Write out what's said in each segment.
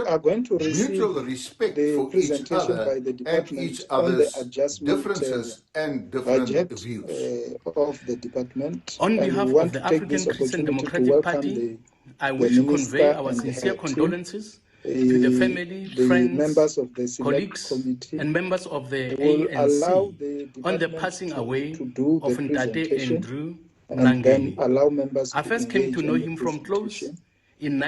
are going to receive mutual respect the for each presentation other by the and department each on the other's adjustment differences and different budget views. of the department. On And we behalf want of the to take this African Christian opportunity to Democratic welcome Party, I the wish to convey minister our and sincere her team, condolences to the family, the friends, members of the select colleagues, committee, and members of the will allow ANC the on the department passing to away do the of Ntate presentation Andrew and then Mlangeni. allow members I to first came to engage know on the him from close presentation. in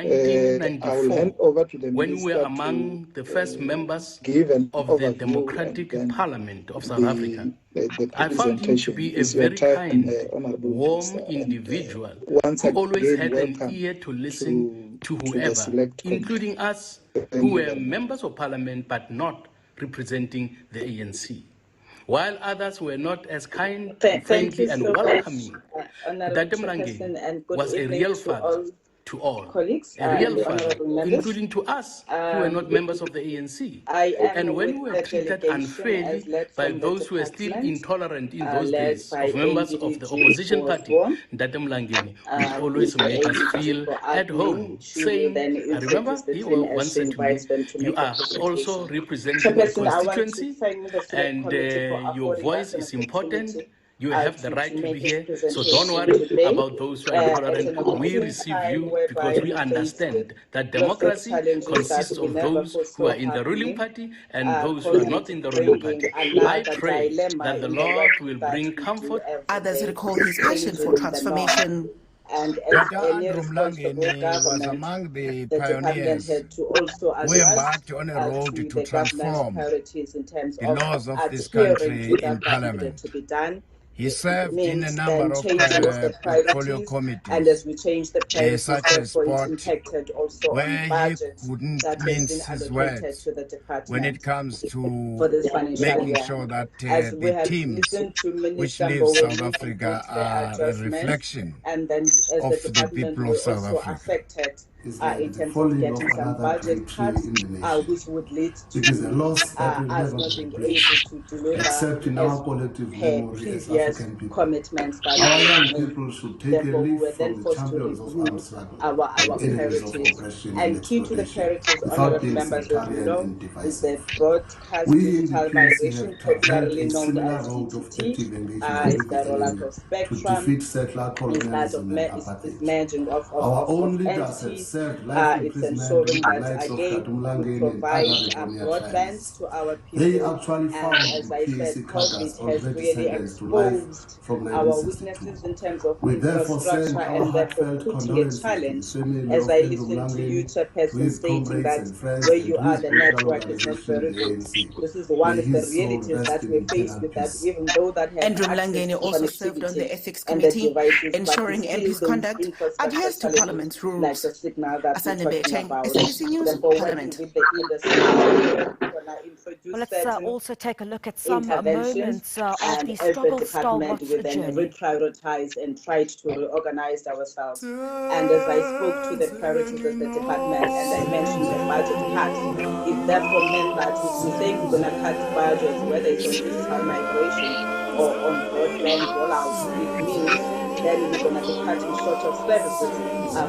I will hand 1994 over to the when we were minister among the first members give an of the overview Democratic and then Parliament of South Africa. the I found him to presentation. be a It's your very time, kind, Honorable warm Minister. individual Once who always again, had an welcome ear to listen to the whoever, select committee. including us Thank who you were very much. members of parliament but not representing the ANC. While others were not as kind, friendly, and welcoming, Ntate Mlangeni was a real father to all, colleagues, a real and father, honorable members, including to us who were not members of the ANC. And when we were treated unfairly by those who were still intolerant in those days of members of the opposition party, Ntate Mlangeni would always make us feel at home, saying, I remember he once said to me, you are also representing a constituency and your voice is important. You have the right to be here, so don't worry about those who are intolerant. We receive you because we understand that democracy consists of those who are in the ruling party and those who are not in the ruling party. I pray that the Lord will bring comfort. Others recall his passion for transformation. And Dr. as any Andrew responsible Mlangeni was government, among the the department pioneers had to also who embarked on a road to to the transform government's priorities in terms the of laws of this adhering country to in that needed Parliament. to be done. He served in a Means number then of changing of the portfolio priorities, and as committees, we change the priorities, such as therefore it Sport, impacted also where on he budget couldn't that has mince been his allocated words to the department when it comes for to this financial making year. sure that As we the have teams listened to which Minister leave South Mboweni Africa and the are a adjustment, reflection and then as of the the department people were of South also Africa. affected in terms of falling getting of some another budget great tree cuts, in the nation. which would lead to It is a loss that will us never not be being replaced, able to deliver except in as our collective per memory as previous African people. commitments that Our we young made. people should take a Therefore, we leaf were then from the forced to champions of armed review struggle our and enemies of priorities. oppression And and key to the exploitation, priorities, without honorable being members, as you sectarian know, and is the divisive. broadcast We in the digital PNC migration, have traversed popularly a known similar as road of DTT. active engagement Is with the the rollout enemy of to spectrum, defeat settler is that of colonialism and is apartheid. merging of Our own leaders have entities. served life It's imprisonment ensuring in the that likes of again we Mlangeni and provide other Rivonia broadband tribes. to our They people. actually And found as the I said, PNC cadres COVID has already really sentenced to life exposed from our 1962. weaknesses in terms of We therefore send infrastructure, our and therefore heartfelt putting a condolences to challenge. the family As of I Andrew listen to you, Mlangeni, to Chairperson, his stating comrades that and friends, where and you to are, his the political network is not organization, very the good. ANC. This is one May of the his soul realities rest that in we're faced eternal with, that peace. even though that have Andrew access Mlangeni to also served on the connectivity Ethics and the Committee, devices, but ensuring still MP's those conduct infrastructure adheres to challenges, Parliament's like rules. the signal that we're Asane talking Becheng, about. SABC News, Therefore, working Parliament. with the industry, we're going to introduce Well, let's certain also take a look at some interventions, moments of and the as the struggle department stalwarts we then journey. reprioritized and tried to reorganize ourselves. And as I spoke to the priorities of the department, and I mentioned the budget cuts, it therefore meant that if we're saying we're going to cut budgets, whether it's on digital migration or on broadband rollouts, it means then we're going to be cutting short of services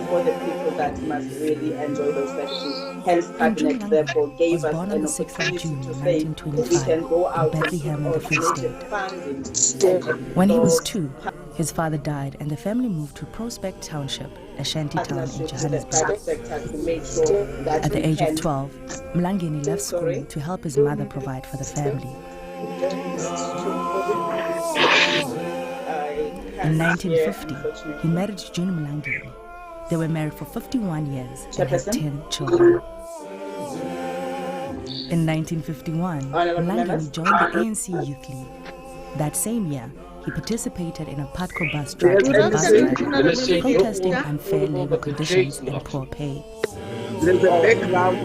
for the people that must really enjoy those services. Hence, Cabinet therefore gave us an opportunity to say we can go out and seek alternative funding. When he was 2, his father died and the family moved to Prospect Township, a shanty town in Johannesburg. At the age of 12, Mlangeni left school to help his mother provide for the family. In 1950, he married June Mlangeni. They were married for 51 years and had 10 children. In 1951, Mlangeni joined the ANC Youth League. That same year, he participated in a Patco bus strike in Bastard, protesting unfair labor conditions and poor pay. There's a background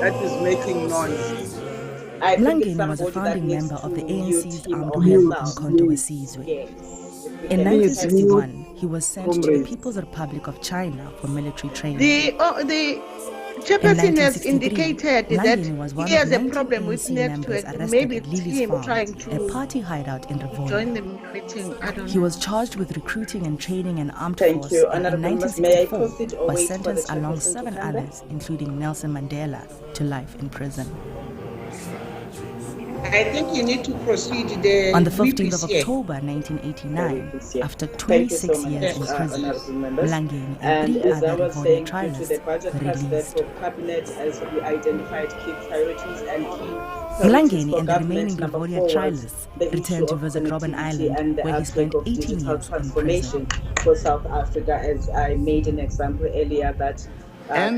that is making noise. Mlangeni was a founding member of the ANC's Armed Group Umkhonto weSizwe. In 1961, he was sent to the People's Republic of China for military training. Chairperson has 1963, indicated that Mlangeni was one he of has a 19 problem with ANC members network. arrested Maybe at it's Lily's him Farm, trying a to party hideout in join Rivonia. the meeting. I don't He know. was charged with recruiting and training an armed Thank force you, and in Honourable Members. May I 1964 proceed or was wait for the sentenced along chairperson to 7 come back? others, including Nelson Mandela, to life in prison. I think you need to proceed the On the 15th of VPCA. October 1989, after Thank you so 26 much, years in prison, honourable members. Mlangeni and And 3 as I other was Rivonia saying, due to trialists the budget were cuts, released. therefore, Cabinet, as we identified key priorities and key priorities Mlangeni for and the remaining government, number Rivonia 4 was trialists the issue returned to of visit Robben connectivity Island, and the where he spent aspect of 18 digital years in transformation prison. for South Africa, as I made an example earlier that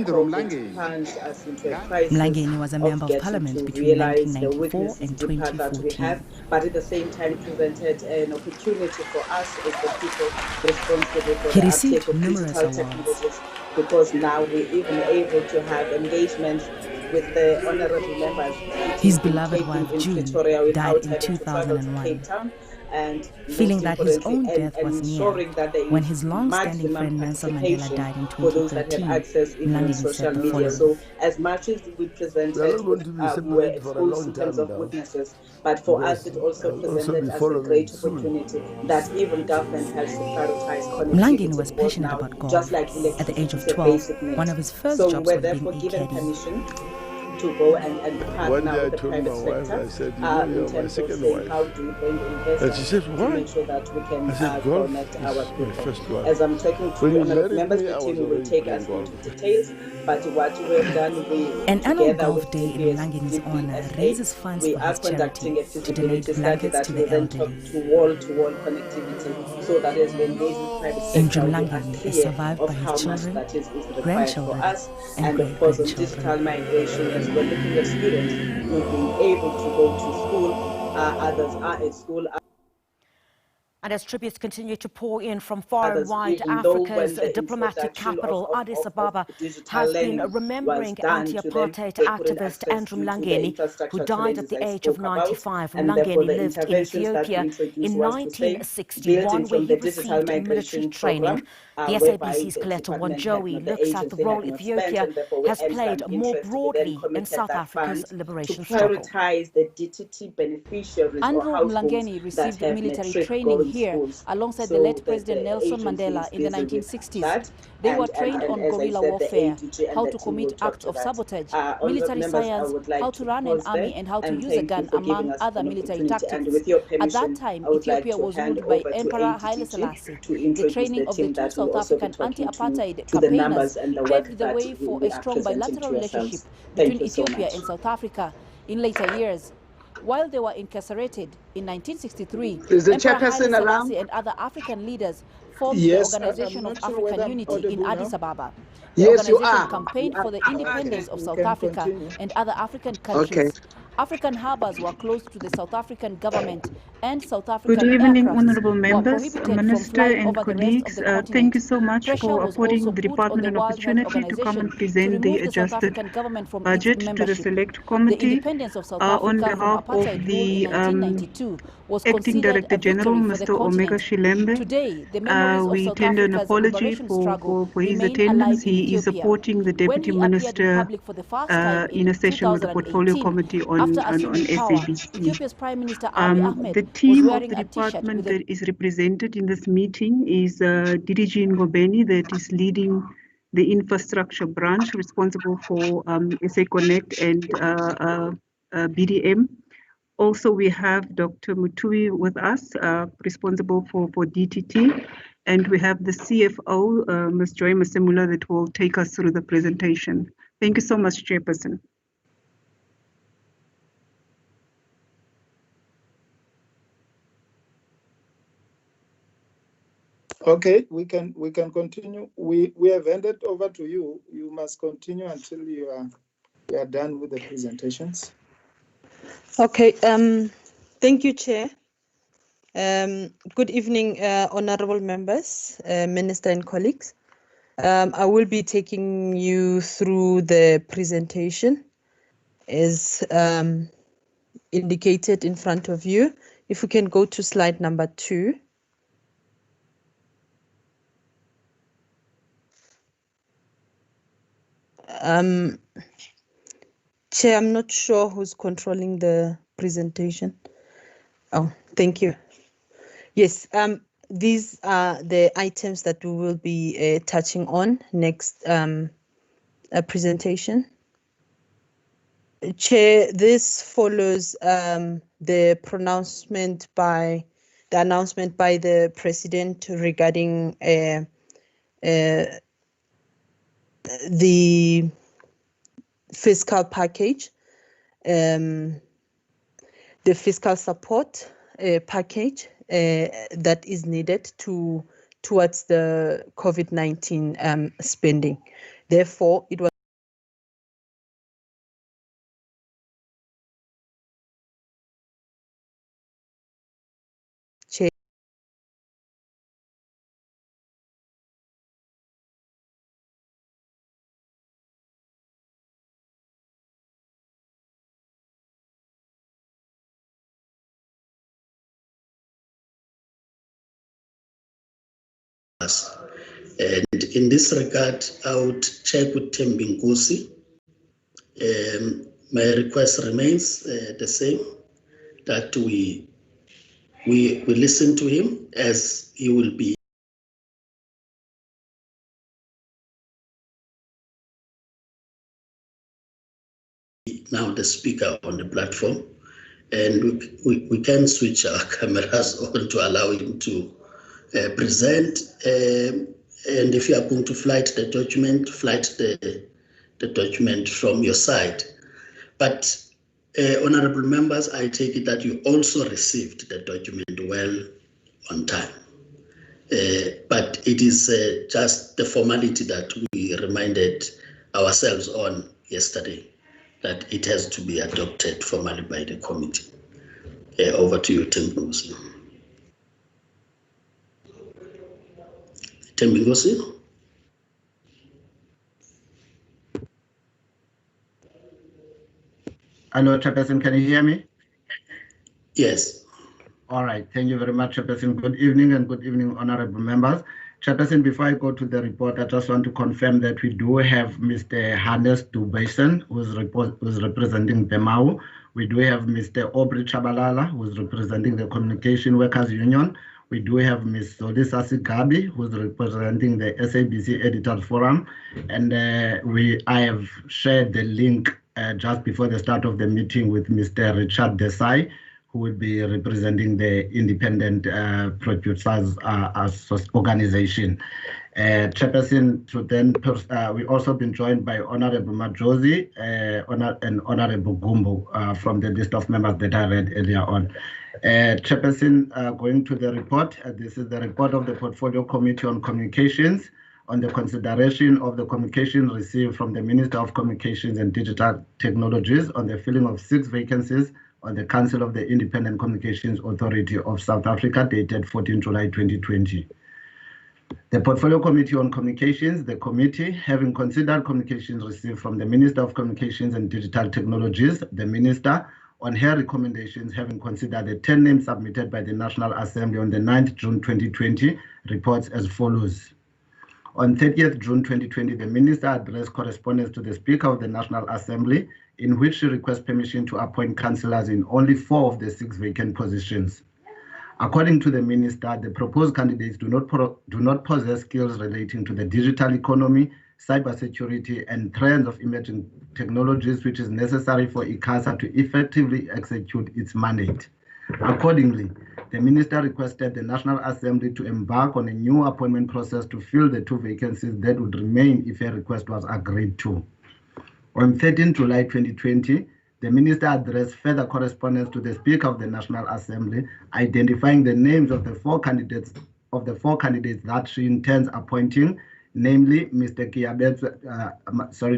COVID plunged us into a crisis Mlangeni was a member of getting parliament to between realize the 1994 weaknesses and deep cut that we 2014. have, but at the same time presented an opportunity for us as the people responsible for He the received uptake of numerous digital awards. technologies, because now we're even able to have engagement with the honourable members. His in beloved Cape, wife, in June, Pretoria, died without in having to travel to 2001. Cape Town, and Feeling most that his own importantly, death was near ensuring that there when is his long-standing maximum friend Nelson Mandela participation died in for those that have 2013. access even on Mlangeni social said the media. following. So as much as we presented, We are not going to be we were separated for a exposed long in terms time of now, weaknesses, but for us because it also I'll also presented be us a following great soon. opportunity that even government has to prioritize Mlangeni connectivity, was because passionate now, about golf. just like At the electricity, age of it's a 12, basic need. one of his first So we jobs were was being therefore a given caddy. permission to go and One partner day I with the told private my wife, sector I said, you in know, you're my terms of second saying wife. how do we going to invest And she said, to what? make sure that we can I said, golf connect is our my people. first wife. As I'm talking to When you honourable married members, me, the I was team will already take playing us golf. into details, but what we have done, we An annual together golf with day in Mlangeni's honor DBSA, raises funds we for are his conducting a charity to donate feasibility study blankets that to will the then talk elderly. to wall-to-wall connectivity, so that as we engage with private sector, Andrew we are Mlangeni is clear survived of by how his much children, that is required for grandchildren, us. and And of course, on digital great-grandchildren. migration, as we're looking at students not being able to go to school, others are at school. And as tributes continue to pour in from far and Others, wide, even though Africa's when the diplomatic introduction capital, Addis of Ababa, digital has been learning was remembering done to them, anti-apartheid they couldn't activist access Andrew due to the Mlangeni, who infrastructure died at challenges the I age of spoke about. 95. And therefore, Mlangeni the lived in interventions that we Ethiopia introduced in was to say, 1961, building where from he the digital received military migration training. program, The whereby SABC's the Coletta department had Wanjowi not, the looks at the agency role had not spent, Ethiopia and therefore we has had played some more interest. We then broadly in committed South that Africa's fund to liberation struggle. prioritize the DTT beneficiaries or Andrew households Mlangeni that received have military matric training going here schools. alongside the So late President the Nelson agency Mandela is in the busy with 1960s. that. They were And trained on as I guerrilla said, the warfare, ADG and how the to team will commit talk acts to of that. sabotage, Honourable military members, I science, would like how to to run an pause army, there and how to and use a thank you gun, for giving among us other an military opportunity. And tactics. with your At that permission, time, I would like Ethiopia to was hand ruled by over to Emperor Haile ADDG Selassie. to The introduce training the of the team two that will South also be African talking anti-apartheid to the campaigners numbers and the work paved the that way for we a are strong presenting bilateral to relationship yourselves. between Thank you so Ethiopia much. and South Africa in later years. While they were incarcerated in 1963, Is the Emperor Haile chairperson around? Selassie and other African leaders formed the Yes, I'm Organization of not sure African whether I'm Unity in audible Addis now. Ababa. The Yes, you organization are. campaigned for the independence of We South can Africa continue. and other African Okay. countries. African harbors were closed to the South African government, and South Good African evening, aircrafts honorable were members, prohibited from Minister flying and over the rest of colleagues. the Thank you continent. so much Pressure for was also affording the put on department the an World Health opportunity to come Organization and to present the remove the South adjusted African government from its budget to the membership. select The committee. independence of South On Africa from behalf of apartheid rule in the 1992 was Acting considered a Director General, victory for the Mr. Omega continent. Shilembe, Today, the memories of we South tender an Africa's apology liberation for struggle his remain attendance. alive in He is Ethiopia. supporting the When Deputy he appeared in Minister public for the first time in a in session with the Portfolio 2018, Committee after on assuming power, SABC. Ethiopia's Prime Minister Abiy Ahmed The was team of wearing the a T-shirt with department a that is represented in this meeting is DDG Ngobeni, that is leading the infrastructure branch responsible for SA Connect and BDM. Also, we have Dr. Mutui with us, responsible for DTT. And we have the CFO, Ms. Joy Masemula, that will take us through the presentation. Thank you so much, Chairperson. Okay, we can continue. We have handed over to you. You must continue until you are done with the presentations. Okay. Thank you, Chair. Good evening, honorable members, Minister and colleagues. I will be taking you through the presentation as indicated in front of you. If we can go to slide number 2. Chair, I'm not sure who's controlling the presentation. Oh, thank you. Yes, these are the items that we will be touching on next presentation. Chair, this follows the announcement by the President regarding the fiscal package, the fiscal support package that is needed towards the COVID-19 spending. Therefore, it was And in this regard, I would check with Tembingusi. My request remains the same, that we listen to him, as he will be now the speaker on the platform, and we can switch our cameras on to allow him to present. And if you are going to flight the document from your side. But honorable members, I take it that you also received the document well on time. But it is just the formality that we reminded ourselves on yesterday, that it has to be adopted formally by the committee. Over to you, Tembingusi. Tembingusi? Hello, Chairperson, can you hear me? Yes. All right, thank you very much, Chairperson. Good evening and good evening, honorable members. Chairperson, before I go to the report, I just want to confirm that we do have Mr. Hannes Dubason, who is representing Bemau. We do have Mr. Aubrey Chabalala, who is representing the Communication Workers Union. We do have Ms. Solisasi Gabi, who is representing the SABC Editorial Forum. And I have shared the link just before the start of the meeting with Mr. Richard Desai, who will be representing the Independent Producers Organization. Chairperson, so then we also been joined by Honorable Majosi and Honorable Gumbo from the list of members that I read earlier on. Chairperson, going to the report, this is the report of the Portfolio Committee on Communications on the consideration of the communication received from the Minister of Communications and Digital Technologies on the filling of 6 vacancies on the Council of the Independent Communications Authority of South Africa, dated 14 July 2020. The Portfolio Committee on Communications, the committee, having considered communications received from the Minister of Communications and Digital Technologies, the Minister, on her recommendations, having considered the 10 names submitted by the National Assembly on the 9th June 2020, reports as follows. On 30th June 2020, the Minister addressed correspondence to the Speaker of the National Assembly, in which she requests permission to appoint councillors in only 4 of the 6 vacant positions. According to the Minister, the proposed candidates do not possess skills relating to the digital economy, cybersecurity, and trends of emerging technologies, which is necessary for Ikasa to effectively execute its mandate. Accordingly, the Minister requested the National Assembly to embark on a new appointment process to fill the 2 vacancies that would remain if a request was agreed to. On 13 July 2020, the Minister addressed further correspondence to the Speaker of the National Assembly, identifying the names of the 4 candidates that she intends appointing, namely Mr.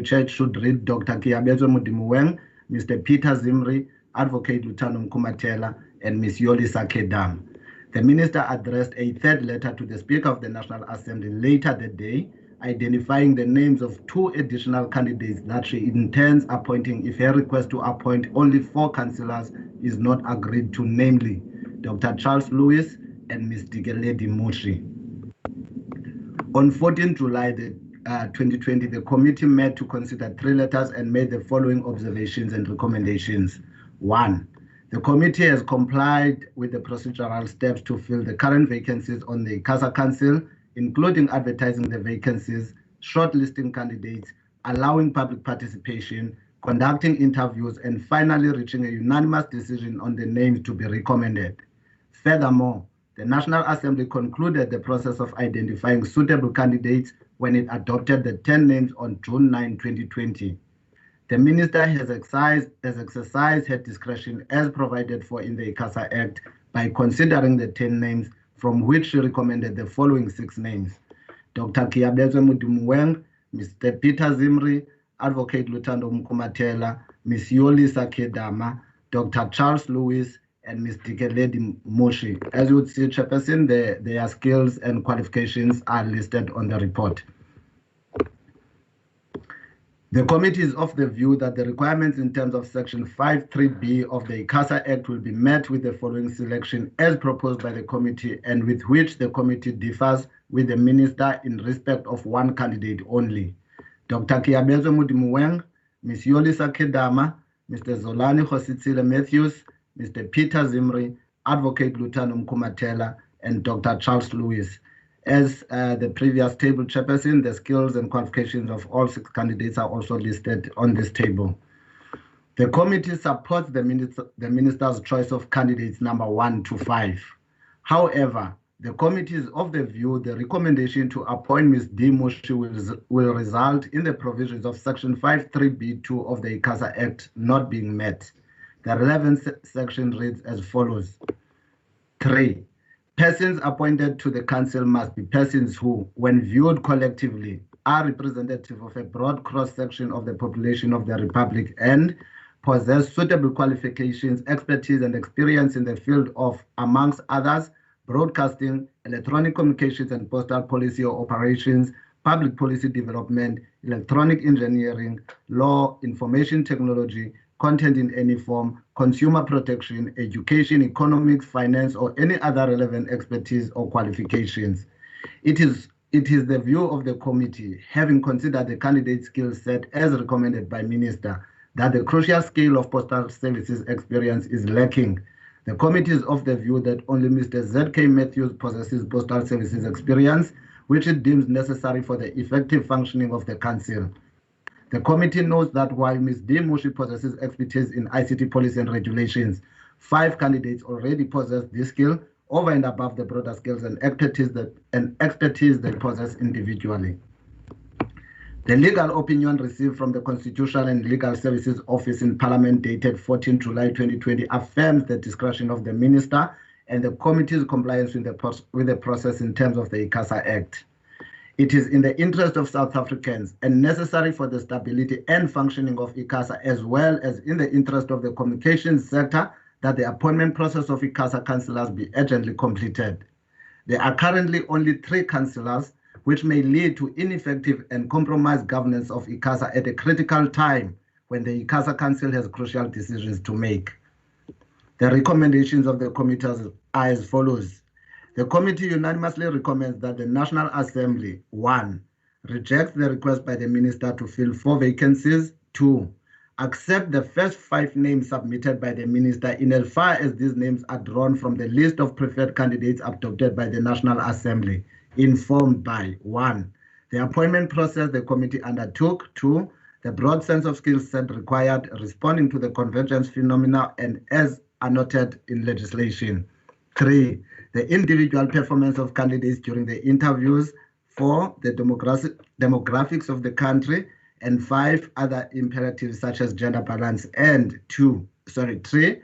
Chair should read Dr. Kiabezo Mudimuweng, Mr. Peter Zimri, Advocate Lutano Mkumatela, and Ms. Yolisa Kedam. The Minister addressed a 3rd letter to the Speaker of the National Assembly later that day, identifying the names of 2 additional candidates that she intends appointing if her request to appoint only 4 councillors is not agreed to, namely Dr. Charles Lewis and Ms. Digale Moji. On 14 July, the 2020, the committee met to consider 3 letters and made the following observations and recommendations. 1. The committee has complied with the procedural steps to fill the current vacancies on the Casa Council, including advertising the vacancies, shortlisting candidates, allowing public participation, conducting interviews, and finally reaching a unanimous decision on the names to be recommended. Furthermore, the National Assembly concluded the process of identifying suitable candidates when it adopted the 10 names on June 9, 2020. The Minister has exercised her discretion as provided for in the Ikasa Act by considering the 10 names, from which she recommended the following 6 names: Dr. Kiabezwe Mudumuweng, Mr. Peter Zimri, Advocate Lutando Mkumatela, Ms. Yolisa Kedama, Dr. Charles Lewis, and Ms. Digale Moji. As you would see, Chairperson, their skills and qualifications are listed on the report. The committee is of the view that the requirements in terms of Section 5(3)(b) of the Ikasa Act will be met with the following selection as proposed by the committee, and with which the committee differs with the Minister in respect of 1 candidate only: Dr. Kiabezwe Mudumuweng, Ms. Yolisa Kedama, Mr. Zolani Khositsile Matthews, Mr. Peter Zimri, Advocate Lutando Mkumatela, and Dr. Charles Lewis. As the previous table, Chairperson, the skills and qualifications of all 6 candidates are also listed on this table. The committee supports the Minister's choice of candidates number 1 to 5. However, the committee is of the view the recommendation to appoint Ms. D. Moji will result in the provisions of Section 5(3)(b)(2) of the Ikasa Act not being met. The relevant section reads as follows. 3. Persons appointed to the council must be persons who, when viewed collectively, are representative of a broad cross-section of the population of the Republic and possess suitable qualifications, expertise, and experience in the field of, amongst others, broadcasting, electronic communications and postal policy or operations, public policy development, electronic engineering, law, information technology, content in any form, consumer protection, education, economics, finance, or any other relevant expertise or qualifications. It is the view of the committee, having considered the candidate skill set as recommended by Minister, that the crucial scale of postal services experience is lacking. The committee is of the view that only Mr. Z.K. Matthews possesses postal services experience, which it deems necessary for the effective functioning of the council. The committee notes that while Ms. D. Moji possesses expertise in ICT policy and regulations, 5 candidates already possess this skill over and above the broader skills and expertise they possess individually. The legal opinion received from the Constitutional and Legal Services Office in Parliament dated 14 July 2020 affirms the discretion of the Minister and the committee's compliance with the process in terms of the Ikasa Act. It is in the interest of South Africans and necessary for the stability and functioning of Ikasa, as well as in the interest of the communications sector, that the appointment process of Ikasa councillors be urgently completed. There are currently only 3 councillors, which may lead to ineffective and compromised governance of Ikasa at a critical time when the Ikasa Council has crucial decisions to make. The recommendations of the committee are as follows. The committee unanimously recommends that the National Assembly, 1, rejects the request by the Minister to fill 4 vacancies, 2, accept the first 5 names submitted by the Minister in as far as these names are drawn from the list of preferred candidates adopted by the National Assembly, informed by 1, the appointment process the committee undertook, 2, the broad sense of skill set required responding to the convergence phenomena and as annotated in legislation, 3, the individual performance of candidates during the interviews, 4, the demographics of the country, and 5, other imperatives such as gender balance, and 3,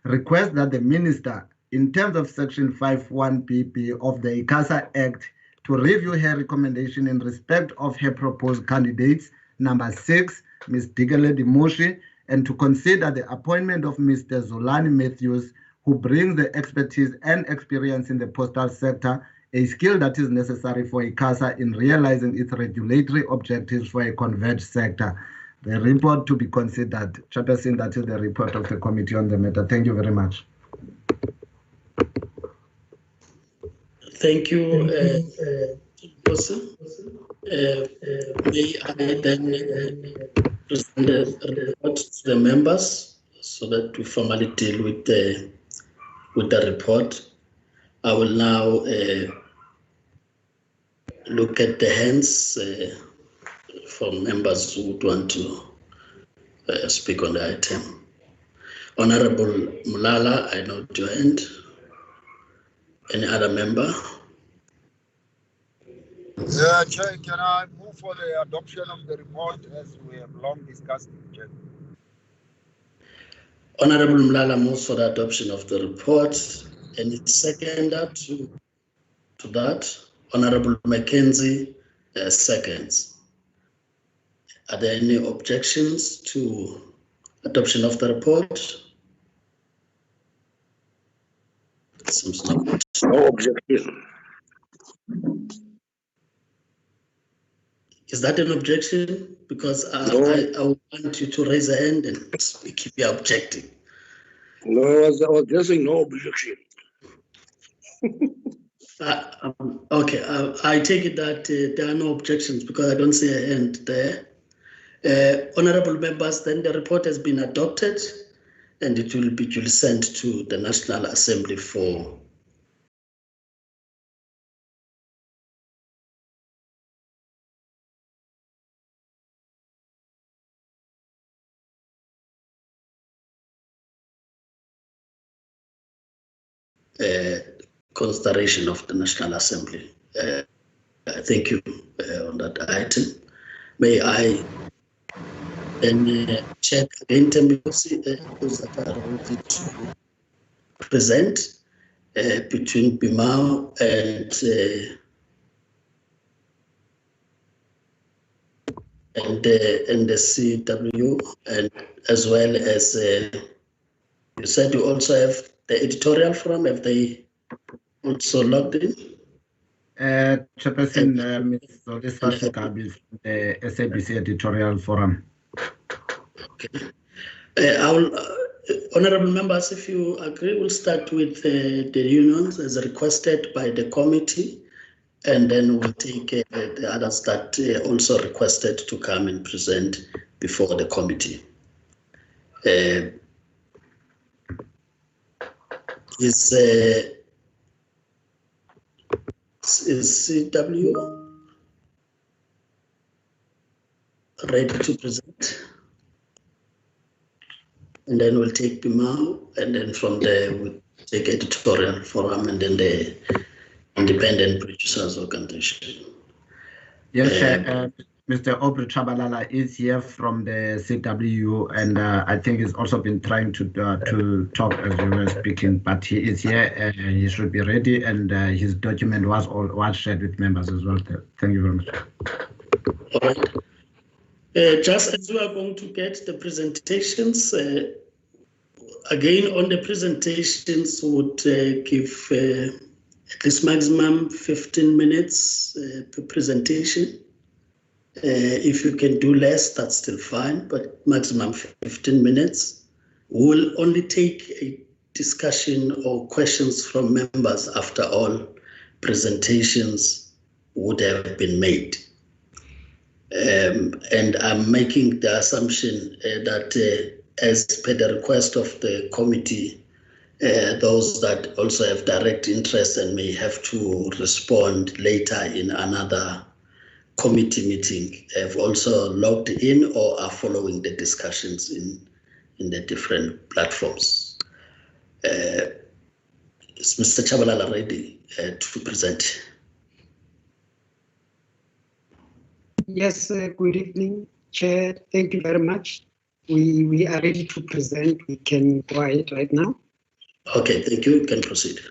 request that the Minister, in terms of Section 5(1)(b) of the Ikasa Act, to review her recommendation in respect of her proposed candidates, number 6, Ms. Digale Moji, and to consider the appointment of Mr. Zolani Matthews, who brings the expertise and experience in the postal sector, a skill that is necessary for Ikasa in realizing its regulatory objectives for a converged sector. The report to be considered. Chairperson, that is the report of the committee on the matter. Thank you very much. Thank you, May I then present a report to the members so that we formally deal with the report. I will now look at the hands for members who would want to speak on the item. Honorable Mulala, I note your hand. Any other member? Chair, can I move for the adoption of the report as we have long discussed it, Chair? Honorable Mulala moves for the adoption of the report. Any seconder to that? Honorable Mackenzie seconds. Are there any objections to adoption of the report? Seems not. No objection. Is that an objection? Because I want you to raise a hand and speak if you're objecting. No, I was just saying no objection. Okay, I take it that there are no objections because I don't see a hand there. Honorable members, then the report has been adopted and it will be duly sent to the National Assembly for consideration of the National Assembly. Thank you on that item. May I then check again those that are ready to present between Bimao and the CW, and as well as you said you also have the Editorial Forum. Have they also logged in? Chairperson, Ms. Zolisa Gabi is the Sabc Editorial Forum. Okay. I will, honorable members, if you agree, we'll start with the unions as requested by the committee, and then we'll take the others that also requested to come and present before the committee. Is CW ready to present? And then we'll take Bimao, and then from there we'll take Editorial Forum, and then the Independent Producers Organization. Yes, Mr. Aubrey Chabalala is here from the CW, and I think he's also been trying to talk as you were speaking, but he is here. He should be ready, and his document was shared with members as well. Thank you very much. All right. Just as we are going to get the presentations, again on the presentations would give at least maximum 15 minutes per presentation. If you can do less, that's still fine, but maximum 15 minutes. We'll only take a discussion or questions from members after all presentations would have been made. And I'm making the assumption that as per the request of the committee, those that also have direct interest and may have to respond later in another committee meeting have also logged in or are following the discussions in the different platforms. Is Mr. Chabalala ready to present? Yes, good evening, Chair. Thank you very much. We are ready to present. We can go ahead right now. Okay, thank you. You can proceed.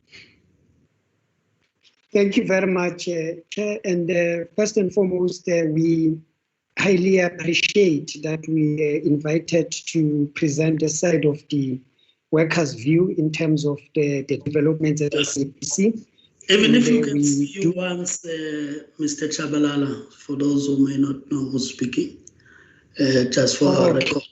Thank you very much, Chair. And first and foremost, we highly appreciate that we are invited to present the side of the workers' view in terms of the developments at SAPC. Even if you can see you once, Mr. Chabalala, for those who may not know who's speaking, just for our record.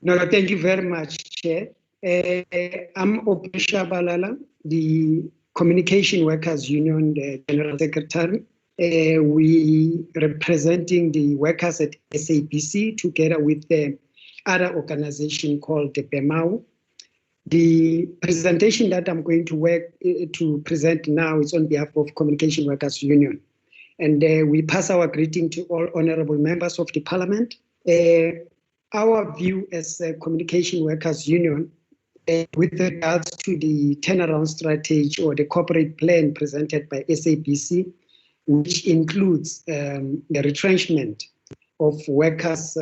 No, thank you very much, Chair. I'm Aubrey Chabalala, the Communication Workers Union, the General Secretary. We representing the workers at SAPC together with the other organization called the BEMAU. The presentation that I'm going to present now is on behalf of Communication Workers Union. And we pass our greeting to all honorable members of the parliament. Our view as a Communication Workers Union with regards to the turnaround strategy or the corporate plan presented by SAPC, which includes the retrenchment of workers,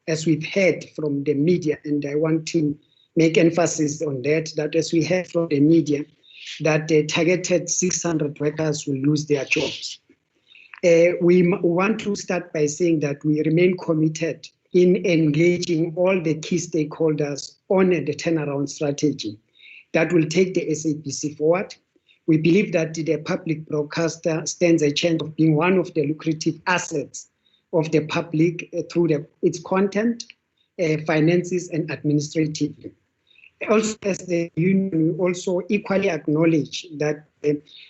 as we've heard from the media, and I want to make emphasis on that as we heard from the media, that the targeted 600 workers will lose their jobs. We want to start by saying that we remain committed in engaging all the key stakeholders on the turnaround strategy that will take the SAPC forward. We believe that the public broadcaster stands a chance of being one of the lucrative assets of the public through its content, finances, and administratively. Also, as the union, we also equally acknowledge that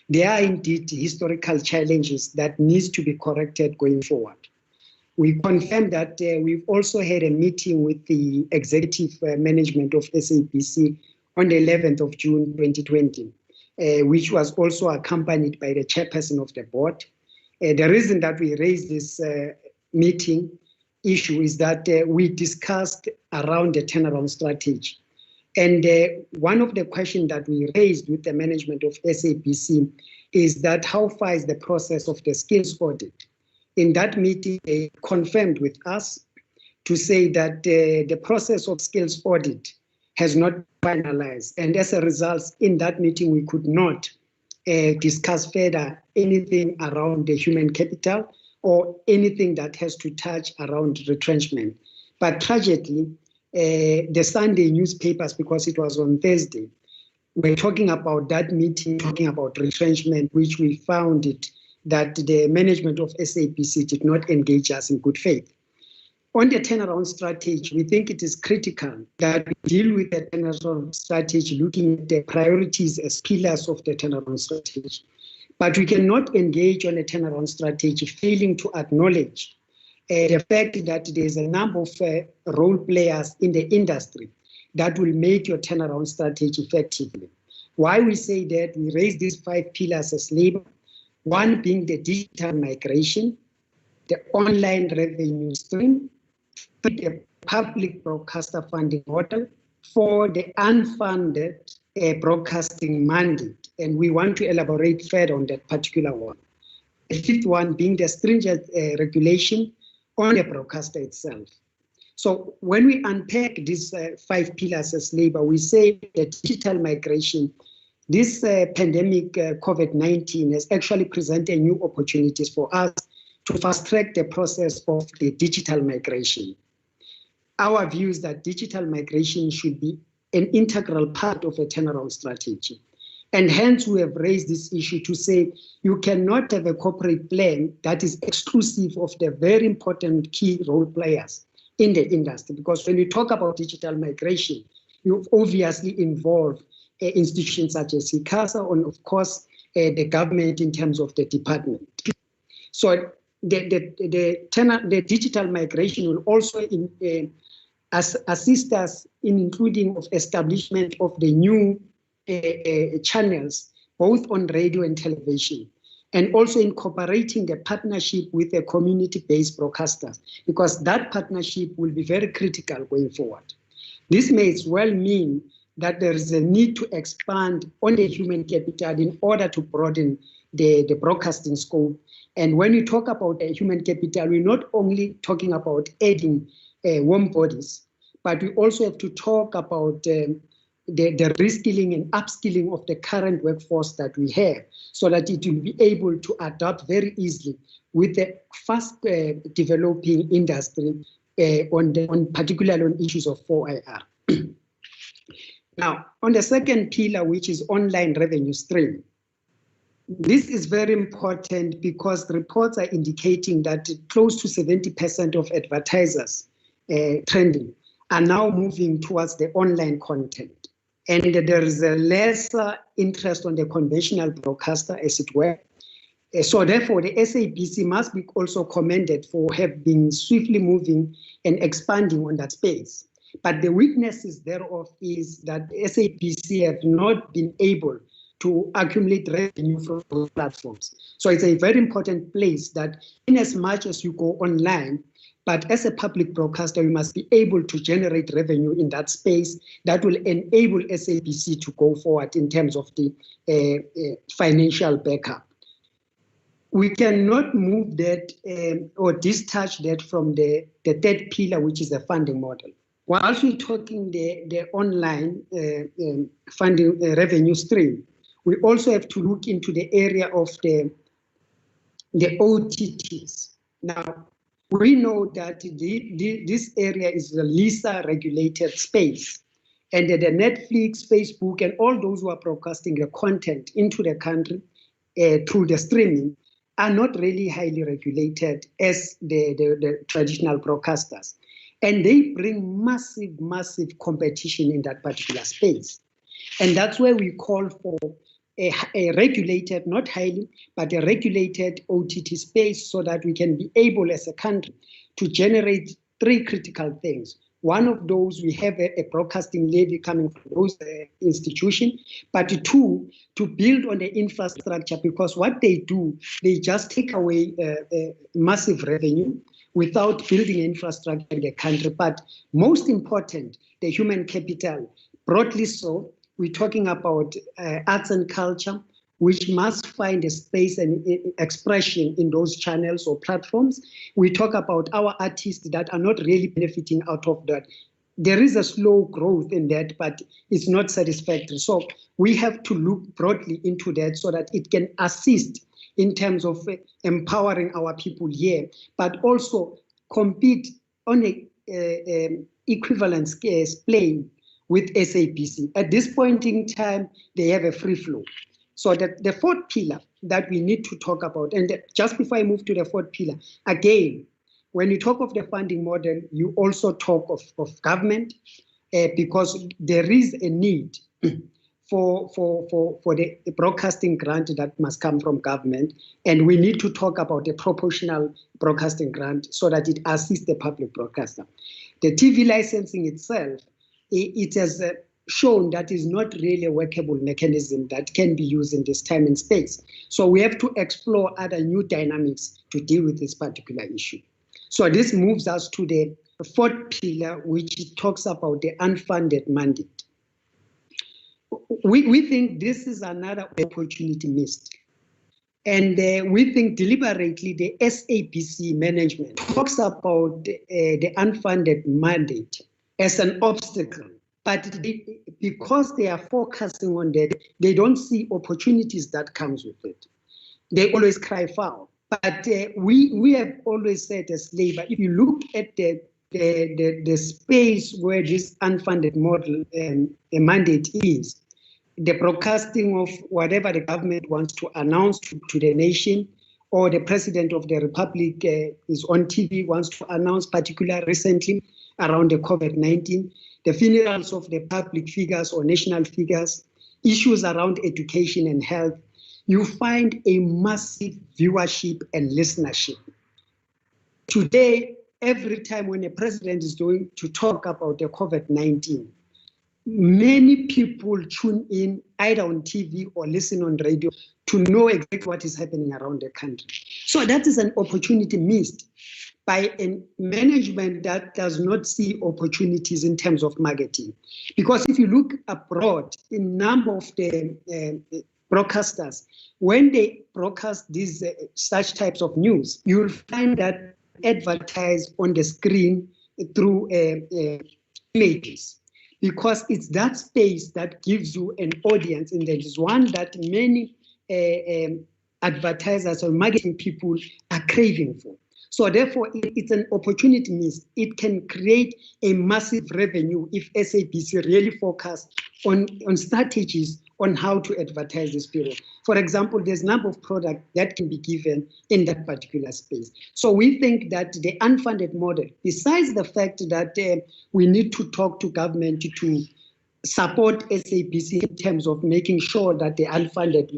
there are indeed historical challenges that needs to be corrected going forward. We confirm that we've also had a meeting with the executive management of SAPC on the 11th of June 2020, which was also accompanied by the chairperson of the board. The reason that we raised this meeting issue is that we discussed around the turnaround strategy. And one of the questions that we raised with the management of SAPC is that how far is the process of the skills audit? In that meeting, they confirmed with us to say that the process of skills audit has not finalized. And as a result, in that meeting, we could not discuss further anything around the human capital or anything that has to touch around retrenchment. But tragically, the Sunday newspapers, because it was on Thursday, were talking about that meeting, talking about retrenchment, which we found it that the management of SAPC did not engage us in good faith. On the turnaround strategy, we think it is critical that we deal with the turnaround strategy, looking at the priorities as pillars of the turnaround strategy. But we cannot engage on a turnaround strategy failing to acknowledge the fact that there's a number of role players in the industry that will make your turnaround strategy effectively. Why we say that, we raise these 5 pillars as labor, one being the digital migration, the online revenue stream, the public broadcaster funding model, for the unfunded broadcasting mandate, and we want to elaborate further on that particular one. The 5th one being the stringent regulation on the broadcaster itself. So when we unpack these 5 pillars as labor, we say that digital migration, this pandemic COVID-19 has actually presented new opportunities for us to fast track the process of the digital migration. Our view is that digital migration should be an integral part of a turnaround strategy. And hence we have raised this issue to say you cannot have a corporate plan that is exclusive of the very important key role players in the industry. Because when you talk about digital migration, you obviously involve institutions such as Ikasa and of course the government in terms of the department. So the digital migration will also assist us in including of establishment of the new channels, both on radio and television, and also incorporating the partnership with the community-based broadcasters, because that partnership will be very critical going forward. This may as well mean that there is a need to expand on the human capital in order to broaden the broadcasting scope. And when you talk about human capital, we're not only talking about adding warm bodies, but we also have to talk about the reskilling and upskilling of the current workforce that we have, so that it will be able to adapt very easily with the fast developing industry, particularly on issues of 4IR. Now, on the second pillar, which is online revenue stream, this is very important because the reports are indicating that close to 70% of advertisers trending are now moving towards the online content. and there is a lesser interest on the conventional broadcaster, as it were. So therefore, the SABC must be also commended for have been swiftly moving and expanding on that space. But the weaknesses thereof is that SABC have not been able to accumulate revenue from those platforms. So it's a very important place that in as much as you go online, but as a public broadcaster, you must be able to generate revenue in that space that will enable SABC to go forward in terms of the financial backup. We cannot move that or discharge that from the third pillar, which is the funding model. Whilst we're talking the online funding revenue stream, we also have to look into the area of the OTTs. Now, we know that this area is the LISA regulated space, and the Netflix, Facebook, and all those who are broadcasting the content into the country through the streaming are not really highly regulated as the traditional broadcasters. And they bring massive, massive competition in that particular space. And that's where we call for a regulated, not highly, but a regulated OTT space so that we can be able as a country to generate three critical things. One of those, we have a broadcasting levy coming from those institutions, but two, to build on the infrastructure, because what they do, they just take away massive revenue without building infrastructure in the country. But most important, the human capital, broadly so, we're talking about arts and culture, which must find a space and expression in those channels or platforms. We talk about our artists that are not really benefiting out of that. There is a slow growth in that, but it's not satisfactory. So we have to look broadly into that so that it can assist in terms of empowering our people here, but also compete on a equivalent plane with SABC. At this point in time, they have a free flow. So the fourth pillar that we need to talk about, and just before I move to the fourth pillar, again, when you talk of the funding model, you also talk of government, because there is a need for the broadcasting grant that must come from government, and we need to talk about a proportional broadcasting grant so that it assists the public broadcaster. The TV licensing itself, it has shown that is not really a workable mechanism that can be used in this time and space. So we have to explore other new dynamics to deal with this particular issue. So this moves us to the fourth pillar, which talks about the unfunded mandate. We think this is another opportunity missed. And we think deliberately the SABC management talks about the unfunded mandate as an obstacle. But because they are focusing on that, they don't see opportunities that comes with it. They always cry foul. But we have always said as Labour, if you look at the space where this unfunded model mandate is, the broadcasting of whatever the government wants to announce to the nation, or the President of the Republic is on TV, wants to announce, particularly recently around the COVID-19, the funerals of the public figures or national figures, issues around education and health, you find a massive viewership and listenership. Today, every time when a president is going to talk about the COVID-19, many people tune in either on TV or listen on radio to know exactly what is happening around the country. So that is an opportunity missed by a management that does not see opportunities in terms of marketing. Because if you look abroad, in number of the broadcasters, when they broadcast these such types of news, you will find that advertised on the screen through images, because it's that space that gives you an audience, and there is one that many advertisers or marketing people are craving for. So therefore, it's an opportunity missed. It can create a massive revenue if SABC really focus on strategies on how to advertise this period. For example, there's a number of products that can be given in that particular space. So we think that the unfunded model, besides the fact that we need to talk to government to support SABC in terms of making sure that the unfunded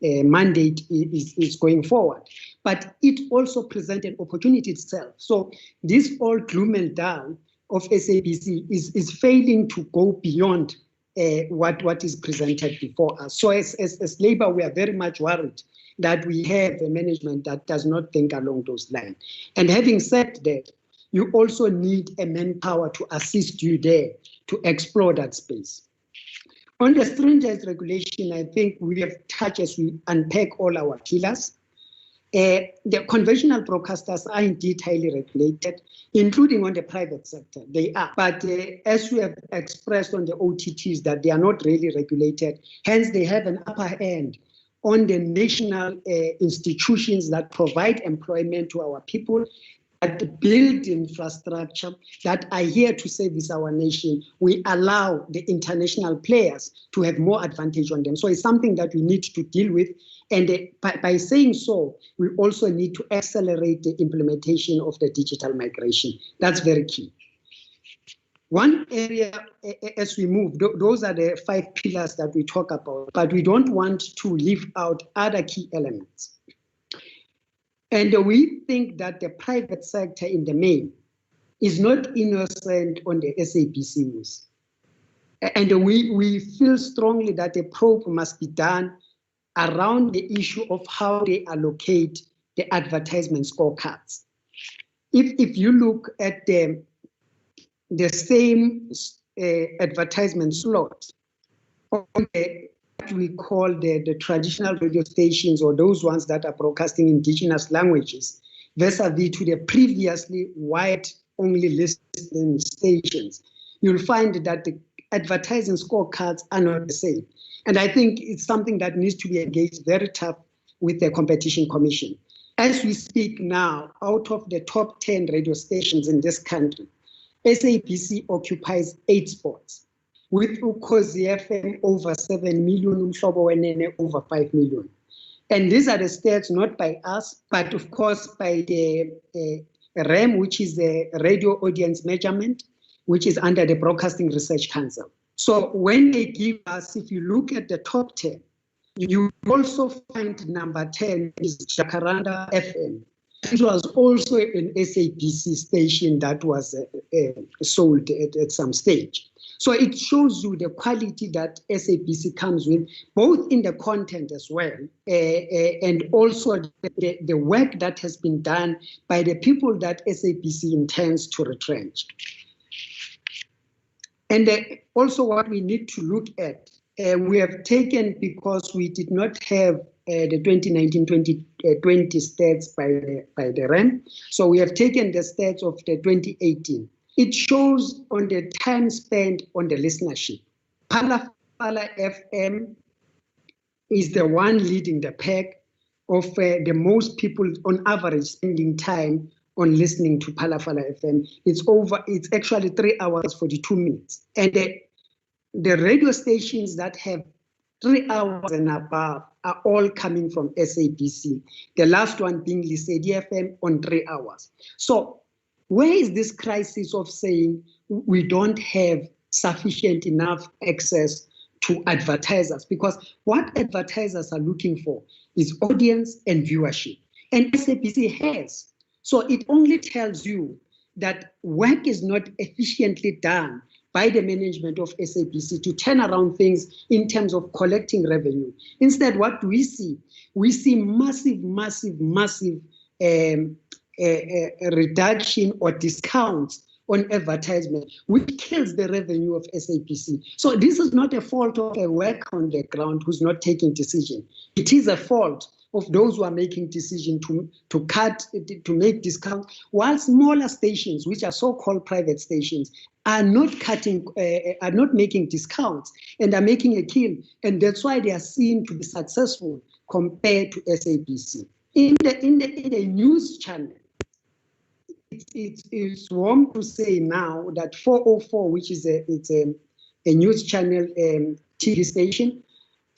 mandate is going forward. But it also presents an opportunity itself. So this all gloom and down of SABC is failing to go beyond what is presented before us. So as Labour, we are very much worried that we have a management that does not think along those lines. And having said that, you also need a manpower to assist you there to explore that space. On the stringent regulation, I think we have touched as we unpack all our pillars. The conventional broadcasters are indeed highly regulated, including on the private sector. They are. But as we have expressed on the OTTs, that they are not really regulated. Hence, they have an upper hand on the national institutions that provide employment to our people, that build infrastructure, that are here to service our nation. We allow the international players to have more advantage on them. So it's something that we need to deal with. And by saying so, we also need to accelerate the implementation of the digital migration. That's very key. One area, as we move, those are the 5 pillars that we talk about, but we don't want to leave out other key elements. And we think that the private sector in the main is not innocent on the SABC news. And we feel strongly that a probe must be done around the issue of how they allocate the advertisement scorecards. If you look at the same advertisement slot on what we call the traditional radio stations, or those ones that are broadcasting indigenous languages, vis-a-vis to the previously white-only listening stations, you'll find that the advertising scorecards are not the same. And I think it's something that needs to be engaged very tough with the Competition Commission. As we speak now, out of the top 10 radio stations in this country, SABC occupies 8 spots, with Ukhozi FM over 7 million, Umhlobo Wenene over 5 million. And these are the stats not by us, but of course by the REM, which is the Radio Audience Measurement, which is under the Broadcasting Research Council. So when they give us, if you look at the top 10, you also find number 10 is Jacaranda FM. It was also an SABC station that was sold at some stage. So it shows you the quality that SABC comes with, both in the content as well, and also the work that has been done by the people that SABC intends to retrench. And also what we need to look at, we have taken, because we did not have the 2019-2020 stats by the REM, so we have taken the stats of the 2018. It shows on the time spent on the listenership. Phala FM is the one leading the pack of the most people on average spending time on listening to Phala FM. It's actually 3 hours, 42 minutes. And the radio stations that have 3 hours and above are all coming from SABC. The last one being Lesedi FM on 3 hours. So where is this crisis of saying we don't have sufficient enough access to advertisers? Because what advertisers are looking for is audience and viewership. And SABC has. So it only tells you that work is not efficiently done by the management of SABC to turn around things in terms of collecting revenue. Instead, what do we see? We see massive reduction or discounts on advertisement, which kills the revenue of SABC. So this is not a fault of a worker on the ground who's not taking decision. It is a fault of those who are making decision to make discounts, while smaller stations, which are so-called private stations, are not making discounts and are making a kill. And that's why they are seen to be successful compared to SABC. In the news channel, it's warm to say now that 404, which is a news channel TV station,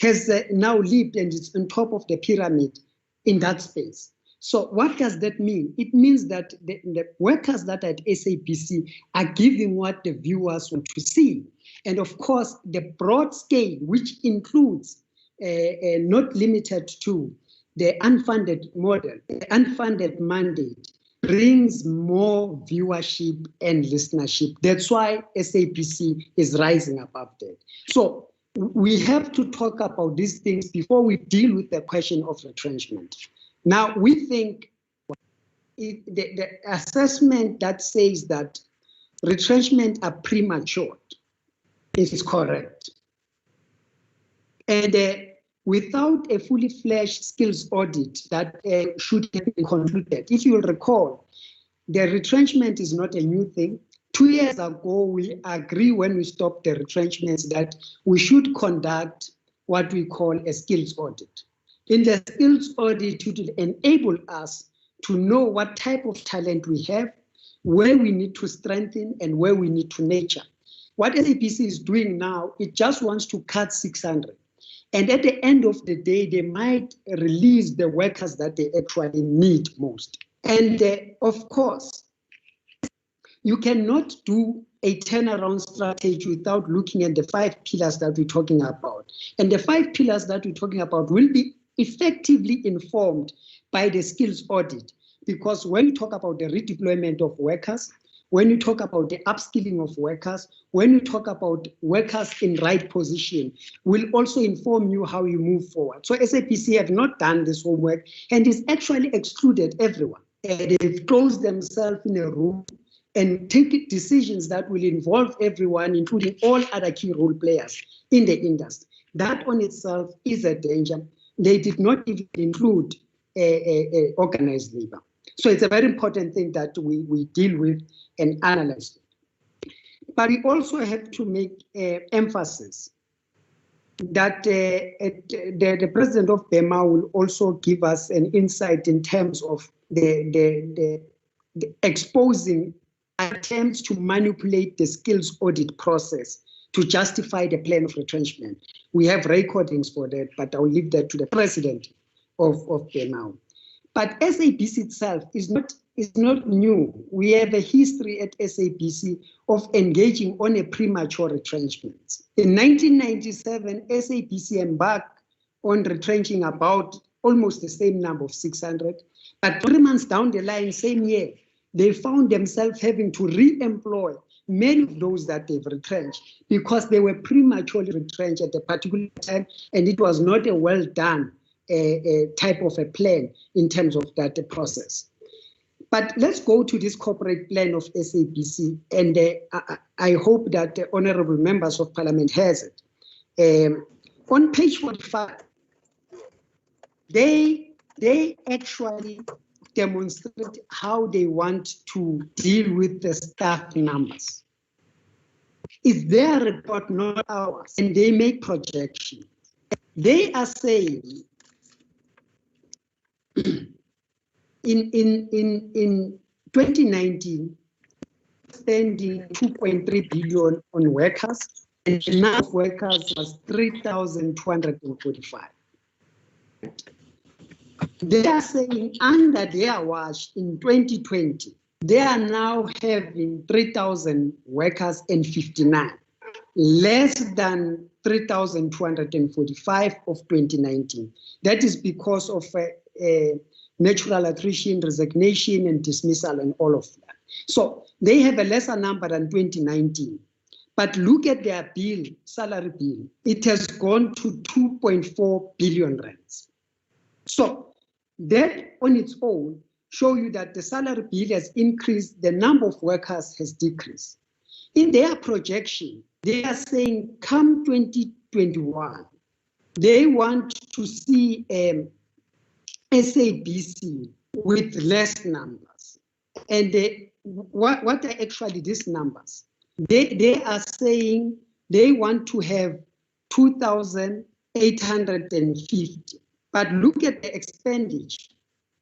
has now lived and it's on top of the pyramid in that space. So what does that mean? It means that the workers that are at SABC are giving what the viewers want to see. And of course, the broad scale, which includes not limited to the unfunded model, the unfunded mandate, brings more viewership and listenership. That's why SAPC is rising above that. So we have to talk about these things before we deal with the question of retrenchment. Now, we think the assessment that says that retrenchment are premature is correct. And without a fully fledged skills audit that should have been concluded, if you will recall, the retrenchment is not a new thing. 2 years ago, we agree when we stopped the retrenchments that we should conduct what we call a skills audit. In the skills audit, it will enable us to know what type of talent we have, where we need to strengthen, and where we need to nurture. What SAPC is doing now, it just wants to cut 600. And at the end of the day, they might release the workers that they actually need most. And of course, you cannot do a turnaround strategy without looking at the 5 pillars that we're talking about. And the 5 pillars that we're talking about will be effectively informed by the skills audit. Because when you talk about the redeployment of workers, when you talk about the upskilling of workers, when you talk about workers in right position, will also inform you how you move forward. So SAPC have not done this homework and is actually excluded everyone. They've closed themselves in a room and take decisions that will involve everyone, including all other key role players in the industry. That on itself is a danger. They did not even include organized labor. So it's a very important thing that we deal with and analyze. But we also have to make emphasis that the president of BEMA will also give us an insight in terms of the exposing attempts to manipulate the skills audit process to justify the plan of retrenchment. We have recordings for that, but I'll leave that to the president of BEMA. But SAPC itself is not new. We have a history at SAPC of engaging on a premature retrenchment. In 1997, SAPC embarked on retrenching about almost the same number of 600. But 3 months down the line, same year, they found themselves having to re-employ many of those that they've retrenched because they were prematurely retrenched at a particular time, and it was not a well done type of a plan in terms of that process. But let's go to this corporate plan of SAPC, and I hope that the honorable members of parliament has it. On page 45, they actually demonstrate how they want to deal with the staff numbers. It's their report, not ours, and they make projections. They are saying in 2019, spending 2.3 billion on workers, and the number of workers was 3,245. They are saying under their watch in 2020, they are now having 3,000 workers and 59, less than 3,245 of 2019. That is because of natural attrition, resignation, and dismissal, and all of that. So they have a lesser number than 2019. But look at their bill, salary bill. It has gone to 2.4 billion rands. So that on its own show you that the salary bill has increased, the number of workers has decreased. In their projection, they are saying come 2021, they want to see SAPC with less numbers. And what are actually these numbers? They are saying they want to have 2,850. But look at the expenditure.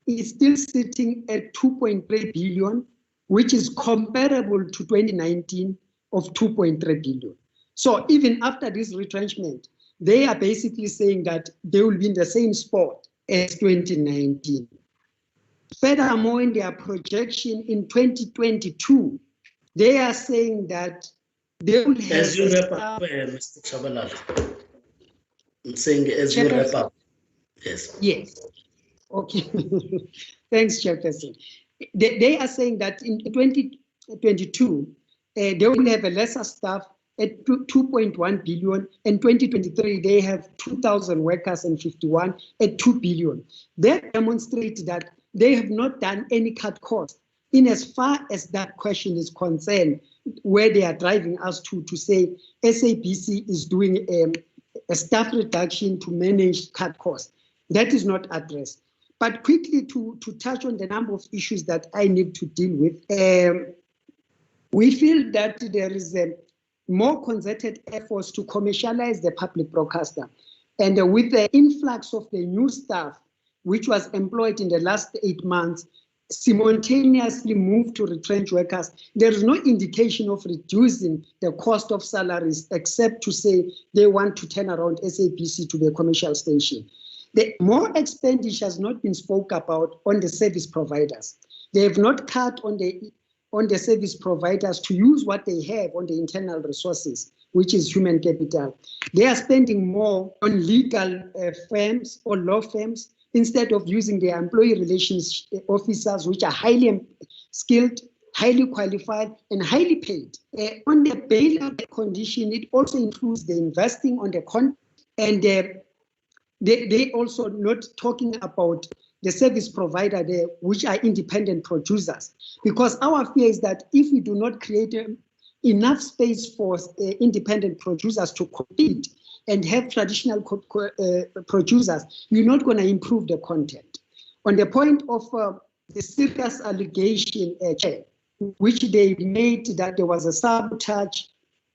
It's still sitting at 2.3 billion, which is comparable to 2019 of 2.3 billion. So even after this retrenchment, they are basically saying that they will be in the same spot as 2019. Furthermore, in their projection in 2022, they are saying that they will have as you wrap up, Mr. Chabalala, I'm saying as you wrap up. Yes. Yes. Okay. Thanks, Chairperson. They are saying that in 2022, they will have a lesser staff at 2.1 billion. In 2023, they have 2,000 workers and 51 at 2 billion. That demonstrates that they have not done any cut cost. In as far as that question is concerned, where they are driving us to say SABC is doing a staff reduction to manage cut costs. That is not addressed. But quickly to touch on the number of issues that I need to deal with, we feel that there is more concerted efforts to commercialize the public broadcaster. And with the influx of the new staff, which was employed in the last 8 months, simultaneously moved to retrench workers, there is no indication of reducing the cost of salaries except to say they want to turn around SABC to be a commercial station. The more expenditure has not been spoke about on the service providers. They have not cut on the service providers to use what they have on the internal resources, which is human capital. They are spending more on legal firms or law firms instead of using their employee relations officers, which are highly skilled, highly qualified, and highly paid. On the bailout condition, it also includes the investing on the content, and they also not talking about the service provider there, which are independent producers. Because our fear is that if we do not create enough space for independent producers to compete and have traditional producers, you're not going to improve the content. On the point of the serious allegation, which they made that there was a sabotage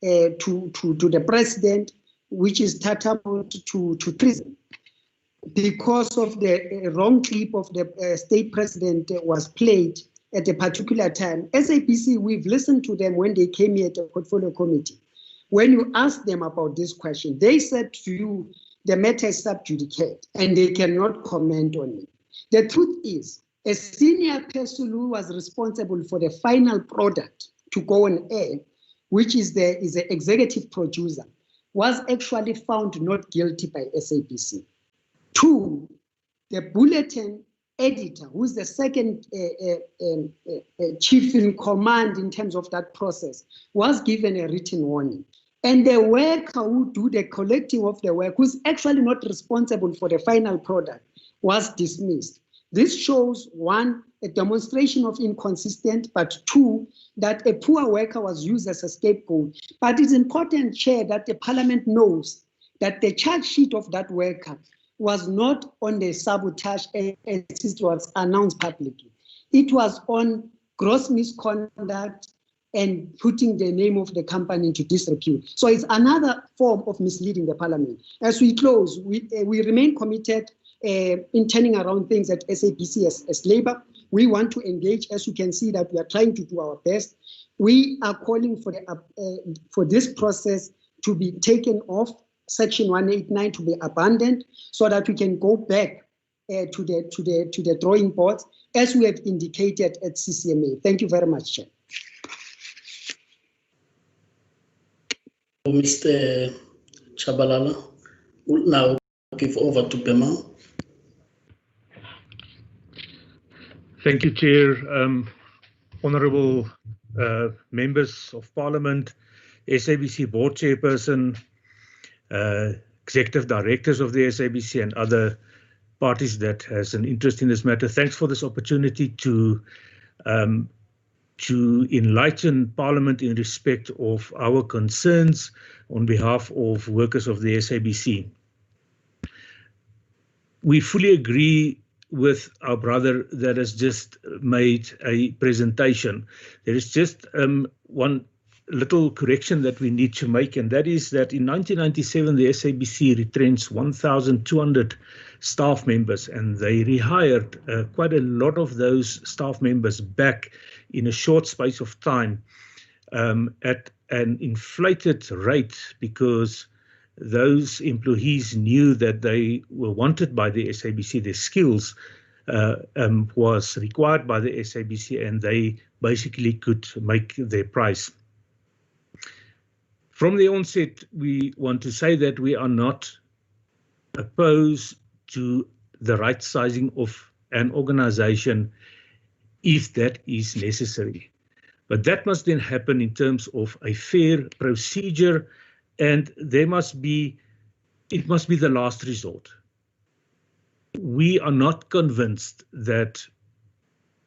to the president, which is tantamount to treason. Because of the wrong clip of the state president was played at a particular time. SABC, we've listened to them when they came here at the portfolio committee. When you ask them about this question, they said to you, the matter is sub judice and they cannot comment on it. The truth is, a senior person who was responsible for the final product to go on air, which is the executive producer, was actually found not guilty by SABC. 2, the bulletin editor, who's the second chief in command in terms of that process, was given a written warning. And the worker who do the collecting of the work, who's actually not responsible for the final product, was dismissed. This shows, 1, a demonstration of inconsistent, but 2, that a poor worker was used as a scapegoat. But it's important, Chair, that the Parliament knows that the charge sheet of that worker was not on the sabotage as it was announced publicly. It was on gross misconduct and putting the name of the company into disrepute. So it's another form of misleading the Parliament. As we close, we remain committed in turning around things at SABC as Labour. We want to engage. As you can see, that we are trying to do our best. We are calling for this process to be taken off, Section 189 to be abandoned, so that we can go back to the drawing boards, as we have indicated at CCMA. Thank you very much, Chair. Mr. Chabalala, will now give over to Bema. Thank you, Chair. Honourable members of Parliament, SABC Board Chairperson, executive directors of the SABC and other parties that has an interest in this matter. Thanks for this opportunity to enlighten Parliament in respect of our concerns on behalf of workers of the SABC. We fully agree with our brother that has just made a presentation. There is just one little correction that we need to make, and that is that in 1997 the SABC retrenched 1,200 staff members, and they rehired quite a lot of those staff members back in a short space of time at an inflated rate, because those employees knew that they were wanted by the SABC, their skills was required by the SABC, and they basically could make their price. From the onset, we want to say that we are not opposed to the right sizing of an organization if that is necessary. But that must then happen in terms of a fair procedure, and it must be the last resort. We are not convinced that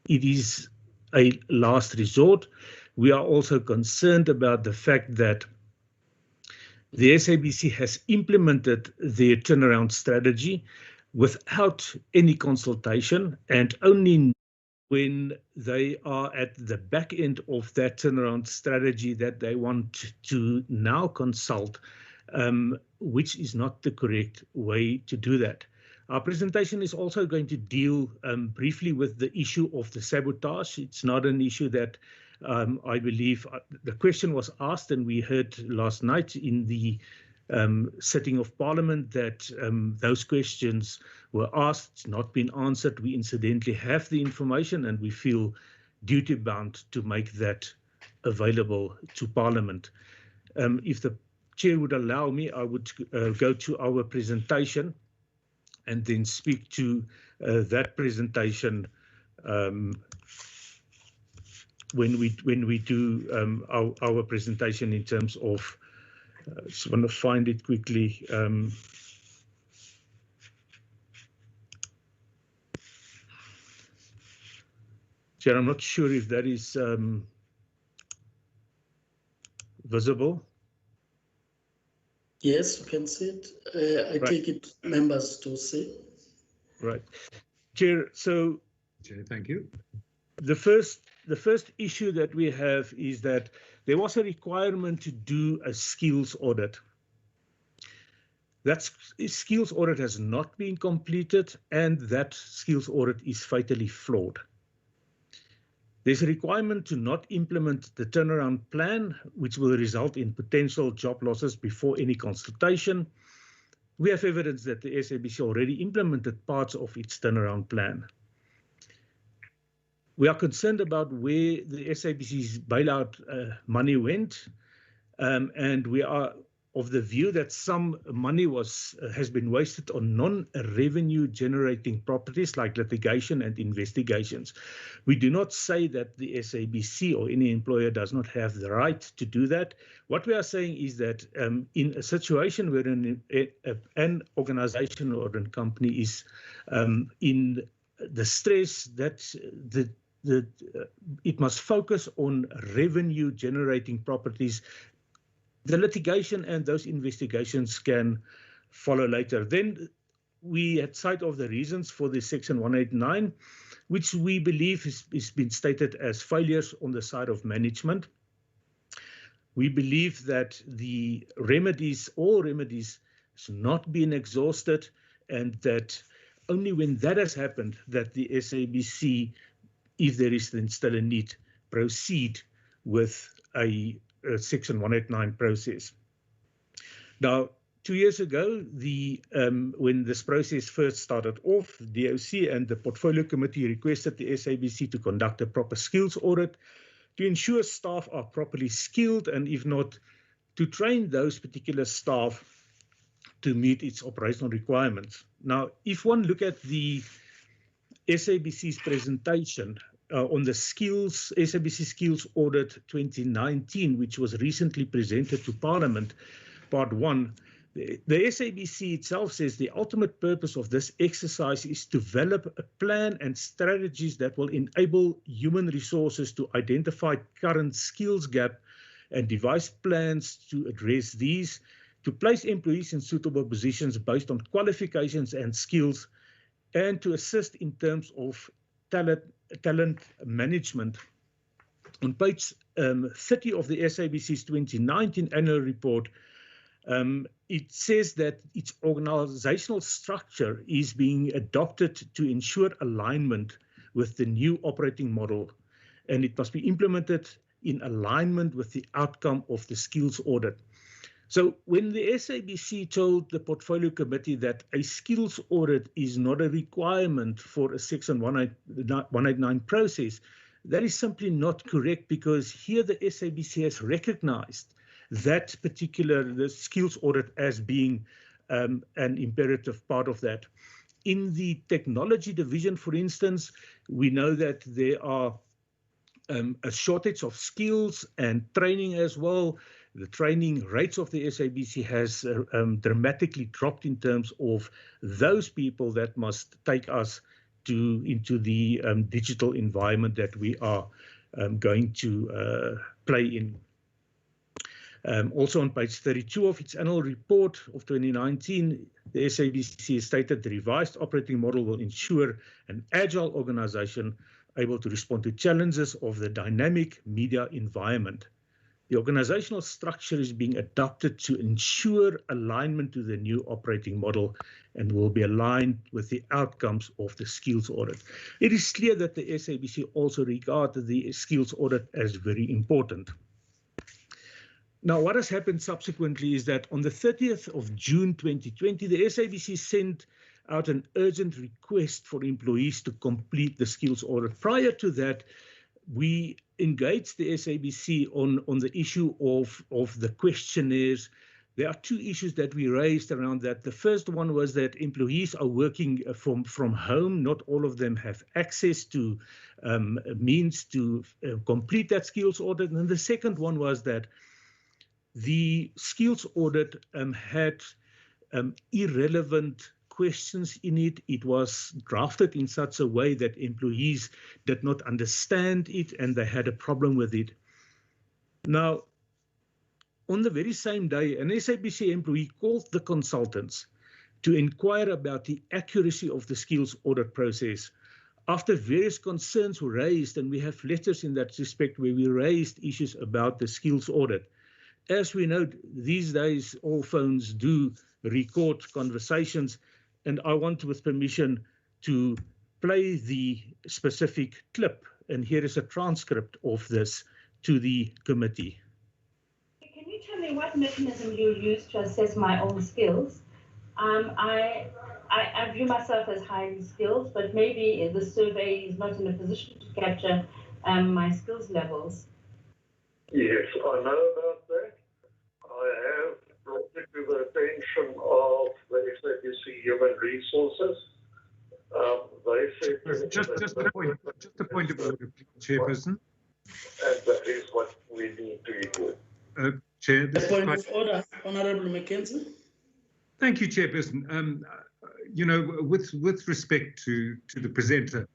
it is a last resort. We are also concerned about the fact that the SABC has implemented their turnaround strategy without any consultation, and only when they are at the back end of that turnaround strategy that they want to now consult, which is not the correct way to do that. Our presentation is also going to deal briefly with the issue of the sabotage. It's not an issue that I believe the question was asked, and we heard last night in the sitting of Parliament that those questions were asked, not been answered. We incidentally have the information, and we feel duty bound to make that available to Parliament. If the Chair would allow me, I would go to our presentation and then speak to that presentation when we do our presentation in terms of. Just want to find it quickly. Chair, I'm not sure if that is visible. Yes, you can see it. I Right. take it members to see. Right. Chair, so Chair, thank you. the first issue that we have is that there was a requirement to do a skills audit. That skills audit has not been completed, and that skills audit is fatally flawed. There's a requirement to not implement the turnaround plan, which will result in potential job losses before any consultation. We have evidence that the SABC already implemented parts of its turnaround plan. We are concerned about where the SABC's bailout money went, and we are of the view that some money has been wasted on non-revenue generating properties like litigation and investigations. We do not say that the SABC or any employer does not have the right to do that. What we are saying is that in a situation where an organization or a company is in the stress that it must focus on revenue generating properties, the litigation and those investigations can follow later. Then we had sight of the reasons for the Section 189, which we believe has been stated as failures on the side of management. We believe that all remedies has not been exhausted, and that only when that has happened that the SABC, if there is then still a need, proceed with a Section 189 process. Now, 2 years ago, when this process first started off, DOC and the Portfolio Committee requested the SABC to conduct a proper skills audit to ensure staff are properly skilled, and if not, to train those particular staff to meet its operational requirements. Now, if one look at the SABC's presentation on the SABC Skills Audit 2019, which was recently presented to Parliament, Part 1, the SABC itself says the ultimate purpose of this exercise is to develop a plan and strategies that will enable human resources to identify current skills gap and devise plans to address these, to place employees in suitable positions based on qualifications and skills, and to assist in terms of talent management. On page 30 of the SABC's 2019 annual report, it says that its organizational structure is being adopted to ensure alignment with the new operating model, and it must be implemented in alignment with the outcome of the skills audit. So when the SABC told the Portfolio Committee that a skills audit is not a requirement for a Section 189 process, that is simply not correct, because here the SABC has recognized that particular the skills audit as being an imperative part of that. In the technology division, for instance, we know that there are a shortage of skills and training as well. The training rates of the SABC has dramatically dropped in terms of those people that must take us into the digital environment that we are going to play in. Also on page 32 of its annual report of 2019, the SABC stated the revised operating model will ensure an agile organization able to respond to challenges of the dynamic media environment. The organizational structure is being adapted to ensure alignment to the new operating model and will be aligned with the outcomes of the skills audit. It is clear that the SABC also regards the skills audit as very important. Now, what has happened subsequently is that on the 30th of June 2020, the SABC sent out an urgent request for employees to complete the skills audit. Prior to that, we engaged the SABC on the issue of the questionnaires. There are two issues that we raised around that. The first one was that employees are working from home. Not all of them have access to means to complete that skills audit. And the second one was that the skills audit had irrelevant questions in it. It was drafted in such a way that employees did not understand it and they had a problem with it. Now, on the very same day, an SABC employee called the consultants to inquire about the accuracy of the skills audit process. After various concerns were raised, and we have letters in that respect where we raised issues about the skills audit. As we know, these days, all phones do record conversations, and I want, with permission, to play the specific clip, and here is a transcript of this to the committee. Can you tell me what mechanism you use to assess my own skills? I view myself as high skills, but maybe the survey is not in a position to capture my skills levels. Yes, I know about that. I have brought it to the attention of the SABC Human Resources. They said just a point of order, Chairperson. And that is what we need to do. Chair, A point of order, Honourable Mackenzie. Thank you, Chairperson. You know, with respect to the presenter,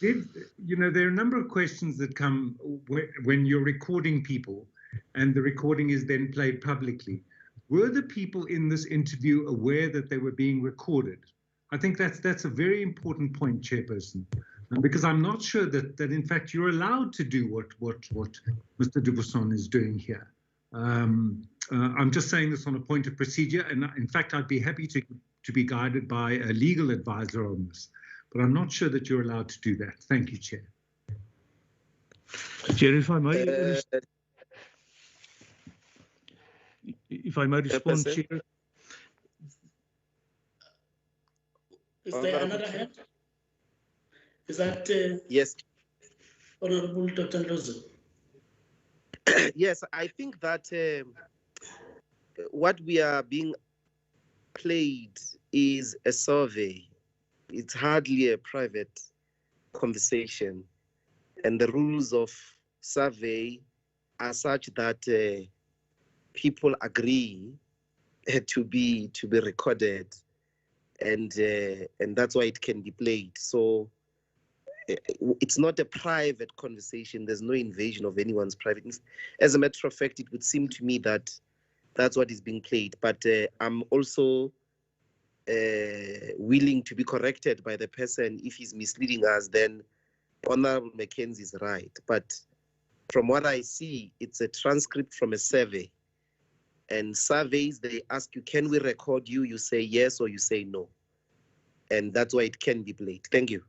you know, there are a number of questions that come when you're recording people and the recording is then played publicly. Were the people in this interview aware that they were being recorded? I think that's a very important point, Chairperson, because I'm not sure that in fact you're allowed to do what Mr. Dubuisson is doing here. I'm just saying this on a point of procedure, and in fact I'd be happy to be guided by a legal advisor on this, but I'm not sure that you're allowed to do that. Thank you, Chair. Chair, if I may respond, Chair. Is there another hand? Is that yes, Honourable Dr. Ndozo? Yes, I think that what we are being played is a survey. It's hardly a private conversation, and the rules of survey are such that people agree to be recorded, and that's why it can be played. So it's not a private conversation. There's no invasion of anyone's privacy. As a matter of fact, it would seem to me that that's what is being played. But I'm also willing to be corrected by the person. If he's misleading us, then Honourable Mackenzie is right. But from what I see, it's a transcript from a survey. And surveys, they ask you, can we record you? You say yes or you say no. And that's why it can be played. Thank you.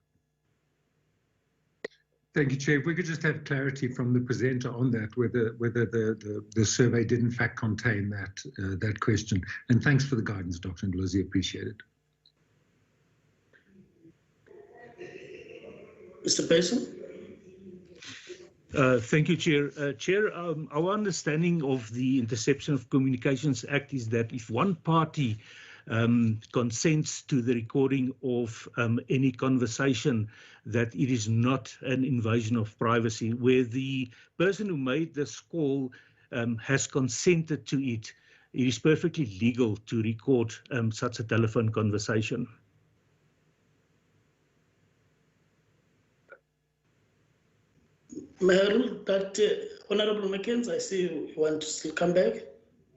Thank you, Chair. If we could just have clarity from the presenter on that, whether the survey did in fact contain that question. And thanks for the guidance, Dr. Ndlozi. Appreciate it. Mr. Person? Thank you, Chair. Chair, our understanding of the Interception of Communications Act is that if one party consents to the recording of any conversation, that it is not an invasion of privacy. Where the person who made this call has consented to it, it is perfectly legal to record such a telephone conversation. Meru, that Honorable McKenzie, I see you want to still come back.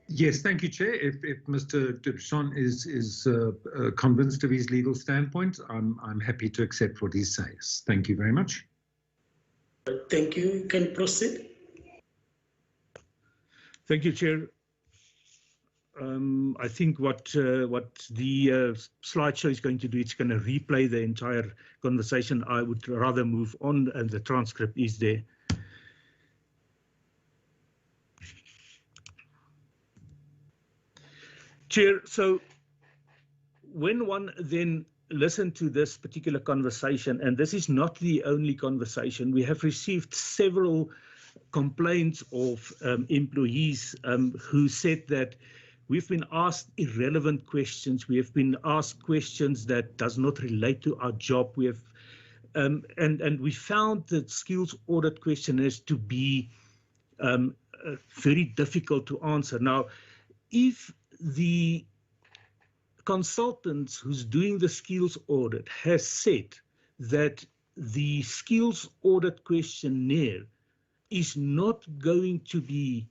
Yes, thank you, Chair. If Mr. Dubson is convinced of his legal standpoint, I'm happy to accept what he says. Thank you very much. Thank you. You can proceed. Thank you, Chair. I think what the slideshow is going to do, it's going to replay the entire conversation. I would rather move on, and the transcript is there. Chair, so when one then listened to this particular conversation, and this is not the only conversation, we have received several complaints of employees who said that we've been asked irrelevant questions. We have been asked questions that does not relate to our job. We have, and we found the skills audit questionnaires to be very difficult to answer. Now, if the consultants who's doing the skills audit has said that the skills audit questionnaire is not going to be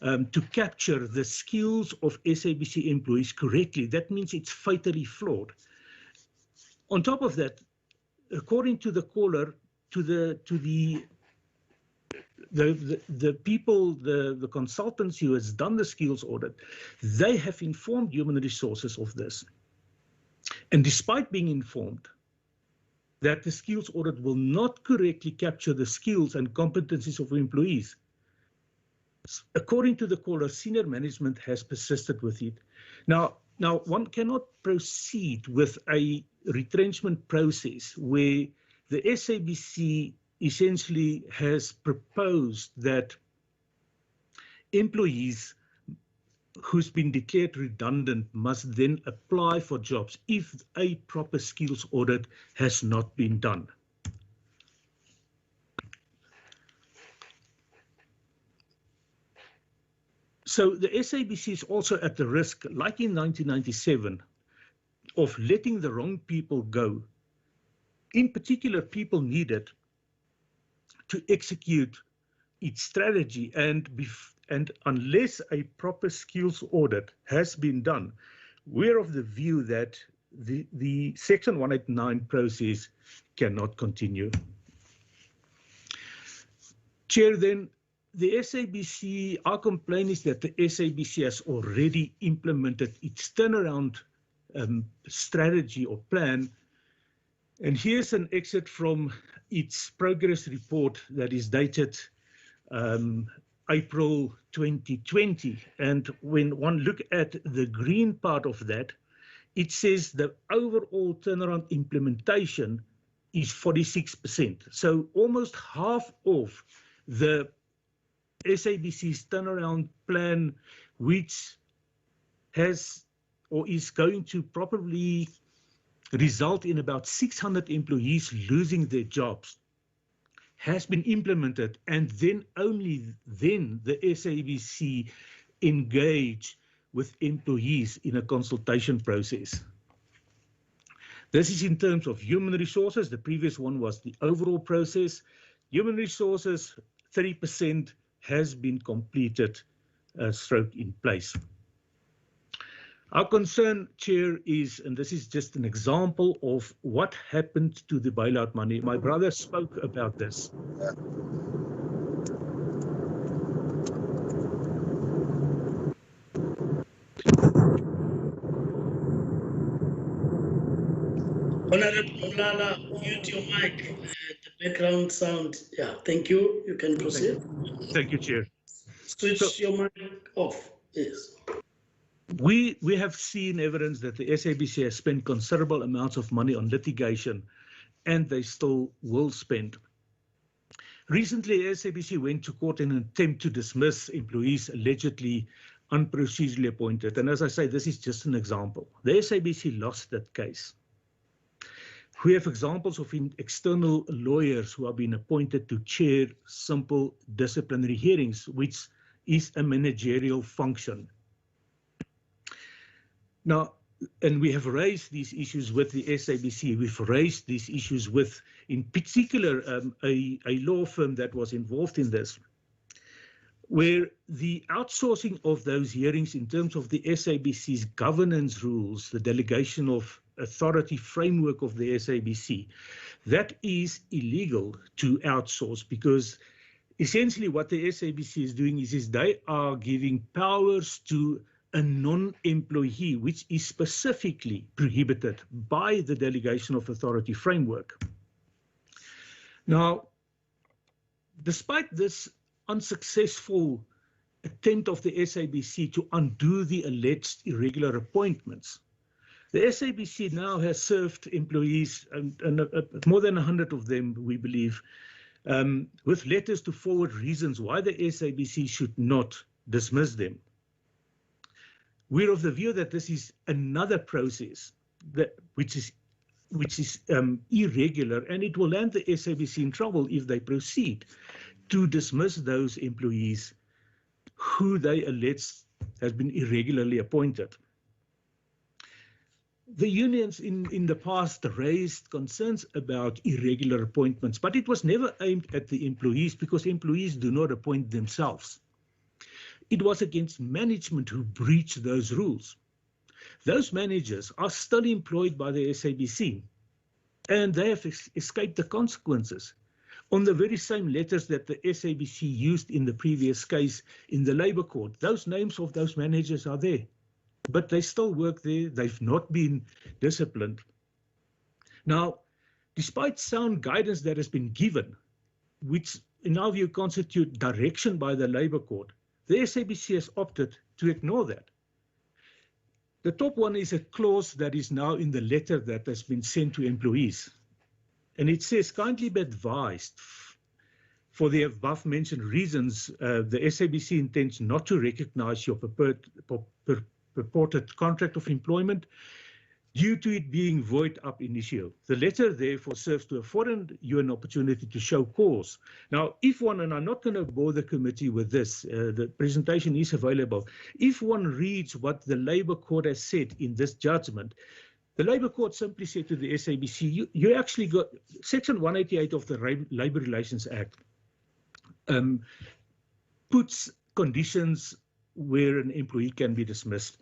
to capture the skills of SABC employees correctly, that means it's fatally flawed. On top of that, according to the caller, to the people, the consultants who has done the skills audit, they have informed human resources of this. And despite being informed that the skills audit will not correctly capture the skills and competencies of employees, according to the caller, senior management has persisted with it. Now one cannot proceed with a retrenchment process where the SABC essentially has proposed that employees who's been declared redundant must then apply for jobs if a proper skills audit has not been done. So the SABC is also at the risk, like in 1997, of letting the wrong people go. In particular, people needed to execute its strategy, and unless a proper skills audit has been done, we're of the view that the Section 189 process cannot continue. Chair, then the SABC, our complaint is that the SABC has already implemented its turnaround strategy or plan. And here's an excerpt from its progress report that is dated April 2020. And when one look at the green part of that, it says the overall turnaround implementation is 46%. So almost half of the SABC's turnaround plan, which has or is going to probably result in about 600 employees losing their jobs, has been implemented, and then only then the SABC engage with employees in a consultation process. This is in terms of human resources. The previous one was the overall process. Human resources, 30% has been completed, stroke in place. Our concern, Chair, is, and this is just an example of what happened to the bailout money. My brother spoke about this. Honorable Lala, mute your mic. The background sound. Yeah, thank you. You can proceed. Thank you, Chair. Switch your mic off. Yes. We have seen evidence that the SABC has spent considerable amounts of money on litigation, and they still will spend. Recently, SABC went to court in an attempt to dismiss employees allegedly unprocedurally appointed. And as I say, this is just an example. The SABC lost that case. We have examples of external lawyers who have been appointed to chair simple disciplinary hearings, which is a managerial function. Now, and we have raised these issues with the SABC. We've raised these issues with, in particular, a law firm that was involved in this, where the outsourcing of those hearings in terms of the SABC's governance rules, the delegation of authority framework of the SABC, that is illegal to outsource, because essentially what the SABC is doing is they are giving powers to a non-employee, which is specifically prohibited by the delegation of authority framework. Now, despite this unsuccessful attempt of the SABC to undo the alleged irregular appointments, the SABC now has served employees, more than 100 of them, we believe, with letters to forward reasons why the SABC should not dismiss them. We're of the view that this is another process which is irregular, and it will land the SABC in trouble if they proceed to dismiss those employees who they allege has been irregularly appointed. The unions in the past raised concerns about irregular appointments, but it was never aimed at the employees, because employees do not appoint themselves. It was against management who breached those rules. Those managers are still employed by the SABC, and they have escaped the consequences. On the very same letters that the SABC used in the previous case in the Labour Court, those names of those managers are there, but they still work there. They've not been disciplined. Now, despite sound guidance that has been given, which in our view constitute direction by the Labour Court, the SABC has opted to ignore that. The top one is a clause that is now in the letter that has been sent to employees. And it says, kindly be advised, for the above mentioned reasons, the SABC intends not to recognize your purported contract of employment due to it being void ab initio. The letter therefore serves to afford you an opportunity to show cause. Now, if one, and I'm not going to bore the committee with this, the presentation is available. If one reads what the Labour Court has said in this judgment, the Labour Court simply said to the SABC, you actually got Section 188 of the Labour Relations Act puts conditions where an employee can be dismissed.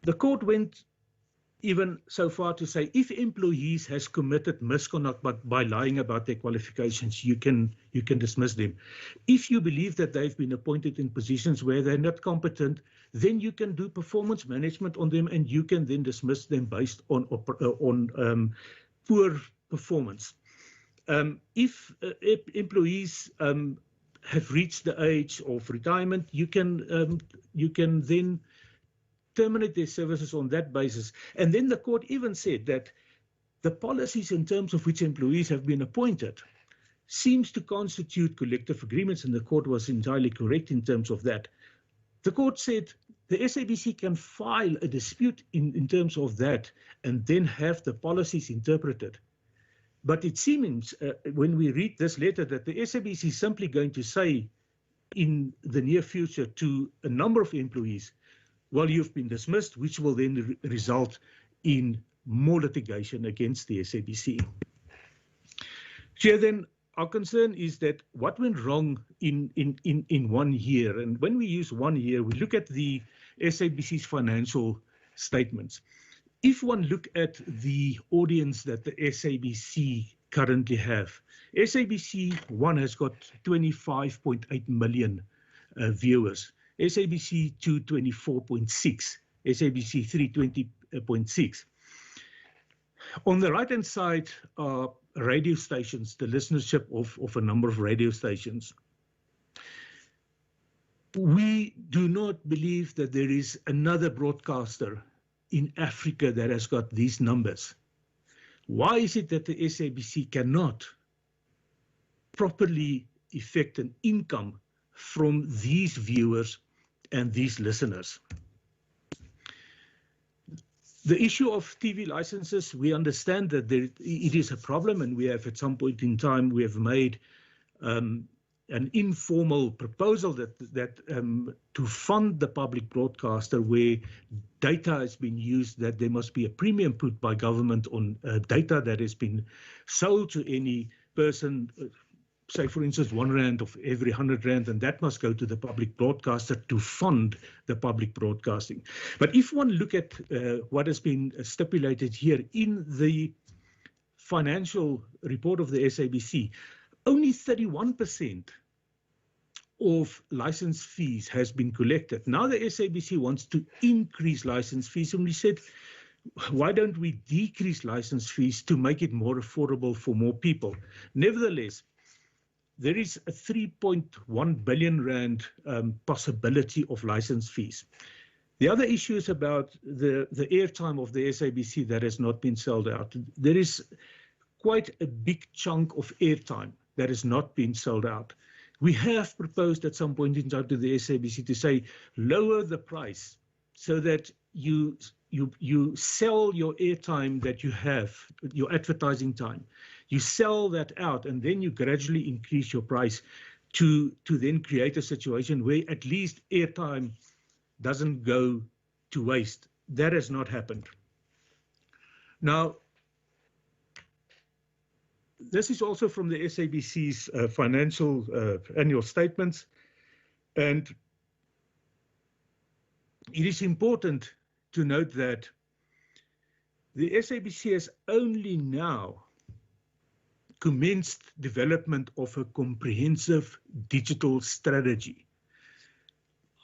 The court went even so far to say, if employees has committed misconduct by lying about their qualifications, you can dismiss them. If you believe that they've been appointed in positions where they're not competent, then you can do performance management on them, and you can then dismiss them based on poor performance. If employees have reached the age of retirement, you can then terminate their services on that basis. And then the court even said that the policies in terms of which employees have been appointed seems to constitute collective agreements, and the court was entirely correct in terms of that. The court said the SABC can file a dispute in terms of that and then have the policies interpreted. But it seems when we read this letter that the SABC is simply going to say in the near future to a number of employees, well, you've been dismissed, which will then result in more litigation against the SABC. Chair, then our concern is that what went wrong in 1 year, and when we use 1 year, we look at the SABC's financial statements. If one look at the audience that the SABC currently have, SABC 1 has got 25.8 million viewers. SABC 2, 24.6, SABC 3, 20.6. On the right-hand side are radio stations, the listenership of a number of radio stations. We do not believe that there is another broadcaster in Africa that has got these numbers. Why is it that the SABC cannot properly effect an income from these viewers and these listeners. The issue of TV licenses, we understand that it is a problem, and we have at some point in time, we have made an informal proposal that to fund the public broadcaster where data has been used, that there must be a premium put by government on data that has been sold to any person, say for instance R1 of every 100 rand, and that must go to the public broadcaster to fund the public broadcasting. But if one look at what has been stipulated here in the financial report of the SABC, only 31% of license fees has been collected. Now the SABC wants to increase license fees, and we said, why don't we decrease license fees to make it more affordable for more people? Nevertheless, there is a 3.1 billion rand possibility of license fees. The other issue is about the airtime of the SABC that has not been sold out. There is quite a big chunk of airtime that has not been sold out. We have proposed at some point in time to the SABC to say, lower the price so that you sell your airtime that you have, your advertising time. You sell that out, and then you gradually increase your price to then create a situation where at least airtime doesn't go to waste. That has not happened. Now, this is also from the SABC's financial annual statements, and it is important to note that the SABC has only now commenced development of a comprehensive digital strategy.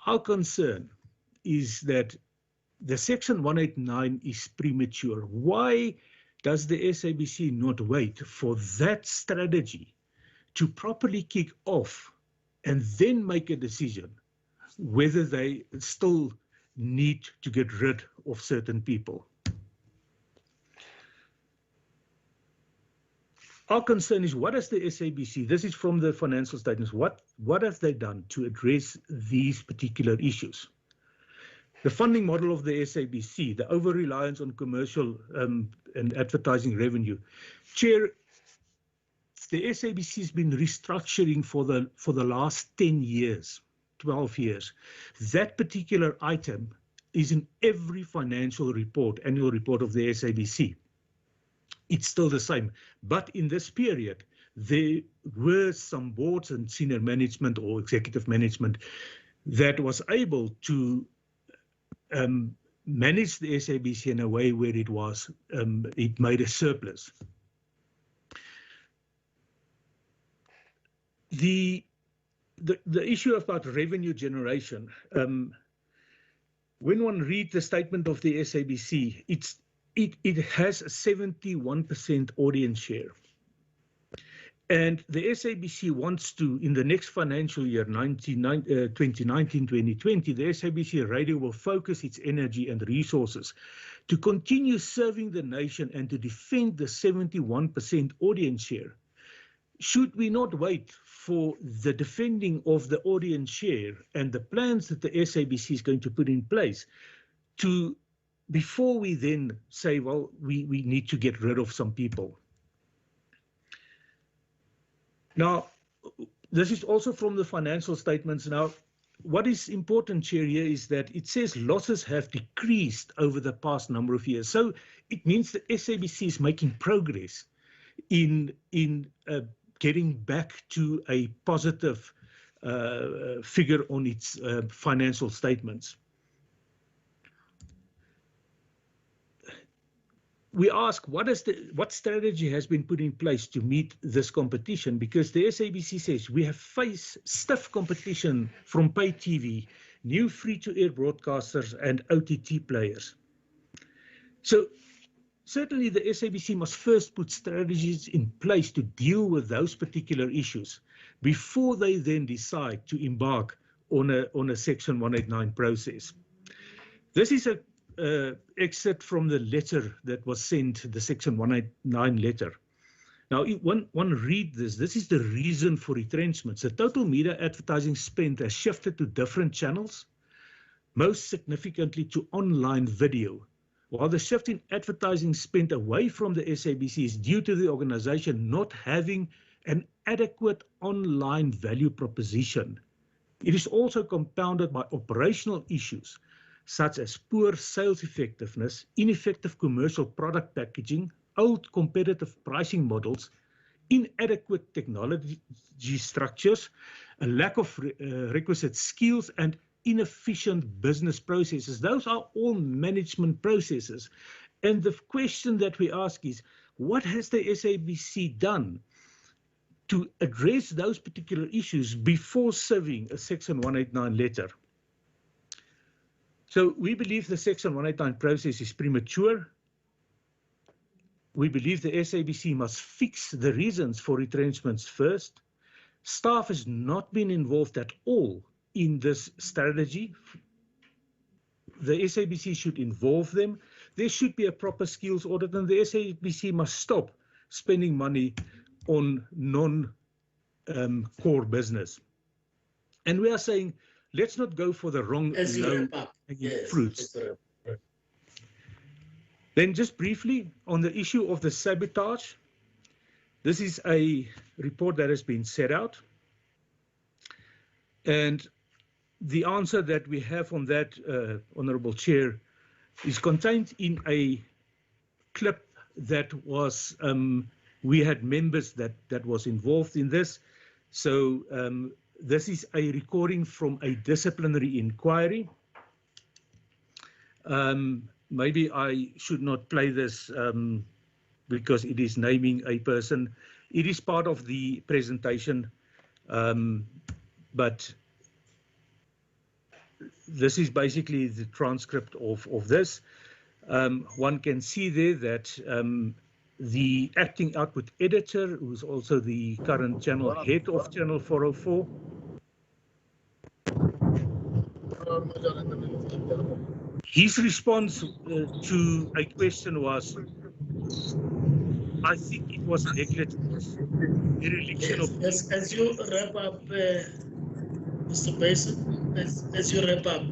Our concern is that the Section 189 is premature. Why does the SABC not wait for that strategy to properly kick off and then make a decision whether they still need to get rid of certain people? Our concern is, what does the SABC, this is from the financial statements, what have they done to address these particular issues? The funding model of the SABC, the over-reliance on commercial and advertising revenue. Chair, the SABC has been restructuring for the last 10 years, 12 years. That particular item is in every financial report, annual report of the SABC. It's still the same. But in this period, there were some boards and senior management or executive management that was able to manage the SABC in a way where it made a surplus. The issue about revenue generation, when one reads the statement of the SABC, it has a 71% audience share. And the SABC wants to, in the next financial year, 2019-2020, the SABC radio will focus its energy and resources to continue serving the nation and to defend the 71% audience share. Should we not wait for the defending of the audience share and the plans that the SABC is going to put in place before we then say, well, we need to get rid of some people? Now, this is also from the financial statements. Now, what is important, Chair, here is that it says losses have decreased over the past number of years. So it means the SABC is making progress in getting back to a positive figure on its financial statements. We ask, what strategy has been put in place to meet this competition? Because the SABC says we have faced stiff competition from pay TV, new free-to-air broadcasters, and OTT players. So certainly the SABC must first put strategies in place to deal with those particular issues before they then decide to embark on a Section 189 process. This is a excerpt from the letter that was sent, the Section 189 letter. Now, if one read this is the reason for retrenchments. The total media advertising spend has shifted to different channels, most significantly to online video, while the shift in advertising spend away from the SABC is due to the organization not having an adequate online value proposition. It is also compounded by operational issues such as poor sales effectiveness, ineffective commercial product packaging, old competitive pricing models, inadequate technology structures, a lack of requisite skills, and inefficient business processes. Those are all management processes. And the question that we ask is, what has the SABC done to address those particular issues before serving a Section 189 letter? So we believe the Section 189 process is premature. We believe the SABC must fix the reasons for retrenchments first. Staff has not been involved at all in this strategy. The SABC should involve them. There should be a proper skills audit, and the SABC must stop spending money on non-core business. And we are saying, let's not go for the wrong low-hanging fruits. Then just briefly on the issue of the sabotage, this is a report that has been set out. And the answer that we have on that, Honourable Chair, is contained in a clip that was, we had members that was involved in this. So this is a recording from a disciplinary inquiry. Maybe I should not play this because it is naming a person. It is part of the presentation, but this is basically the transcript of this. One can see there that the acting output editor, who is also the current channel head of Channel 404, his response to a question was, I think it was negligence. Yes, as you wrap up, Mr. Basin, as you wrap up,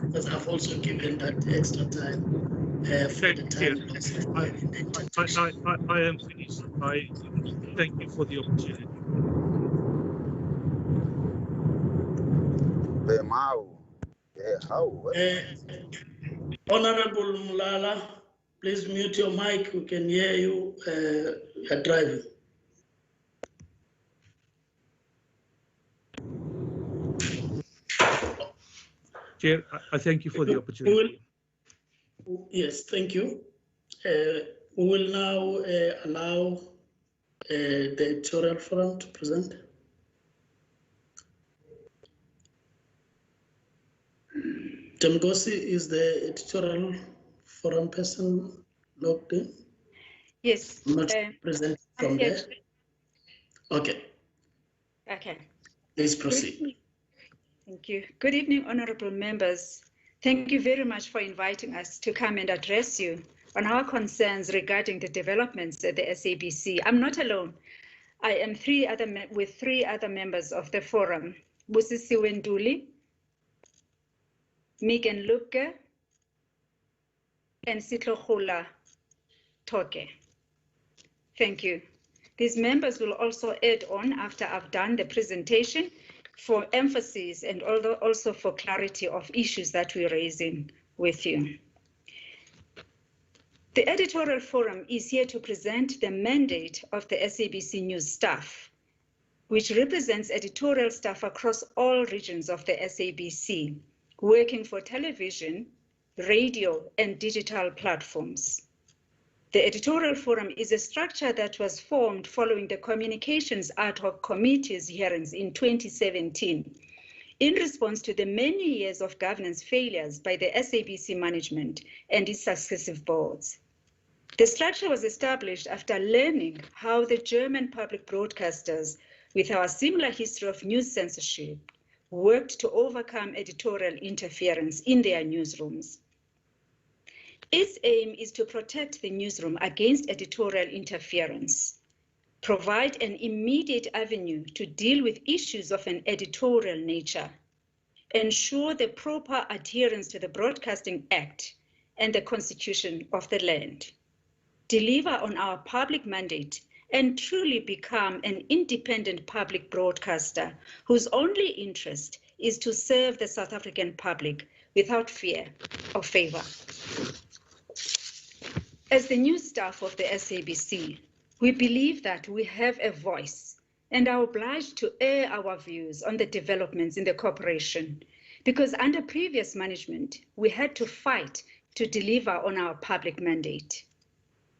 because I've also given that extra time for the time lost. I am finished. I thank you for the opportunity. Honorable Mulala, please mute your mic. We can hear you. You're driving. Chair, I thank you for the opportunity. Yes, thank you. We will now allow the Editorial Forum to present. Temgosi, is the Editorial Forum person logged in? Yes. Not present from there? Okay. Okay. Please proceed. Thank you. Good evening, honorable members. Thank you very much for inviting us to come and address you on our concerns regarding the developments at the SABC. I'm not alone. I am with three other members of the forum, Busisi Wenduli, Megan Lupke, and Sitlohula Toke. Thank you. These members will also add on after I've done the presentation for emphasis and also for clarity of issues that we're raising with you. The Editorial Forum is here to present the mandate of the SABC News staff, which represents editorial staff across all regions of the SABC, working for television, radio, and digital platforms. The Editorial Forum is a structure that was formed following the Communications Ad Hoc Committee's hearings in 2017 in response to the many years of governance failures by the SABC management and its successive boards. The structure was established after learning how the German public broadcasters, with our similar history of news censorship, worked to overcome editorial interference in their newsrooms. Its aim is to protect the newsroom against editorial interference, provide an immediate avenue to deal with issues of an editorial nature, ensure the proper adherence to the Broadcasting Act and the Constitution of the land, deliver on our public mandate, and truly become an independent public broadcaster whose only interest is to serve the South African public without fear or favor. As the new staff of the SABC, we believe that we have a voice and are obliged to air our views on the developments in the corporation, because under previous management, we had to fight to deliver on our public mandate.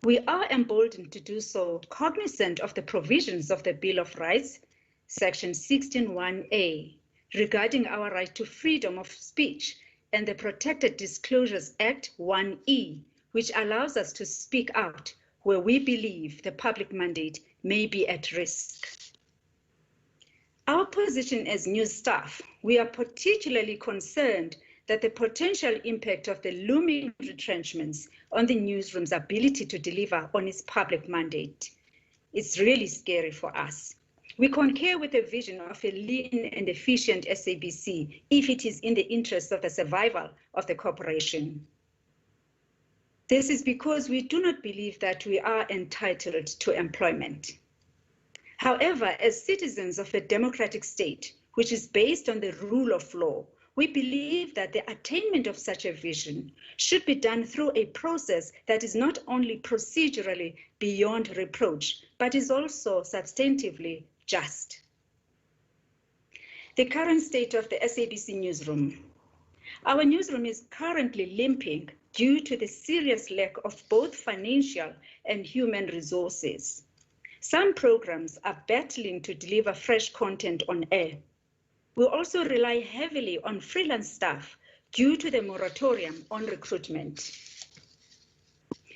We are emboldened to do so cognizant of the provisions of the Bill of Rights, Section 16(1)(a), regarding our right to freedom of speech, and the Protected Disclosures Act 1E, which allows us to speak out where we believe the public mandate may be at risk. Our position as new staff, we are particularly concerned that the potential impact of the looming retrenchments on the newsroom's ability to deliver on its public mandate. It's really scary for us. We concur with the vision of a lean and efficient SABC if it is in the interest of the survival of the corporation. This is because we do not believe that we are entitled to employment. However, as citizens of a democratic state, which is based on the rule of law, we believe that the attainment of such a vision should be done through a process that is not only procedurally beyond reproach, but is also substantively just. The current state of the SABC newsroom. Our newsroom is currently limping due to the serious lack of both financial and human resources. Some programs are battling to deliver fresh content on air. We also rely heavily on freelance staff due to the moratorium on recruitment.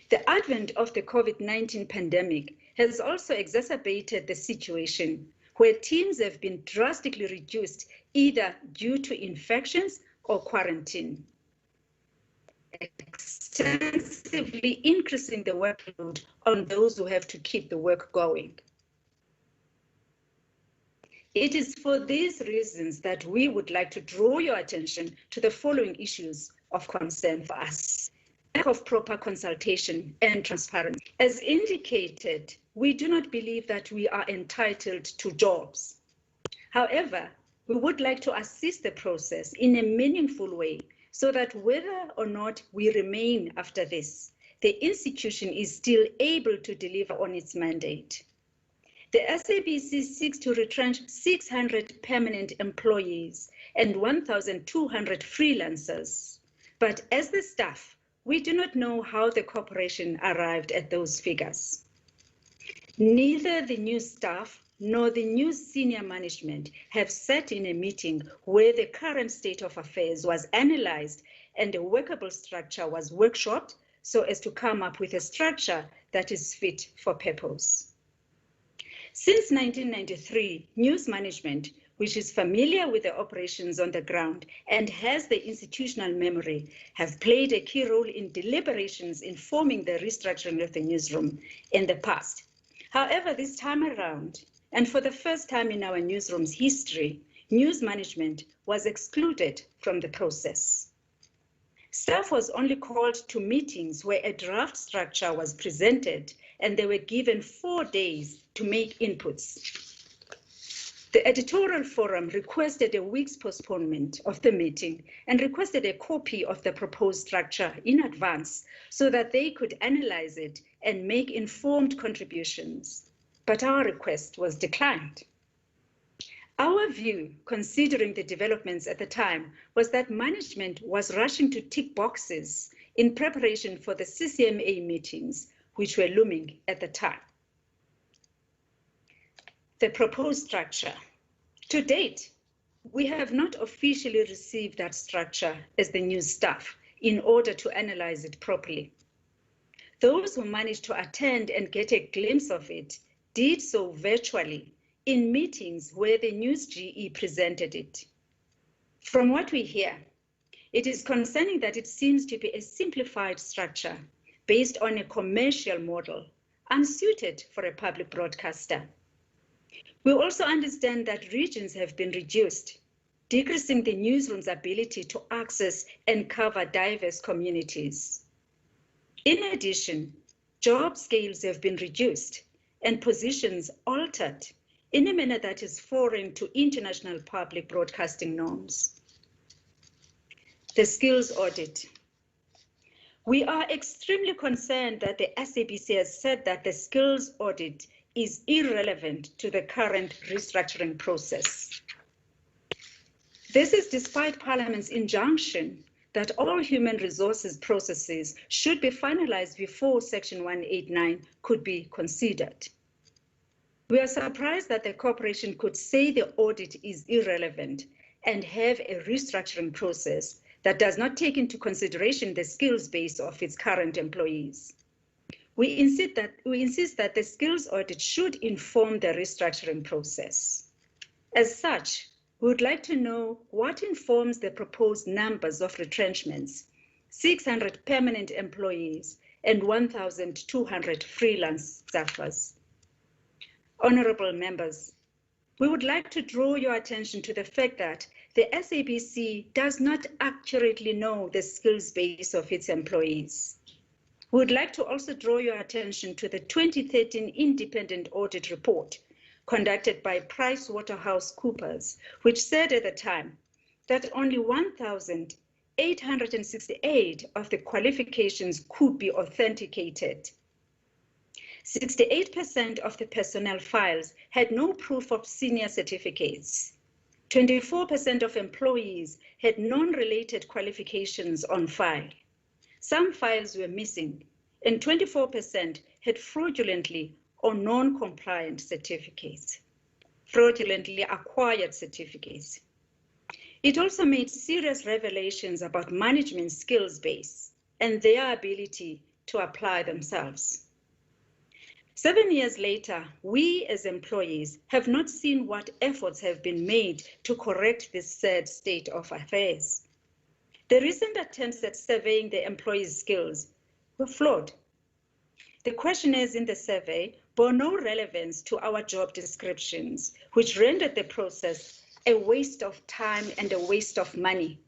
The advent of the COVID-19 pandemic has also exacerbated the situation where teams have been drastically reduced either due to infections or quarantine, extensively increasing the workload on those who have to keep the work going. It is for these reasons that we would like to draw your attention to the following issues of concern for us. Lack of proper consultation and transparency. As indicated, we do not believe that we are entitled to jobs. However, we would like to assist the process in a meaningful way so that whether or not we remain after this, the institution is still able to deliver on its mandate. The SABC seeks to retrench 600 permanent employees and 1,200 freelancers. But as the staff, we do not know how the corporation arrived at those figures. Neither the new staff nor the new senior management have sat in a meeting where the current state of affairs was analyzed and a workable structure was workshopped so as to come up with a structure that is fit for purpose. Since 1993, news management, which is familiar with the operations on the ground and has the institutional memory, have played a key role in deliberations informing the restructuring of the newsroom in the past. However, this time around, and for the first time in our newsroom's history, news management was excluded from the process. Staff was only called to meetings where a draft structure was presented and they were given 4 days to make inputs. The Editorial Forum requested a week's postponement of the meeting and requested a copy of the proposed structure in advance so that they could analyze it and make informed contributions. But our request was declined. Our view, considering the developments at the time, was that management was rushing to tick boxes in preparation for the CCMA meetings, which were looming at the time. The proposed structure. To date, we have not officially received that structure as the new staff in order to analyze it properly. Those who managed to attend and get a glimpse of it did so virtually in meetings where the News GE presented it. From what we hear, it is concerning that it seems to be a simplified structure based on a commercial model unsuited for a public broadcaster. We also understand that regions have been reduced, decreasing the newsroom's ability to access and cover diverse communities. In addition, job scales have been reduced and positions altered in a manner that is foreign to international public broadcasting norms. The skills audit. We are extremely concerned that the SABC has said that the skills audit is irrelevant to the current restructuring process. This is despite Parliament's injunction that all human resources processes should be finalized before Section 189 could be considered. We are surprised that the corporation could say the audit is irrelevant and have a restructuring process that does not take into consideration the skills base of its current employees. We insist that the skills audit should inform the restructuring process. As such, we would like to know what informs the proposed numbers of retrenchments, 600 permanent employees and 1,200 freelance staffers. Honorable members, we would like to draw your attention to the fact that the SABC does not accurately know the skills base of its employees. We would like to also draw your attention to the 2013 independent audit report conducted by PricewaterhouseCoopers, which said at the time that only 1,868 of the qualifications could be authenticated. 68% of the personnel files had no proof of senior certificates. 24% of employees had non-related qualifications on file. Some files were missing, and 24% had fraudulently or non-compliant certificates, fraudulently acquired certificates. It also made serious revelations about management skills base and their ability to apply themselves. 7 years later, we as employees have not seen what efforts have been made to correct this sad state of affairs. The recent attempts at surveying the employees' skills were flawed. The questionnaires in the survey bore no relevance to our job descriptions, which rendered the process a waste of time and a waste of money.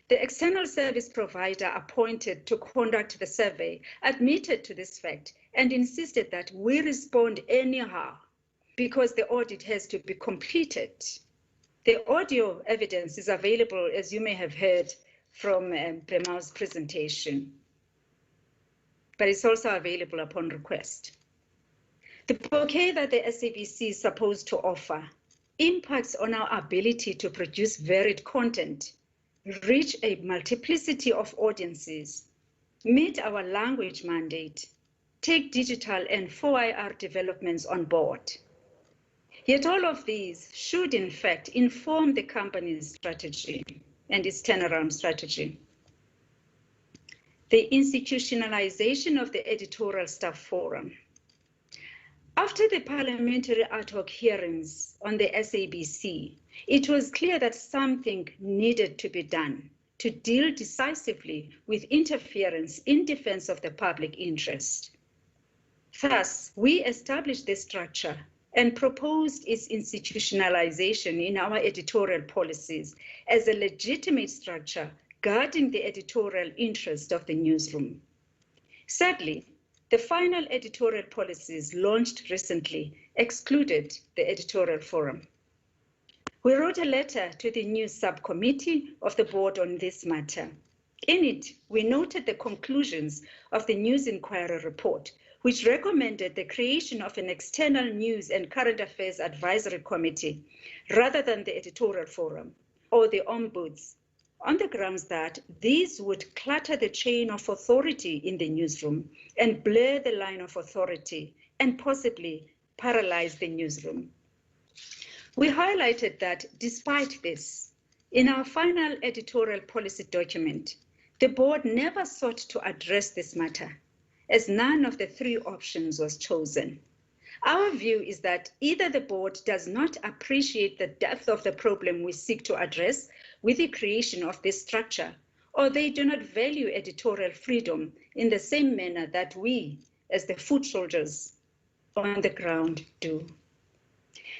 The external service provider appointed to conduct the survey admitted to this fact and insisted that we respond anyhow because the audit has to be completed. The audio evidence is available, as you may have heard from Bremar's presentation, but it's also available upon request. The bouquet that the SABC is supposed to offer impacts on our ability to produce varied content, reach a multiplicity of audiences, meet our language mandate, take digital and 4IR developments on board. Yet all of these should in fact inform the company's strategy and its turnaround strategy. The institutionalization of the Editorial Staff Forum. After the parliamentary ad hoc hearings on the SABC, it was clear that something needed to be done to deal decisively with interference in defense of the public interest. Thus, we established this structure and proposed its institutionalization in our editorial policies as a legitimate structure guarding the editorial interest of the newsroom. Sadly, the final editorial policies launched recently excluded the Editorial Forum. We wrote a letter to the new subcommittee of the board on this matter. In it, we noted the conclusions of the News Inquiry report, which recommended the creation of an external news and current affairs advisory committee rather than the Editorial Forum or the ombuds, on the grounds that these would clutter the chain of authority in the newsroom and blur the line of authority and possibly paralyze the newsroom. We highlighted that despite this, in our final editorial policy document, the board never sought to address this matter, as none of the three options was chosen. Our view is that either the board does not appreciate the depth of the problem we seek to address with the creation of this structure, or they do not value editorial freedom in the same manner that we, as the foot soldiers on the ground do.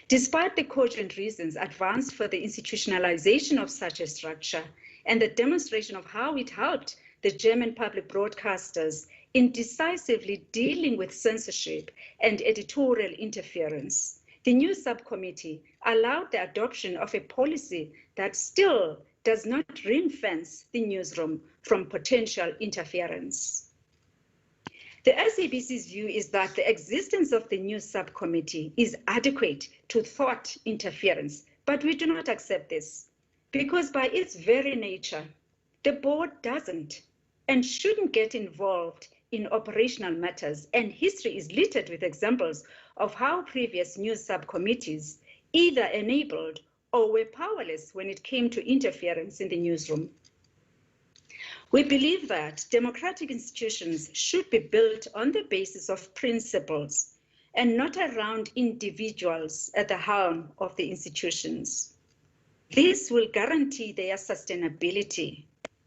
Despite the cogent reasons advanced for the institutionalization of such a structure and the demonstration of how it helped the German public broadcasters in decisively dealing with censorship and editorial interference, the new subcommittee allowed the adoption of a policy that still does not ring-fence the newsroom from potential interference. The SABC's view is that the existence of the new subcommittee is adequate to thwart interference, but we do not accept this because by its very nature, the board doesn't and shouldn't get involved in operational matters, and history is littered with examples of how previous news subcommittees either enabled or were powerless when it came to interference in the newsroom. We believe that democratic institutions should be built on the basis of principles and not around individuals at the helm of the institutions. This will guarantee their sustainability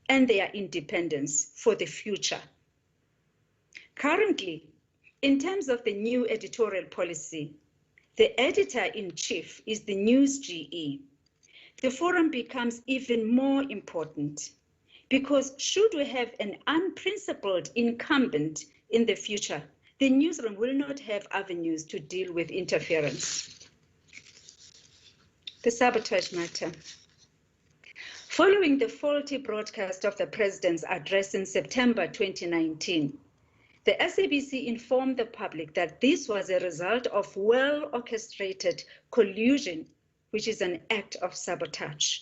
and their independence for the future. Currently, in terms of the new editorial policy, the editor-in-chief is the news GE. The forum becomes even more important because should we have an unprincipled incumbent in the future, the newsroom will not have avenues to deal with interference. The sabotage matter. Following the faulty broadcast of the President's address in September 2019, the SABC informed the public that this was a result of well-orchestrated collusion, which is an act of sabotage.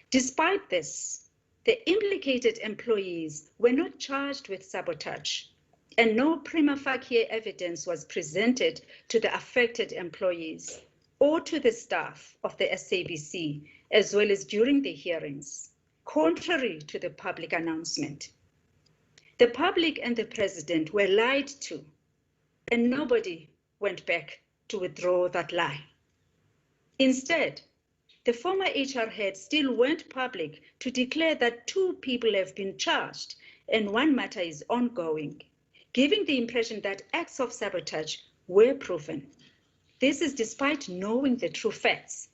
Despite this, the implicated employees were not charged with sabotage, and no prima facie evidence was presented to the affected employees or to the staff of the SABC, as well as during the hearings, contrary to the public announcement. The public and the President were lied to, and nobody went back to withdraw that lie. Instead, the former HR head still went public to declare that 2 people have been charged and 1 matter is ongoing, giving the impression that acts of sabotage were proven. This is despite knowing the true facts.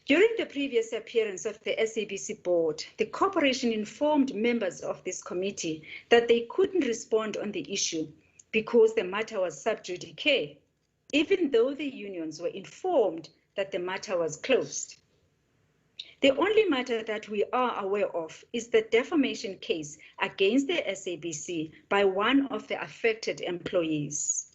During the previous appearance of the SABC board, the corporation informed members of this committee that they couldn't respond on the issue because the matter was sub judice, even though the unions were informed that the matter was closed. The only matter that we are aware of is the defamation case against the SABC by one of the affected employees.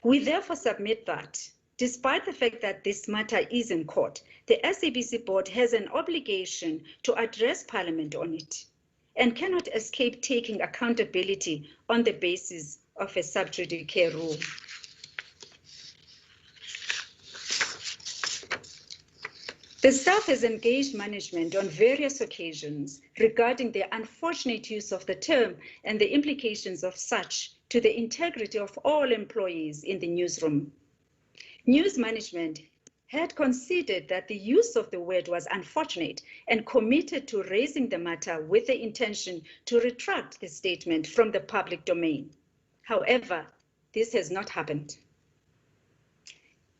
We therefore submit that, despite the fact that this matter is in court, the SABC board has an obligation to address Parliament on it and cannot escape taking accountability on the basis of a sub judice rule. The staff has engaged management on various occasions regarding the unfortunate use of the term and the implications of such to the integrity of all employees in the newsroom. News management had considered that the use of the word was unfortunate and committed to raising the matter with the intention to retract the statement from the public domain. However, this has not happened.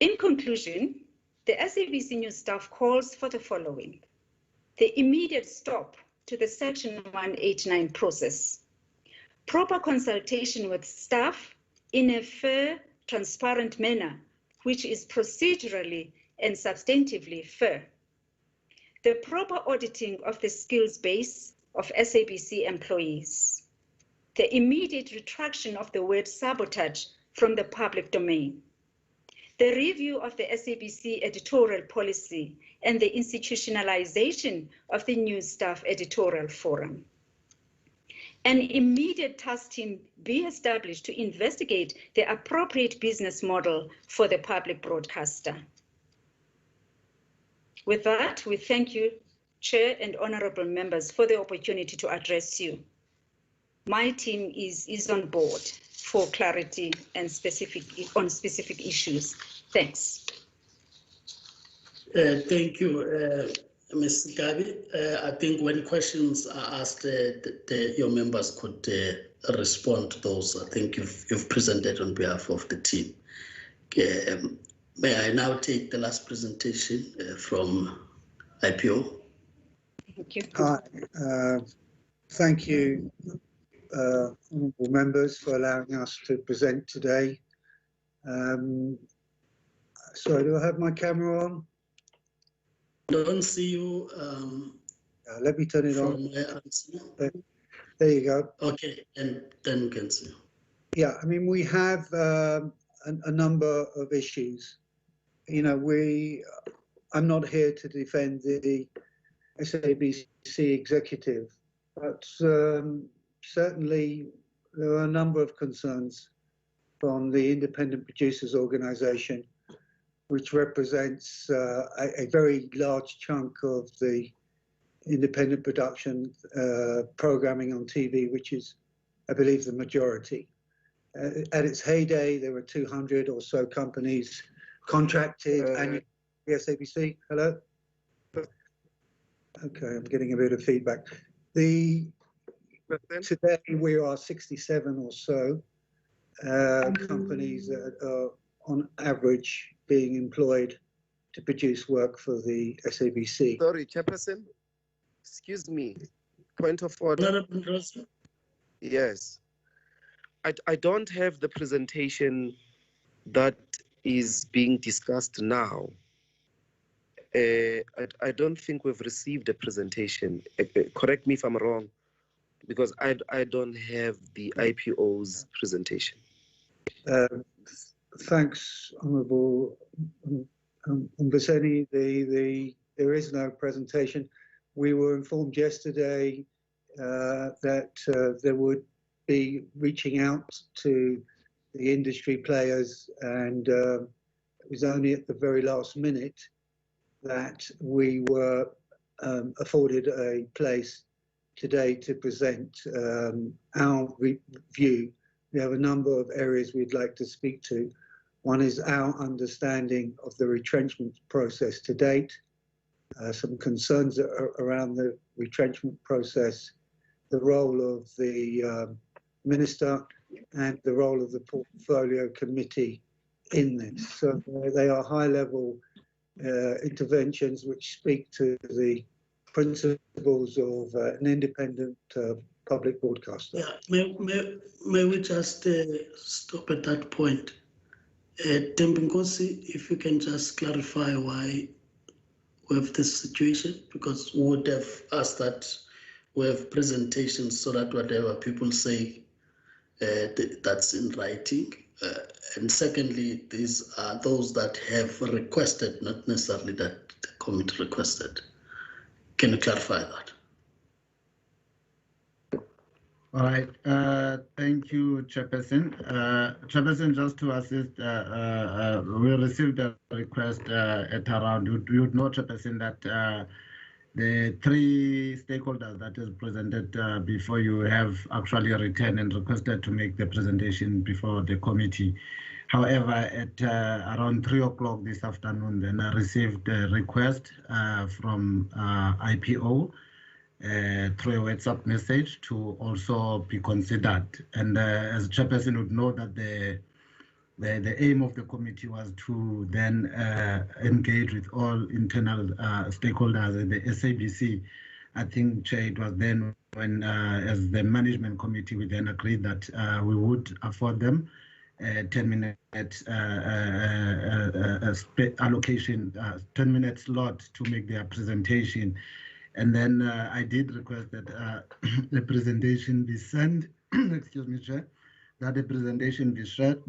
In conclusion, the SABC News staff calls for the following: the immediate stop to the Section 189 process, proper consultation with staff in a fair, transparent manner, which is procedurally and substantively fair, the proper auditing of the skills base of SABC employees, the immediate retraction of the word sabotage from the public domain, the review of the SABC editorial policy, and the institutionalization of the News Staff Editorial Forum. An immediate task team be established to investigate the appropriate business model for the public broadcaster. With that, we thank you, Chair and honorable members, for the opportunity to address you. My team is on board for clarity and on specific issues. Thanks. Thank you. Ms. Gabi, I think when questions are asked, your members could respond to those. I think you've presented on behalf of the team. May I now take the last presentation from IPO? Thank you. Hi, thank you, honourable members, for allowing us to present today. Sorry, do I have my camera on? Don't see you. Let me turn it on. There you go. Okay, and then we can see. Yeah, I mean, we have a number of issues. You know, I'm not here to defend the SABC executive, but certainly there are a number of concerns from the Independent Producers Organisation, which represents a very large chunk of the independent production programming on TV, which is, I believe, the majority. At its heyday, there were 200 or so companies contracted annually. The SABC, hello? Okay, I'm getting a bit of feedback. Today we are 67 or so companies that are on average being employed to produce work for the SABC. Sorry, Chairperson, excuse me, point of order. Yes, I don't have the presentation that is being discussed now. I don't think we've received a presentation. Correct me if I'm wrong, because I don't have the IPO's presentation. Thanks, Honourable Mbaseni. There is no presentation. We were informed yesterday that they would be reaching out to the industry players, and it was only at the very last minute that we were afforded a place today to present our view. We have a number of areas we'd like to speak to. One is our understanding of the retrenchment process to date, some concerns around the retrenchment process, the role of the minister, and the role of the portfolio committee in this. So they are high-level interventions which speak to the principles of an independent public broadcaster. Yeah, may we just stop at that point? Tembinkosi, if you can just clarify why we have this situation, because we would have asked that we have presentations so that whatever people say, that's in writing. And secondly, these are those that have requested, not necessarily that the committee requested. Can you clarify that? All right. Thank you, Chairperson. Chairperson, just to assist, we received a request at around, you would know, Chairperson, that the three stakeholders that is presented before you have actually returned and requested to make the presentation before the committee. However, at around 3 o'clock this afternoon, then I received a request from IPO through a WhatsApp message to also be considered. And as Chairperson would know that the aim of the committee was to then engage with all internal stakeholders at the SABC. I think, Chair, it was then when, as the management committee, we then agreed that we would afford them 10-minute allocation, 10-minute slot to make their presentation. And then I did request that the presentation be sent, excuse me, Chair, that the presentation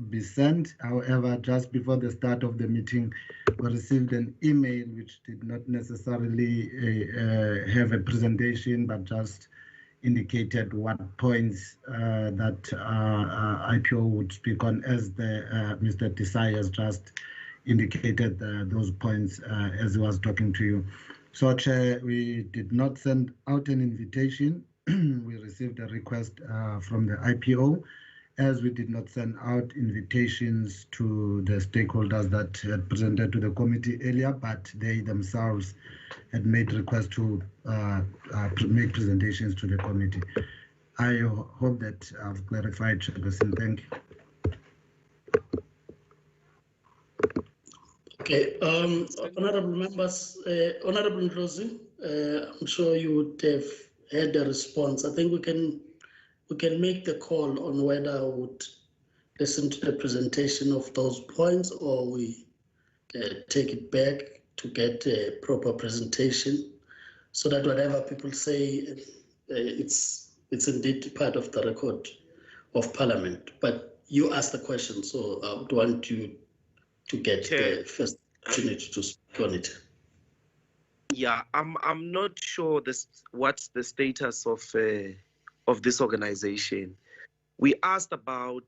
be sent. However, just before the start of the meeting, we received an email which did not necessarily have a presentation, but just indicated what points that IPO would speak on, as the Mr. Desai has just indicated those points as he was talking to you. So, Chair, we did not send out an invitation. We received a request from the IPO, as we did not send out invitations to the stakeholders that had presented to the committee earlier, but they themselves had made requests to make presentations to the committee. I hope that I've clarified, Chairperson. Thank you. Okay, honorable members, Honorable Ndlozi, I'm sure you would have had a response. I think we can make the call on whether we would listen to the presentation of those points or we take it back to get a proper presentation, so that whatever people say, it's indeed part of the record of Parliament. But you asked the question, so I would want you to get the first opportunity to speak on it. Yeah, I'm not sure what's the status of this organization. We asked about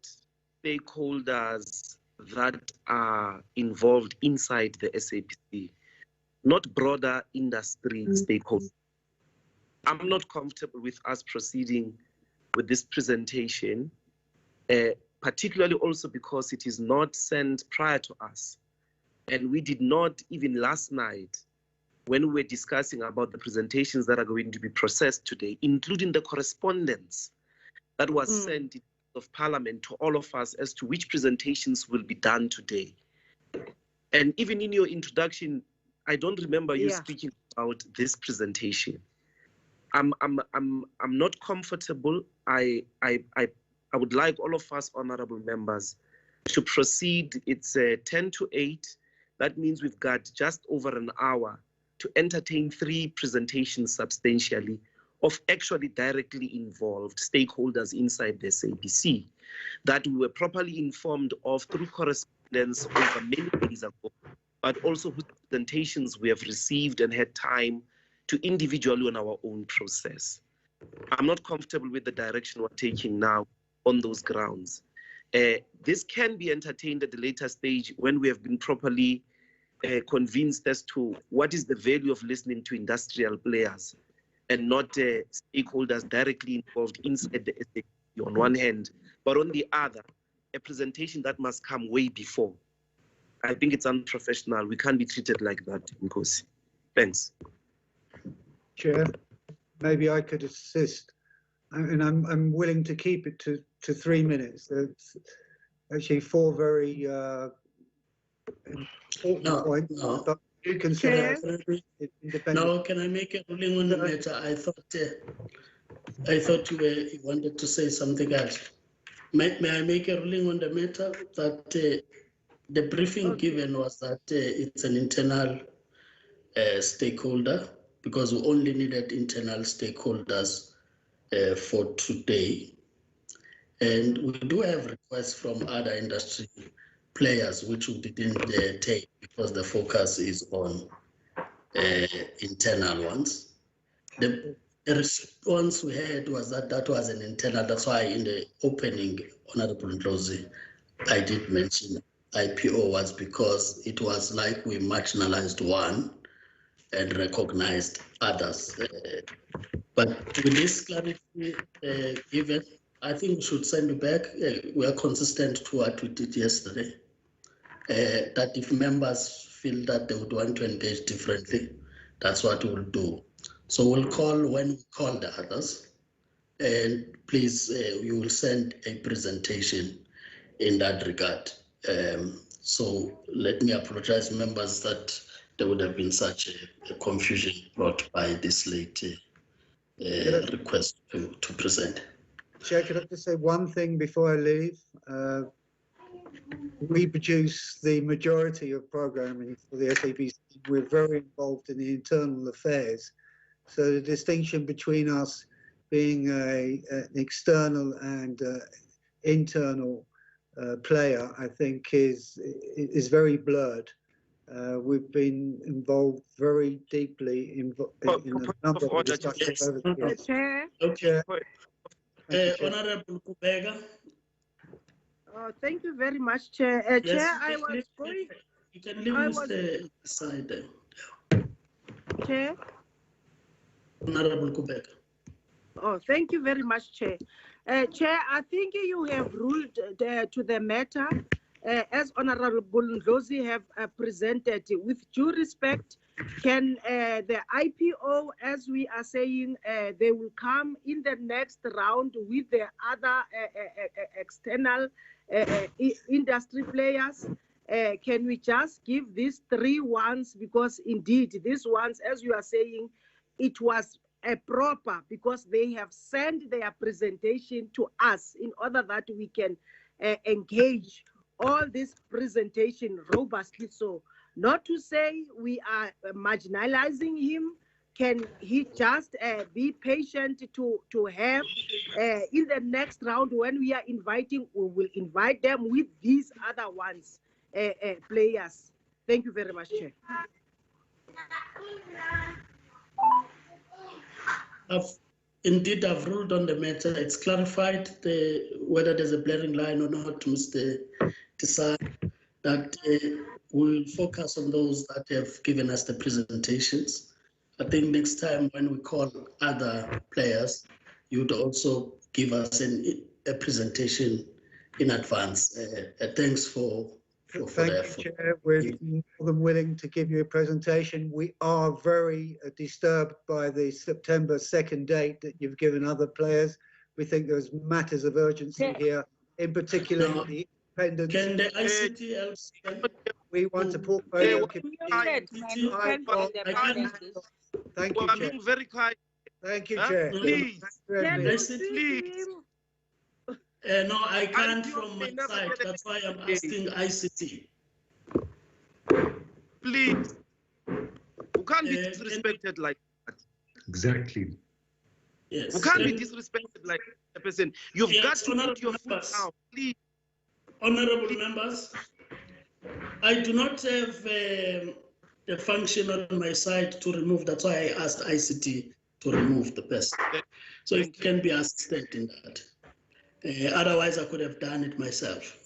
stakeholders that are involved inside the SABC, not broader industry stakeholders. I'm not comfortable with us proceeding with this presentation, particularly also because it is not sent prior to us. And we did not, even last night, when we were discussing about the presentations that are going to be processed today, including the correspondence that was sent of Parliament to all of us as to which presentations will be done today. And even in your introduction, I don't remember you speaking about this presentation. I'm not comfortable. I would like all of us honorable members to proceed. It's 10 to 8. That means we've got just over an hour to entertain 3 presentations substantially of actually directly involved stakeholders inside the SABC that we were properly informed of through correspondence over many days ago, but also whose presentations we have received and had time to individually on our own process. I'm not comfortable with the direction we're taking now on those grounds. This can be entertained at the later stage when we have been properly convinced as to what is the value of listening to industrial players and not stakeholders directly involved inside the SABC on one hand, but on the other, a presentation that must come way before. I think it's unprofessional. We can't be treated like that, Nkosi. Thanks. Chair, maybe I could assist, and I'm willing to keep it to 3 minutes. There's actually 4 very important points. No. You consider Now, can I make a ruling on the matter? I thought you wanted to say something else. May I make a ruling on the matter that the briefing given was that it's an internal stakeholder, because we only needed internal stakeholders for today. And we do have requests from other industry players, which we didn't take because the focus is on internal ones. The response we had was that was an internal. That's why in the opening, Honorable Ndlozi, I did mention IPO was because it was like we marginalized one and recognized others. But with this clarity given, I think we should send it back. We are consistent to what we did yesterday. That if members feel that they would want to engage differently, that's what we'll do. So we'll call when we call the others, and please, you will send a presentation in that regard. So let me apologize, members, that there would have been such a confusion brought by this late request to present. Chair, could I just say one thing before I leave? We produce the majority of programming for the SABC. We're very involved in the internal affairs. So the distinction between us being an external and internal player, I think, is very blurred. We've been involved very deeply in a number of discussions over the years. Chair. Okay. Honorable Kubega. Thank you very much, Chair. Chair, I was going. You can leave Mr. Side there. Chair. Honorable Kubega. Oh, thank you very much, Chair. Chair, I think you have ruled to the matter as Honorable Ndlozi have presented. With due respect, can the IPO, as we are saying, they will come in the next round with the other external industry players? Can we just give these 3 ones? Because indeed, these ones, as you are saying, it was proper because they have sent their presentation to us in order that we can engage all this presentation robustly. So not to say we are marginalizing him. Can he just be patient to have in the next round when we are inviting, we will invite them with these other ones, players. Thank you very much, Chair. I've ruled on the matter. It's clarified whether there's a blaring line or not. Mr. Decide that we'll focus on those that have given us the presentations. I think next time when we call other players, you'd also give us a presentation in advance. Thanks for Thank you, Chair. We're more than willing to give you a presentation. We are very disturbed by the September 2nd date that you've given other players. We think there's matters of urgency here, in particular the independence. Can the ICT help? We want a portfolio committee. Thank you, Chair. Very kind. Thank you, Chair. Please. Please. No, I can't from my side. That's why I'm asking ICT. Please. We can't be disrespected like that. Exactly. Yes. We can't be disrespected like that person. You've got to put your foot down, please. Honorable members, I do not have a function on my side to remove. That's why I asked ICT to remove the person. So it can be assisted in that. Otherwise, I could have done it myself.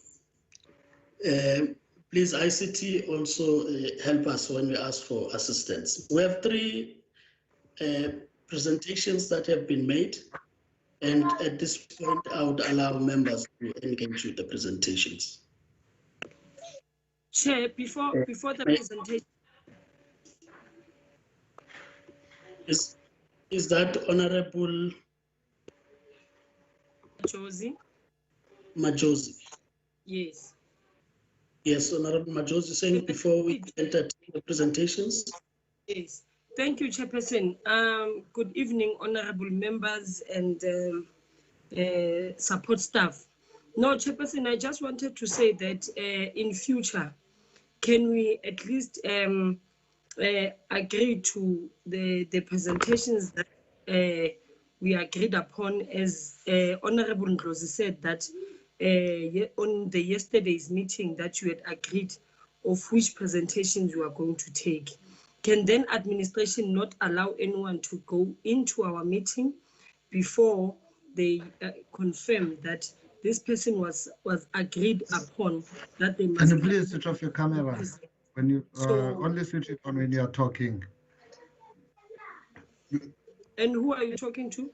Please, ICT, also help us when we ask for assistance. We have 3 presentations that have been made, and at this point, I would allow members to engage with the presentations. Chair, before the presentation. Is that Honorable Majosi? Yes. Yes, Honorable Majosi, saying before we enter the presentations. Yes. Thank you, Chairperson. Good evening, honorable members and support staff. No, Chairperson, I just wanted to say that in future, can we at least agree to the presentations that we agreed upon, as Honorable Ndlozi said that on the yesterday's meeting that you had agreed of which presentations you are going to take. Can then administration not allow anyone to go into our meeting before they confirm that this person was agreed upon, that they must... Can you please switch off your camera when you only switch it on when you are talking? And who are you talking to?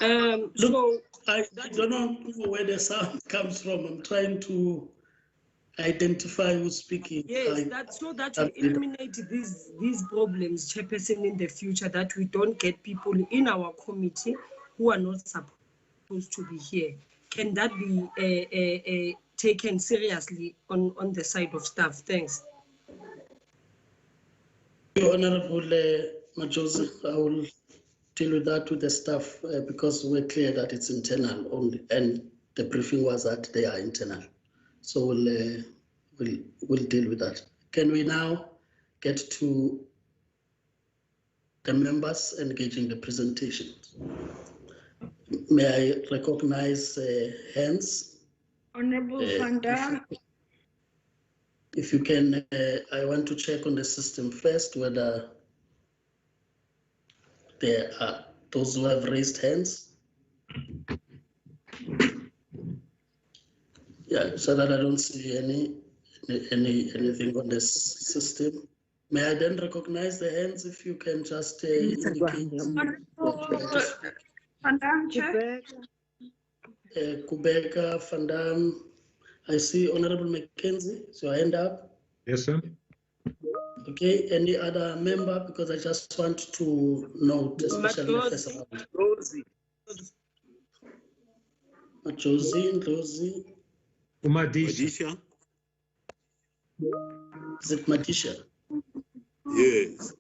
Look, I don't know where the sound comes from. I'm trying to identify who's speaking. Yes, that's so that we eliminate these problems, Chairperson, in the future, that we don't get people in our committee who are not supposed to be here. Can that be taken seriously on the side of staff? Thanks. Honorable Majosi, I will deal with that with the staff because we're clear that it's internal only, and the briefing was that they are internal. So we'll deal with that. Can we now get to the members engaging the presentation? May I recognize hands? Honorable Van Dam. If you can, I want to check on the system first whether there are those who have raised hands. Yeah, so that I don't see anything on this system. May I then recognize the hands if you can just indicate that you want to speak? Kubeka, Van Dam. I see Honorable Mackenzie, so your hand up. Yes, sir. Okay, any other member? Because I just want to note, especially the first round. Josie. Umadisha. Is it Madisha? Yes.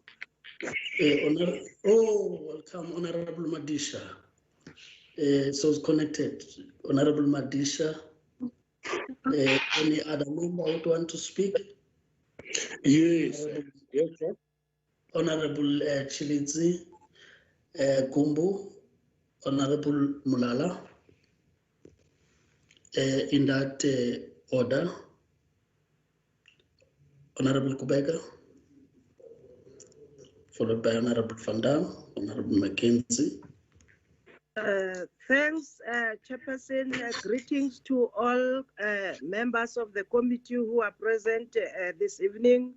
Welcome, Honorable Madisha. So it's connected. Honorable Madisha. Any other member who want to speak? Yes. Yes, sir. Honorable Chilidzi, Kumbu, Honorable Mulala. In that order, Honorable Kubeka, followed by Honorable Van Dam, Honorable Mackenzie. Thanks, Chairperson. Greetings to all members of the committee who are present this evening,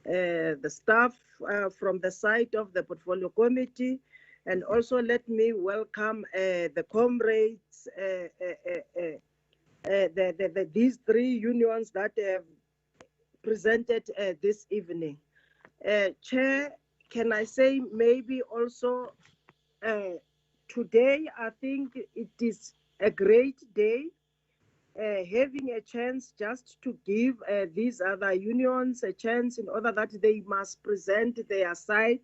the staff from the side of the Portfolio Committee, and also let me welcome the comrades, these three unions that have presented this evening. Chair, can I say maybe also today, I think it is a great day, having a chance just to give these other unions a chance in order that they must present their side.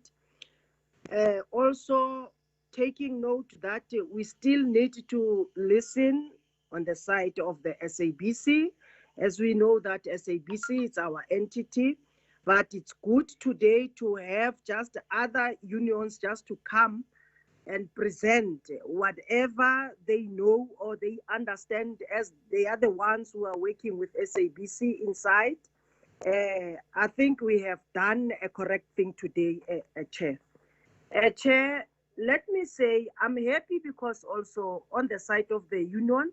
Also taking note that we still need to listen on the side of the SABC, as we know that SABC is our entity, but it's good today to have just other unions just to come and present whatever they know or they understand, as they are the ones who are working with SABC inside. I think we have done a correct thing today, Chair. Chair, let me say I'm happy because also on the side of the union,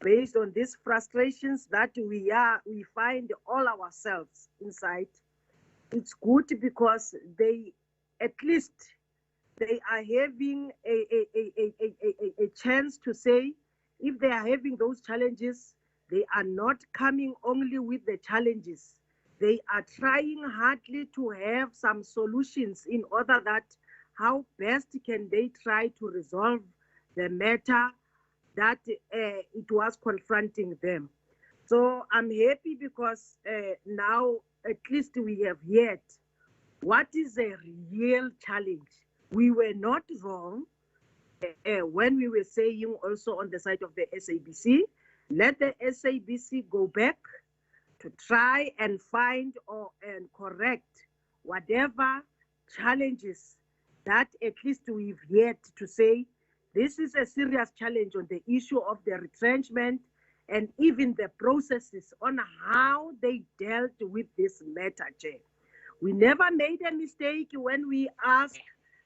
based on these frustrations that we find all ourselves inside, it's good because they at least they are having a chance to say if they are having those challenges, they are not coming only with the challenges. They are trying hardly to have some solutions in order that how best can they try to resolve the matter that it was confronting them. So I'm happy because now at least we have heard what is a real challenge. We were not wrong when we were saying also on the side of the SABC, let the SABC go back to try and find and correct whatever challenges that at least we've yet to say this is a serious challenge on the issue of the retrenchment and even the processes on how they dealt with this matter, Chair. We never made a mistake when we asked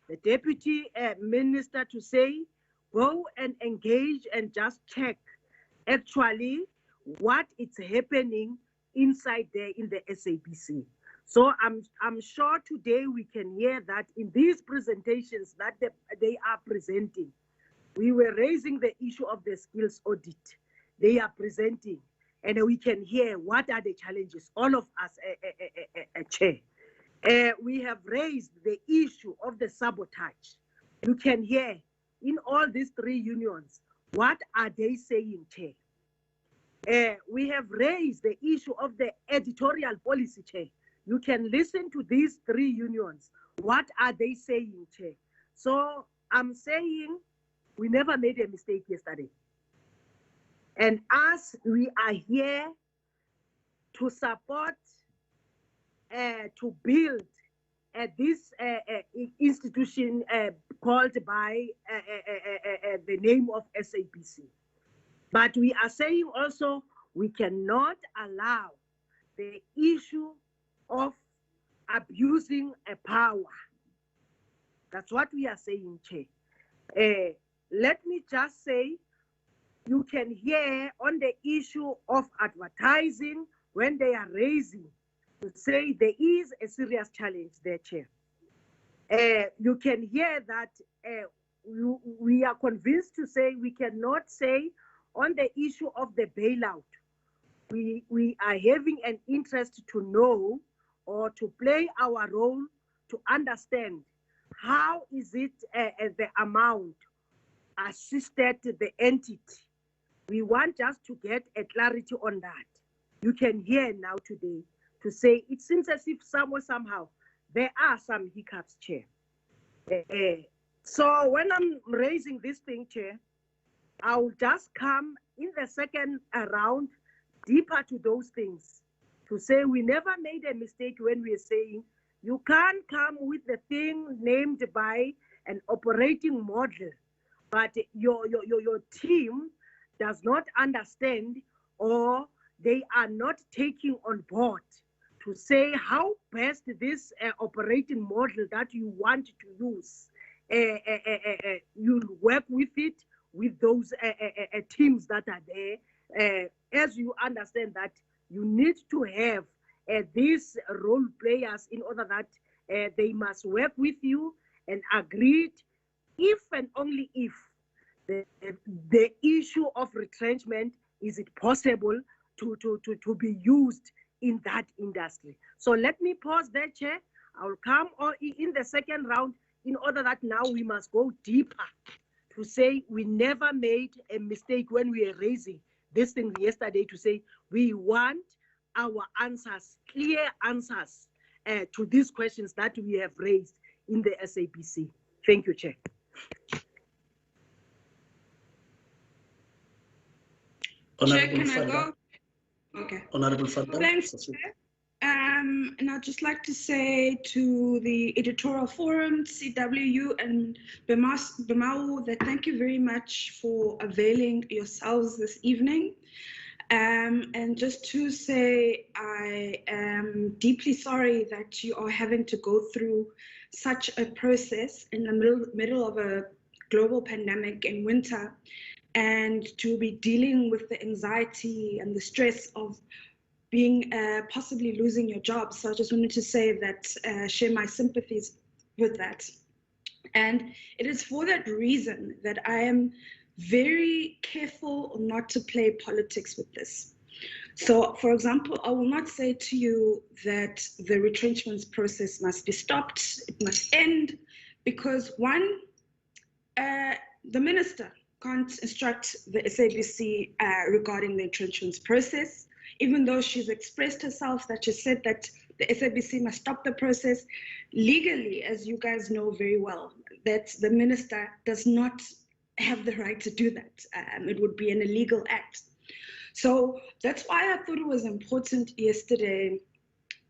the Deputy Minister to say, go and engage and just check actually what is happening inside there in the SABC. So I'm sure today we can hear that in these presentations that they are presenting. We were raising the issue of the skills audit. They are presenting, and we can hear what are the challenges, all of us, Chair. We have raised the issue of the sabotage. You can hear in all these three unions, what are they saying, Chair? We have raised the issue of the editorial policy, Chair. You can listen to these three unions. What are they saying, Chair? So I'm saying we never made a mistake yesterday. And as we are here to support, to build this institution called by the name of SABC. But we are saying also we cannot allow the issue of abusing a power. That's what we are saying, Chair. Let me just say, you can hear on the issue of advertising when they are raising to say there is a serious challenge there, Chair. You can hear that we are convinced to say we cannot say on the issue of the bailout, we are having an interest to know or to play our role to understand how is it the amount assisted the entity. We want just to get a clarity on that. You can hear now today to say it seems as if somehow there are some hiccups, Chair. So when I'm raising this thing, Chair, I'll just come in the second round deeper to those things to say we never made a mistake when we're saying you can't come with the thing named by an operating model, but your team does not understand or they are not taking on board to say how best this operating model that you want to use, you'll work with it, with those teams that are there, as you understand that you need to have these role players in order that they must work with you and agreed if and only if the issue of retrenchment, is it possible to be used in that industry. So let me pause there, Chair. I'll come in the second round in order that now we must go deeper to say we never made a mistake when we were raising this thing yesterday to say we want our answers, clear answers to these questions that we have raised in the SABC. Thank you, Chair. Chair, can I go? Okay. Honorable Fadda. Thanks, Chair. And I'd just like to say to the Editorial Forum, CWU and Bemau that thank you very much for availing yourselves this evening. And just to say I am deeply sorry that you are having to go through such a process in the middle of a global pandemic in winter, and to be dealing with the anxiety and the stress of being possibly losing your job. So I just wanted to say that, share my sympathies with that. And it is for that reason that I am very careful not to play politics with this. So, for example, I will not say to you that the retrenchments process must be stopped, it must end, because one, the minister can't instruct the SABC regarding the retrenchments process, even though she's expressed herself that she said that the SABC must stop the process. Legally, as you guys know very well, that the minister does not have the right to do that. It would be an illegal act. So that's why I thought it was important yesterday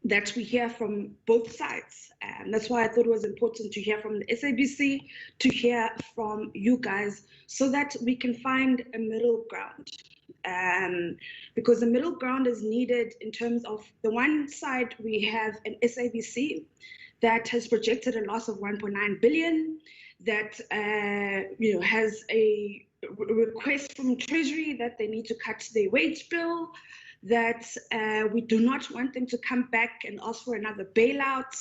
that we hear from both sides. And that's why I thought it was important to hear from the SABC, to hear from you guys, so that we can find a middle ground. Because the middle ground is needed in terms of the one side, we have an SABC that has projected a loss of 1.9 billion, that has a request from Treasury that they need to cut their wage bill, that we do not want them to come back and ask for another bailout.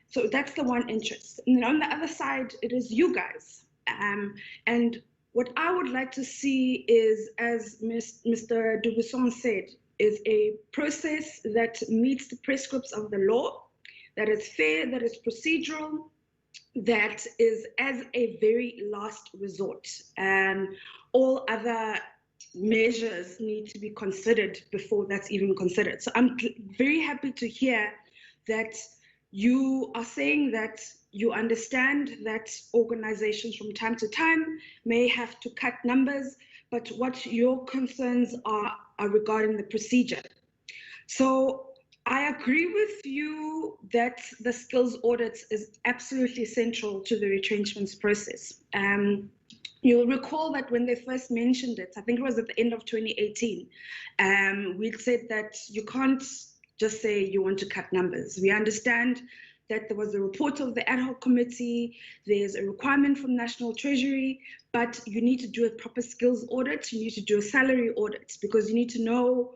So that's the one interest. And on the other side, it is you guys. And what I would like to see is, as Mr. Dubuisson said, is a process that meets the prescripts of the law, that is fair, that is procedural, that is as a very last resort. All other measures need to be considered before that's even considered. So I'm very happy to hear that you are saying that you understand that organizations from time to time may have to cut numbers, but what your concerns are regarding the procedure. So I agree with you that the skills audit is absolutely central to the retrenchments process. You'll recall that when they first mentioned it, I think it was at the end of 2018, we said that you can't just say you want to cut numbers. We understand that there was a report of the ad hoc committee, there's a requirement from National Treasury, but you need to do a proper skills audit, you need to do a salary audit, because you need to know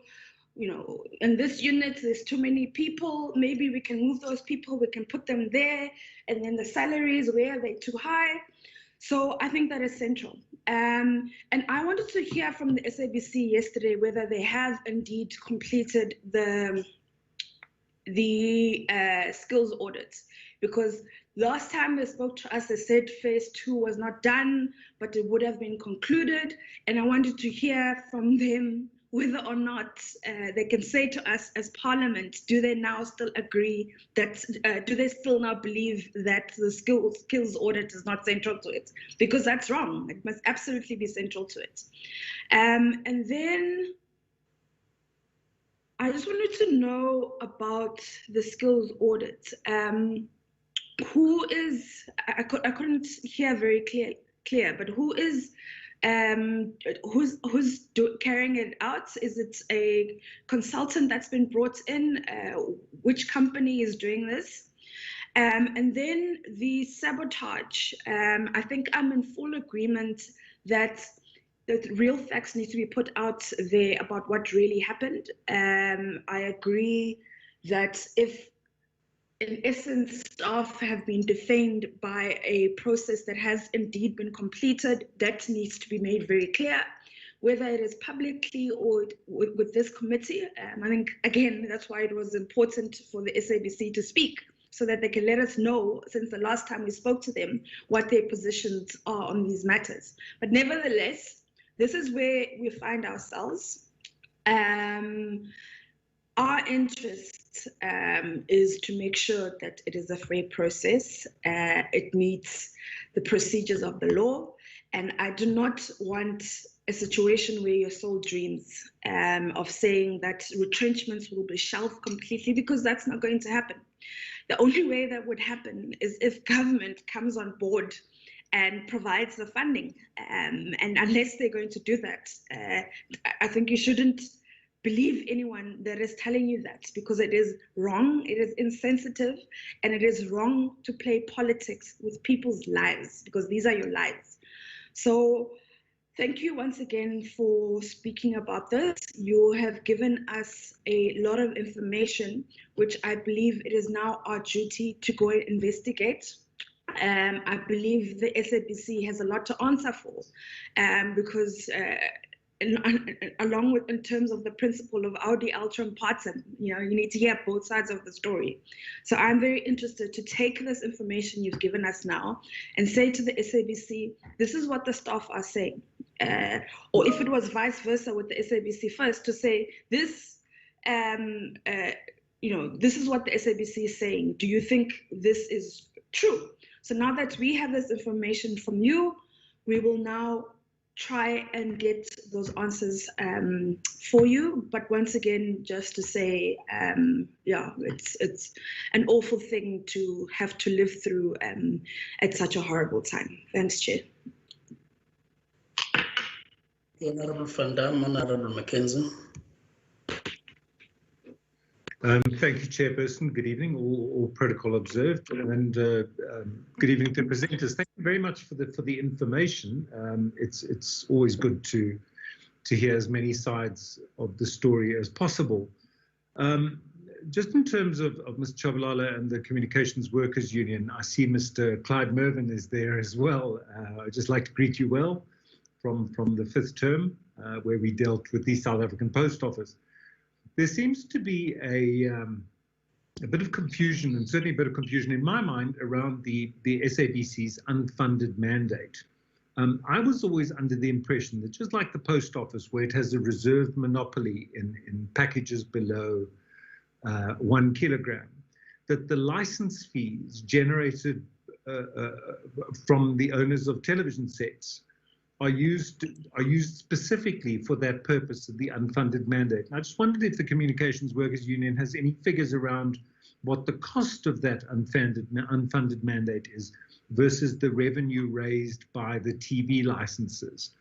in this unit, there's too many people. Maybe we can move those people, we can put them there, and then the salaries, where are they too high? So I think that is central. And I wanted to hear from the SABC yesterday whether they have indeed completed the skills audits, because last time they spoke to us, they said phase 2 was not done, but it would have been concluded. And I wanted to hear from them whether or not they can say to us as Parliament, do they now still agree that, do they still now believe that the skills audit is not central to it? Because that's wrong. It must absolutely be central to it. And then I just wanted to know about the skills audit. Who is, I couldn't hear very clear, but who is, who's carrying it out? Is it a consultant that's been brought in? Which company is doing this? And then the sabotage. I think I'm in full agreement that real facts need to be put out there about what really happened. I agree that if, in essence, staff have been defamed by a process that has indeed been completed, that needs to be made very clear, whether it is publicly or with this committee. I think, again, that's why it was important for the SABC to speak, so that they can let us know, since the last time we spoke to them, what their positions are on these matters. But nevertheless, this is where we find ourselves. Our interest is to make sure that it is a fair process. It meets the procedures of the law. And I do not want a situation where your soul dreams of saying that retrenchments will be shelved completely, because that's not going to happen. The only way that would happen is if government comes on board and provides the funding. And unless they're going to do that, I think you shouldn't believe anyone that is telling you that, because it is wrong, it is insensitive, and it is wrong to play politics with people's lives, because these are your lives. So thank you once again for speaking about this. You have given us a lot of information, which I believe it is now our duty to go and investigate. I believe the SABC has a lot to answer for, because along with, in terms of the principle of audi altrum partem, you need to hear both sides of the story. So I'm very interested to take this information you've given us now and say to the SABC, this is what the staff are saying. Or if it was vice versa with the SABC first, to say this, this is what the SABC is saying. Do you think this is true? So now that we have this information from you, we will now try and get those answers for you. But once again, just to say, it's an awful thing to have to live through at such a horrible time. Thanks, Chair. Honorable Van Dam, Honorable Mackenzie. Thank you, Chairperson. Good evening, all protocol observed, and good evening to presenters. Thank you very much for the information. It's always good to hear as many sides of the story as possible. Just in terms of Mr. Chabalala and the Communications Workers Union, I see Mr. Clyde Mervyn is there as well. I'd just like to greet you well from the 5th term, where we dealt with the South African Post Office. There seems to be a bit of confusion, and certainly a bit of confusion in my mind, around the SABC's unfunded mandate. I was always under the impression that, just like the post office, where it has a reserved monopoly in packages below 1 kilogram, that the license fees generated from the owners of television sets are used specifically for that purpose of the unfunded mandate. And I just wondered if the Communications Workers Union has any figures around what the cost of that unfunded mandate is versus the revenue raised by the TV licenses.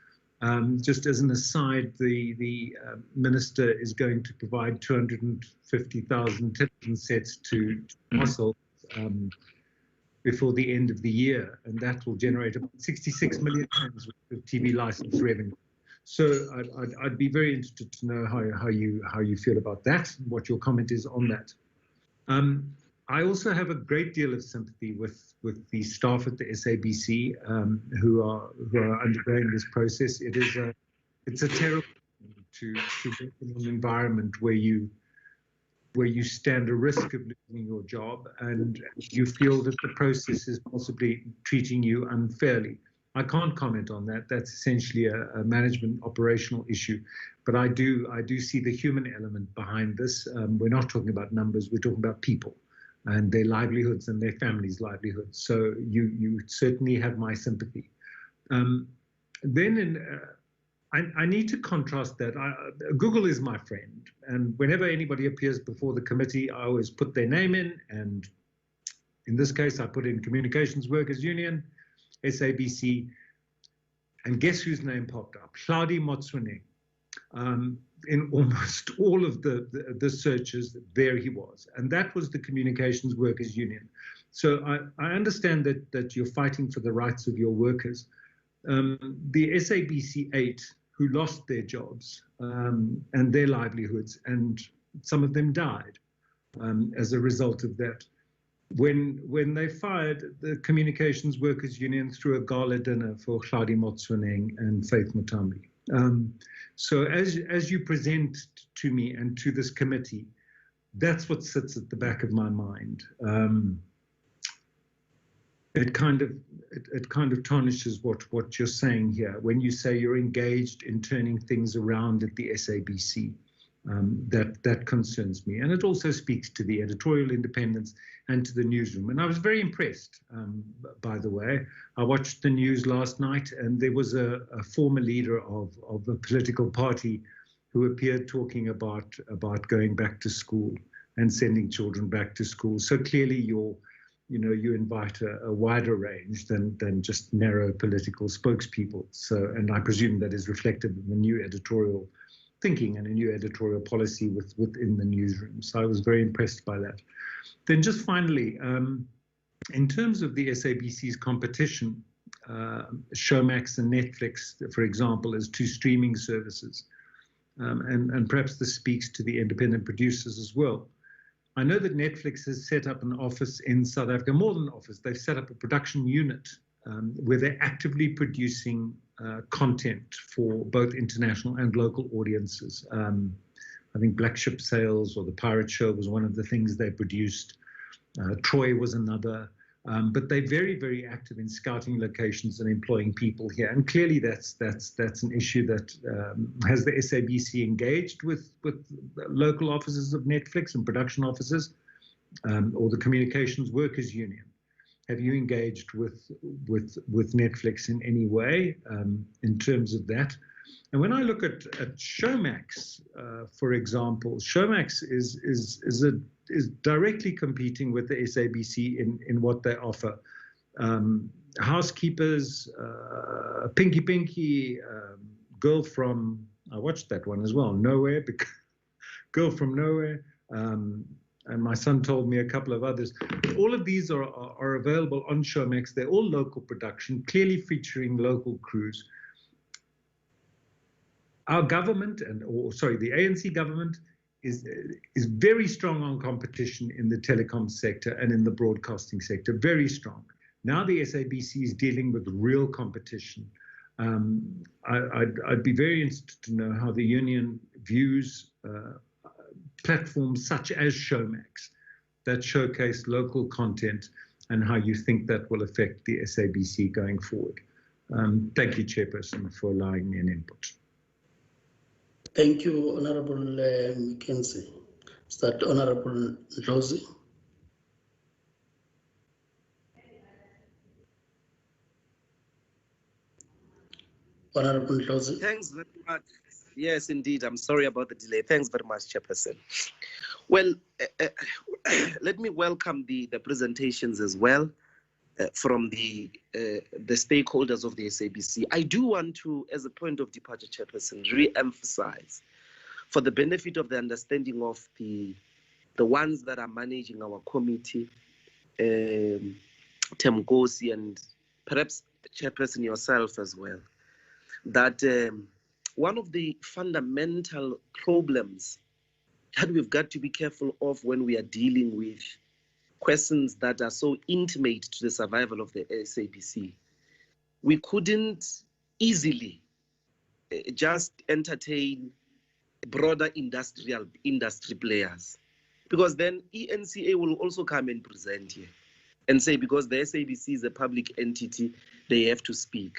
Just as an aside, the minister is going to provide 250,000 television sets to Mossel before the end of the year, and that will generate about 66 million pounds of TV license revenue. So I'd be very interested to know how you feel about that, what your comment is on that. I also have a great deal of sympathy with the staff at the SABC who are undergoing this process. It's a terrible thing to work in an environment where you stand a risk of losing your job and you feel that the process is possibly treating you unfairly. I can't comment on that. That's essentially a management operational issue. But I do see the human element behind this. We're not talking about numbers, we're talking about people and their livelihoods and their families' livelihoods. So you certainly have my sympathy. I need to contrast that. Google is my friend, and whenever anybody appears before the committee, I always put their name in, and in this case, I put in Communications Workers Union, SABC, and guess whose name popped up? Hladi Motsoeneng. In almost all of the searches, there he was, and that was the Communications Workers Union. So I understand that you're fighting for the rights of your workers. The SABC 8 who lost their jobs and their livelihoods, and some of them died as a result of that. When they fired, the Communications Workers Union threw a gala dinner for Hladi Motsoeneng and Faith Mutambi. So as you present to me and to this committee, that's what sits at the back of my mind. It kind of tarnishes what you're saying here when you say you're engaged in turning things around at the SABC. That concerns me, and it also speaks to the editorial independence and to the newsroom. And I was very impressed, by the way. I watched the news last night, and there was a former leader of a political party who appeared talking about going back to school and sending children back to school. So clearly you invite a wider range than just narrow political spokespeople. So, and I presume that is reflected in the new editorial thinking and a new editorial policy within the newsroom. So I was very impressed by that. Then just finally, in terms of the SABC's competition, Showmax and Netflix, for example, as two streaming services, and perhaps this speaks to the independent producers as well. I know that Netflix has set up an office in South Africa, more than an office, they've set up a production unit where they're actively producing content for both international and local audiences. I think Black Ship Sales or The Pirate Show was one of the things they produced. Troy was another. But they're very, very active in scouting locations and employing people here. And clearly that's an issue that has the SABC engaged with local offices of Netflix and production offices, or the Communications Workers Union. Have you engaged with Netflix in any way in terms of that? And when I look at Showmax, for example, Showmax is directly competing with the SABC in what they offer. Housekeepers, Pinky Pinky, Girl from, I watched that one as well, Nowhere, Girl from Nowhere, and my son told me a couple of others. All of these are available on Showmax. They're all local production, clearly featuring local crews. Our government, the ANC government, is very strong on competition in the telecom sector and in the broadcasting sector, very strong. Now the SABC is dealing with real competition. I'd be very interested to know how the union views platforms such as Showmax that showcase local content and how you think that will affect the SABC going forward. Thank you, Chairperson, for allowing me an input. Thank you, Honorable Mackenzie. Is that Honorable Josie? Honorable Josie. Thanks very much. Yes, indeed. I'm sorry about the delay. Thanks very much, Chairperson. Well, let me welcome the presentations as well from the stakeholders of the SABC. I do want to, as a point of departure, Chairperson, re-emphasize, for the benefit of the understanding of the ones that are managing our committee, Temgosi and perhaps Chairperson yourself as well, that one of the fundamental problems that we've got to be careful of when we are dealing with questions that are so intimate to the survival of the SABC. We couldn't easily just entertain broader industry players, because then ENCA will also come and present here and say, because the SABC is a public entity, they have to speak.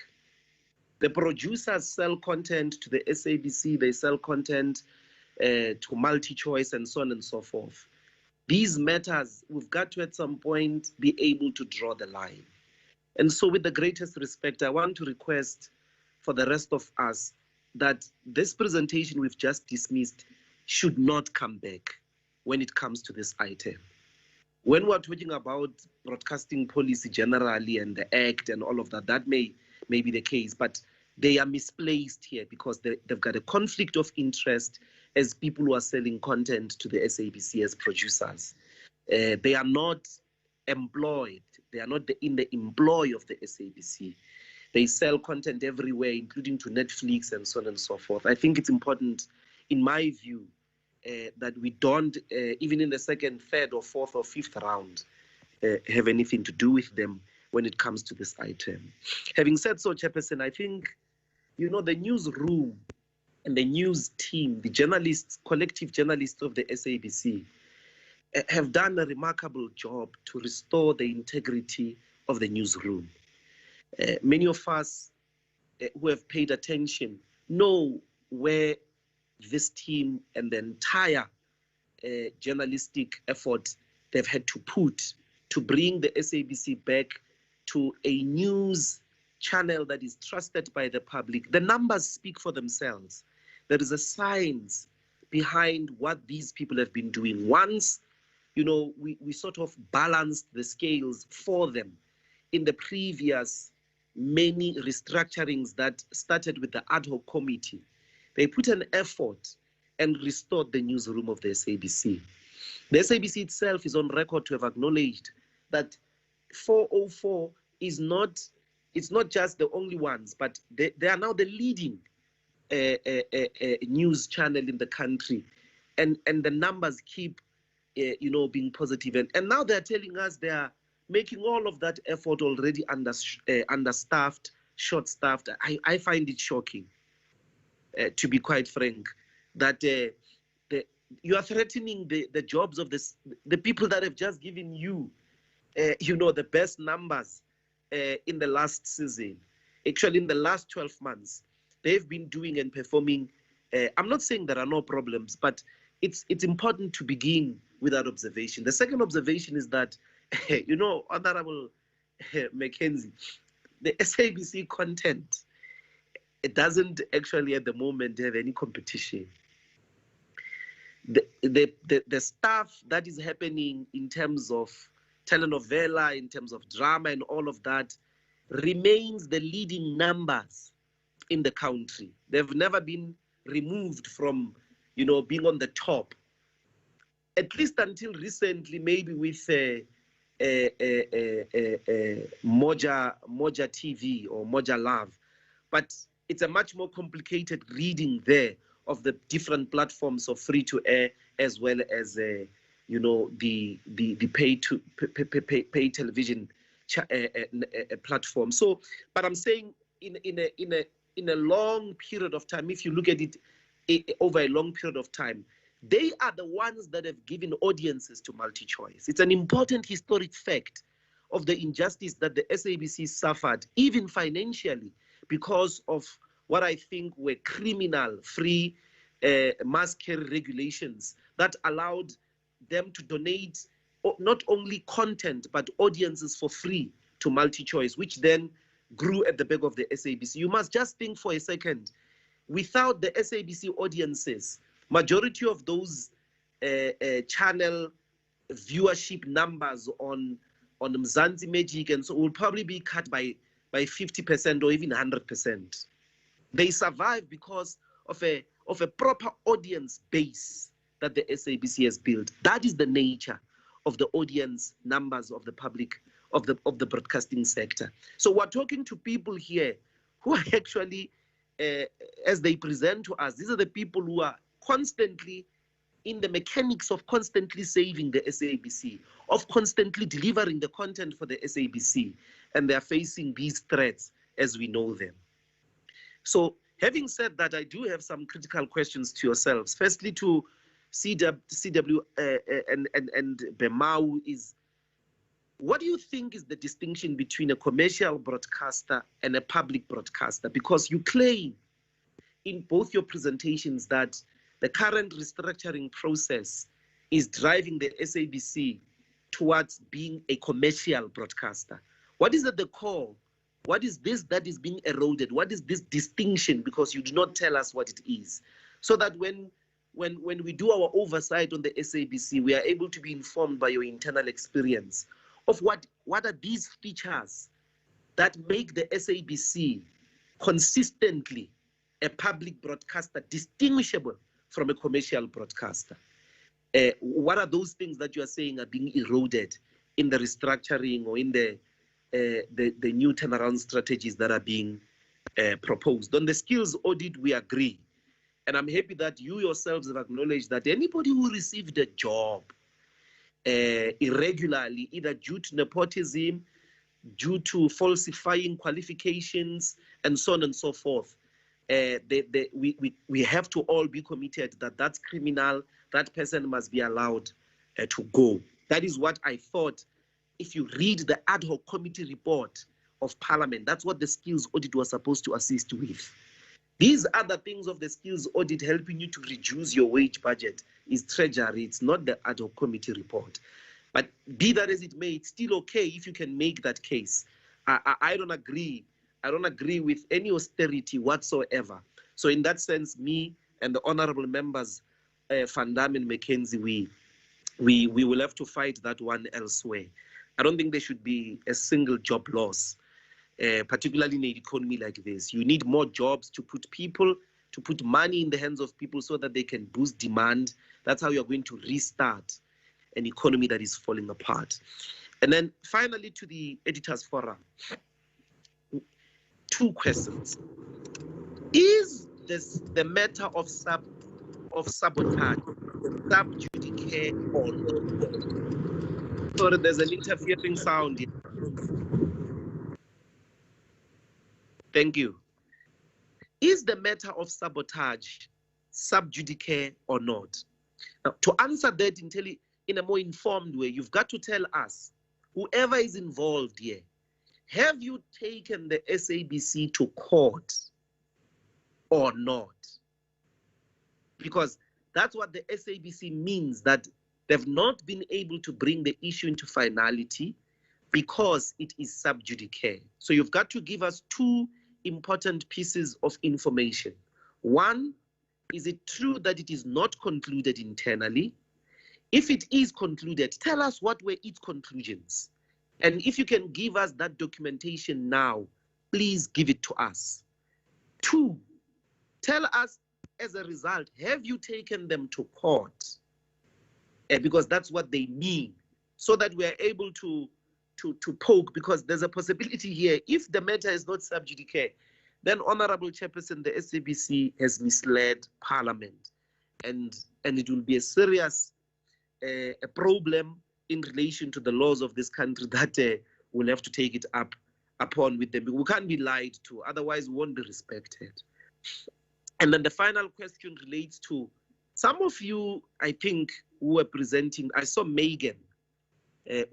The producers sell content to the SABC, they sell content to MultiChoice and so on and so forth. These matters, we've got to at some point be able to draw the line. And so with the greatest respect, I want to request for the rest of us that this presentation we've just dismissed should not come back when it comes to this item. When we're talking about broadcasting policy generally and the Act and all of that, that may be the case, but they are misplaced here because they've got a conflict of interest as people who are selling content to the SABC as producers. They are not employed. They are not in the employ of the SABC. They sell content everywhere, including to Netflix and so on and so forth. I think it's important, in my view, that we don't, even in the second, third, or fourth, or fifth round, have anything to do with them when it comes to this item. Having said so, Chairperson, I think, you know, the newsroom and the news team, the journalists, collective journalists of the SABC, have done a remarkable job to restore the integrity of the newsroom. Many of us who have paid attention know where this team and the entire journalistic effort they've had to put to bring the SABC back to a news channel that is trusted by the public. The numbers speak for themselves. There is a science behind what these people have been doing. Once, you know, we sort of balanced the scales for them in the previous many restructurings that started with the ad hoc committee. They put an effort and restored the newsroom of the SABC. The SABC itself is on record to have acknowledged that 404 is not, it's not just the only ones, but they are now the leading news channel in the country, and the numbers keep you know, being positive, and now they're telling us they are making all of that effort already understaffed, short-staffed. I find it shocking, to be quite frank, that you are threatening the jobs of the people that have just given you, you know, the best numbers in the last season. Actually, in the last 12 months, they've been doing and performing. I'm not saying there are no problems, but it's important to begin with that observation. The second observation is that, you know, Honorable Mackenzie, the SABC content, it doesn't actually at the moment have any competition. The stuff that is happening in terms of telenovela, in terms of drama and all of that, remains the leading numbers in the country. They've never been removed from, you know, being on the top, at least until recently, maybe with Moja TV or Moja Love. But it's a much more complicated reading there of the different platforms of free-to-air, as well as you know, the pay television platform. So, but I'm saying in a long period of time, if you look at it over a long period of time, they are the ones that have given audiences to MultiChoice. It's an important historic fact of the injustice that the SABC suffered, even financially, because of what I think were criminal free mass carry regulations that allowed them to donate not only content, but audiences for free to MultiChoice, which then grew at the back of the SABC. You must just think for a second, without the SABC audiences, majority of those channel viewership numbers on Mzansi Magic and so will probably be cut by 50% or even 100%. They survive because of a proper audience base that the SABC has built. That is the nature of the audience numbers of the public, of the broadcasting sector. So we're talking to people here who are actually as they present to us, these are the people who are constantly in the mechanics of constantly saving the SABC, of constantly delivering the content for the SABC, and they are facing these threats as we know them. So having said that, I do have some critical questions to yourselves. Firstly, to CW and Bemau is, what do you think is the distinction between a commercial broadcaster and a public broadcaster? Because you claim in both your presentations that the current restructuring process is driving the SABC towards being a commercial broadcaster. What is at the core? What is this that is being eroded? What is this distinction? Because you do not tell us what it is. So that when we do our oversight on the SABC, we are able to be informed by your internal experience of what are these features that make the SABC consistently a public broadcaster, distinguishable from a commercial broadcaster. What are those things that you are saying are being eroded in the restructuring or in the new turnaround strategies that are being proposed? On the skills audit, we agree. And I'm happy that you yourselves have acknowledged that anybody who received a job irregularly, either due to nepotism, due to falsifying qualifications, and so on and so forth, we have to all be committed that that's criminal, that person must be allowed to go. That is what I thought. If you read the ad hoc committee report of Parliament, that's what the skills audit was supposed to assist with. These other things of the skills audit helping you to reduce your wage budget is treasury. It's not the ad hoc committee report. But be that as it may, it's still okay if you can make that case. I don't agree. I don't agree with any austerity whatsoever. So in that sense, me and the honorable members, Van Dam and McKenzie, we will have to fight that one elsewhere. I don't think there should be a single job loss, particularly in an economy like this. You need more jobs to put money in the hands of people so that they can boost demand. That's how you're going to restart an economy that is falling apart. And then finally, to the Editors Forum, 2 questions. Is this the matter of sabotage, sub judice or not? Sorry, there's an interfering sound here. Thank you. Is the matter of sabotage sub judice or not? Now, to answer that in a more informed way, you've got to tell us, whoever is involved here, have you taken the SABC to court or not? Because that's what the SABC means, that they've not been able to bring the issue into finality because it is sub judice. So you've got to give us 2 important pieces of information. One, is it true that it is not concluded internally? If it is concluded, tell us what were its conclusions. And if you can give us that documentation now, please give it to us. 2, tell us as a result, have you taken them to court? Because that's what they mean, so that we are able to poke, because there's a possibility here, if the matter is not sub judice, then Honorable Chairperson, the SABC has misled Parliament. And it will be a serious a problem in relation to the laws of this country that we'll have to take it up upon with them. We can't be lied to, otherwise we won't be respected. And then the final question relates to some of you, I think, who were presenting. I saw Megan,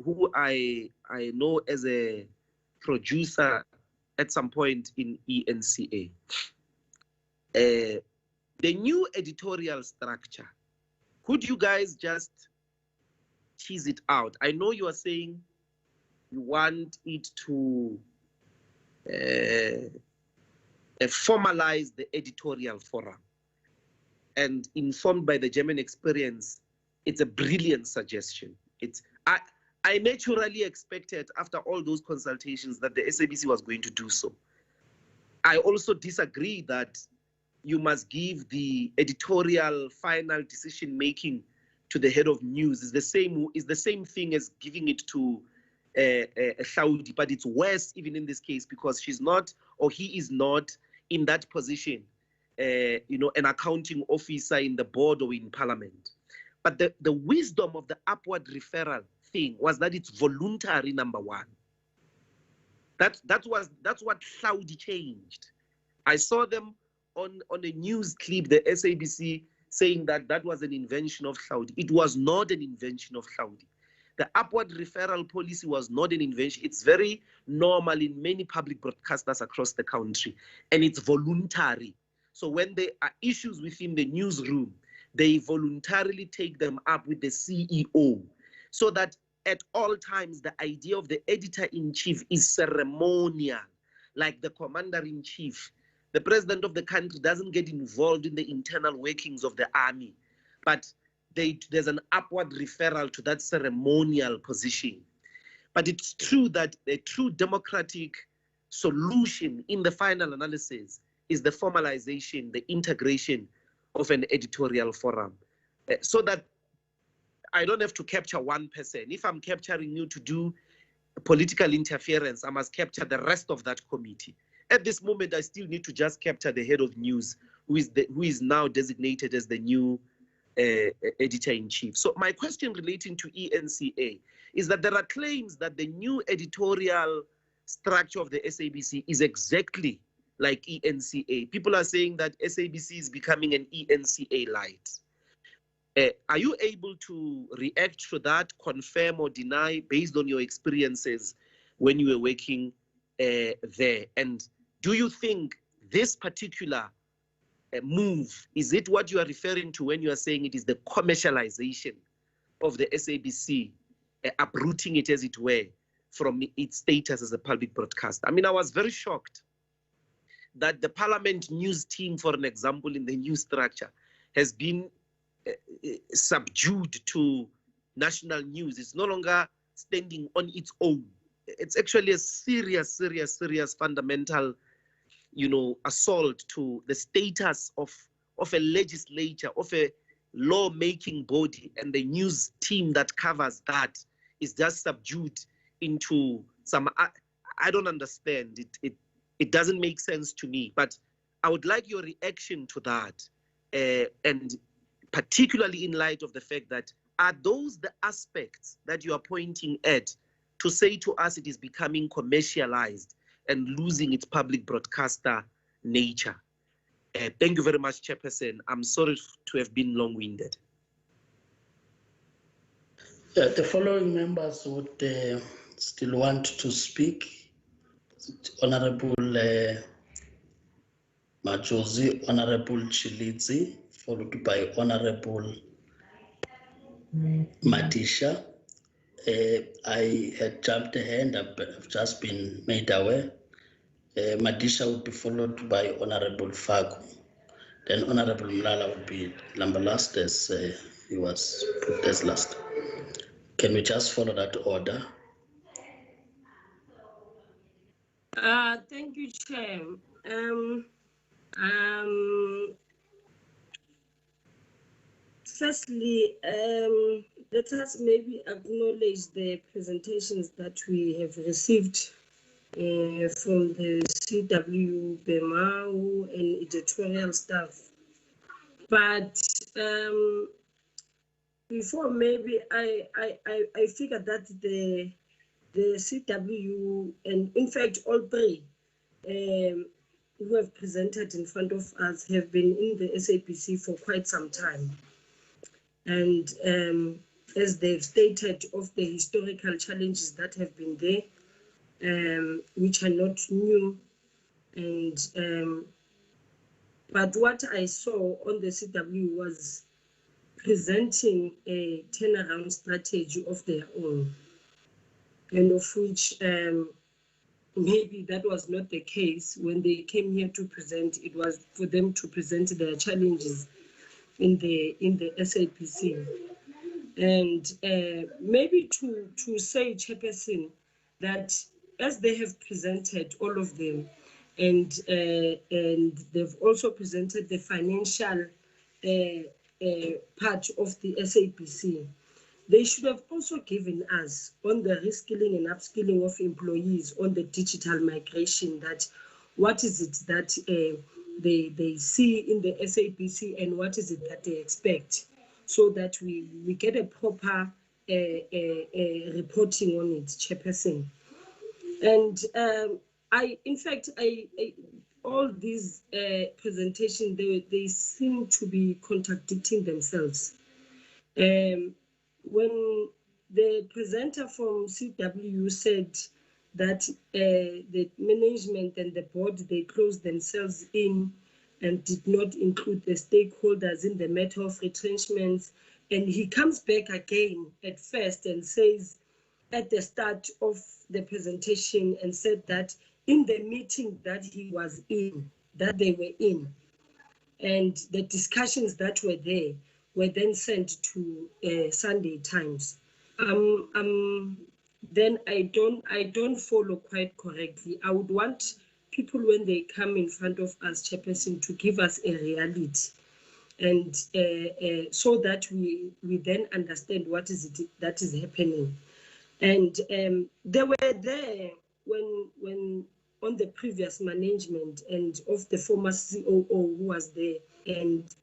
who I know as a producer at some point in ENCA. The new editorial structure, could you guys just tease it out? I know you are saying you want it to formalize the editorial forum. And informed by the German experience, it's a brilliant suggestion. I naturally expected, after all those consultations, that the SABC was going to do so. I also disagree that you must give the editorial final decision making to the head of news. Is the same thing as giving it to a Saudi, but it's worse even in this case, because she's not, or he is not, in that position, an accounting officer in the board or in parliament. But the wisdom of the upward referral thing was that it's voluntary, number one. That's what Saudi changed. I saw them on a news clip, the SABC, saying that was an invention of Saudi. It was not an invention of Saudi. The upward referral policy was not an invention. It's very normal in many public broadcasters across the country, and it's voluntary. So when there are issues within the newsroom, they voluntarily take them up with the CEO, so that at all times the idea of the editor-in-chief is ceremonial, like the commander-in-chief. The president of the country doesn't get involved in the internal workings of the army, but there's an upward referral to that ceremonial position. But it's true that a true democratic solution in the final analysis is the formalization, the integration of an editorial forum, so that I don't have to capture one person. If I'm capturing you to do political interference, I must capture the rest of that committee. At this moment, I still need to just capture the head of news, who is now designated as the new editor-in-chief. So my question relating to ENCA is that there are claims that the new editorial structure of the SABC is exactly like ENCA. People are saying that SABC is becoming an ENCA light. Are you able to react to that, confirm or deny based on your experiences when you were working there? And do you think this particular move, is it what you are referring to when you are saying it is the commercialization of the SABC, uprooting it, as it were, from its status as a public broadcaster? I mean, I was very shocked that the Parliament news team, for an example, in the new structure, has been subdued to national news. It's no longer standing on its own. It's actually a serious fundamental, assault to the status of a legislature, of a law-making body, and the news team that covers that is just subdued into some. I don't understand. It doesn't make sense to me. But I would like your reaction to that, and particularly in light of the fact that are those the aspects that you are pointing at to say to us it is becoming commercialized and losing its public broadcaster nature? Thank you very much, Chairperson. I'm sorry to have been long-winded. The following members would still want to speak. Honorable Majosi, Honorable Chilidzi, followed by Honorable Matisha. I had jumped ahead, I've just been made aware. Madisha would be followed by Honorable Faku. Then Honorable Mlala would be number last, as he was put as last. Can we just follow that order? Thank you, Chair. Firstly, let us maybe acknowledge the presentations that we have received from the CW, BEMAU, and editorial staff. But before, maybe I figured that the CW, and in fact all three who have presented in front of us have been in the SABC for quite some time. And as they've stated, of the historical challenges that have been there, which are not new. And but what I saw on the CW was presenting a turnaround strategy of their own, and of which maybe that was not the case when they came here to present. It was for them to present their challenges in the SABC. And maybe to say, Chairperson, that as they have presented, all of them, and they've also presented the financial part of the SABC, they should have also given us on the reskilling and upskilling of employees on the digital migration, that what is it that they see in the SABC and what is it that they expect, so that we get a proper reporting on it, Chairperson. And in fact, all these presentations, they seem to be contradicting themselves. When the presenter from CW said that the management and the board, they closed themselves in and did not include the stakeholders in the matter of retrenchments, and he comes back again at first and says at the start of the presentation and said that in the meeting that he was in, that they were in, and the discussions that were there were then sent to Sunday Times. Then I don't follow quite correctly. I would want people, when they come in front of us, Chairperson, to give us a reality, and so that we then understand what is it that is happening. And they were there when on the previous management and of the former COO who was there, and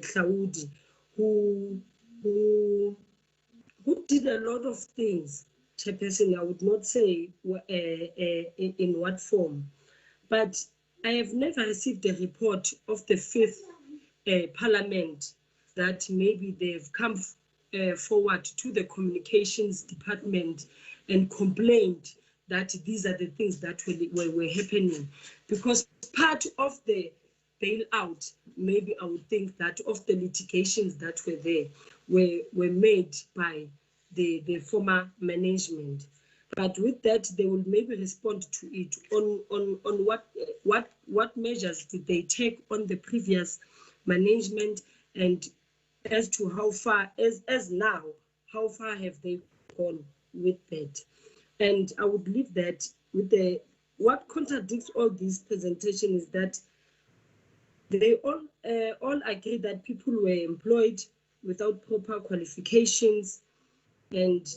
Claudi, who did a lot of things, Chairperson. I would not say in what form, but I have never received a report of the 5th Parliament that maybe they've come forward to the communications department and complained that these are the things that were happening. Because part of the bailout, maybe I would think that of the litigations that were there were made by the former management. But with that, they will maybe respond to it on what measures did they take on the previous management, and as to how far, as now, how far have they gone with that. And I would leave that with what contradicts all these presentations is that they all agree that people were employed without proper qualifications, and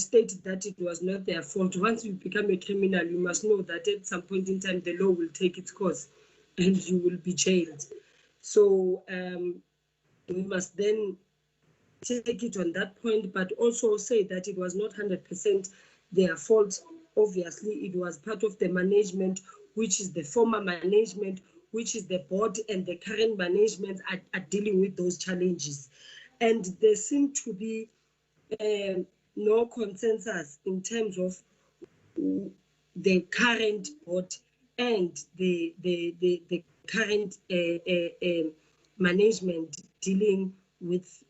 stated that it was not their fault. Once you become a criminal, you must know that at some point in time the law will take its course and you will be jailed. So we must then take it on that point, but also say that it was not 100% their fault. Obviously, it was part of the management, which is the former management, which is the board, and the current management are dealing with those challenges. And there seem to be no consensus in terms of the current board and the current management dealing with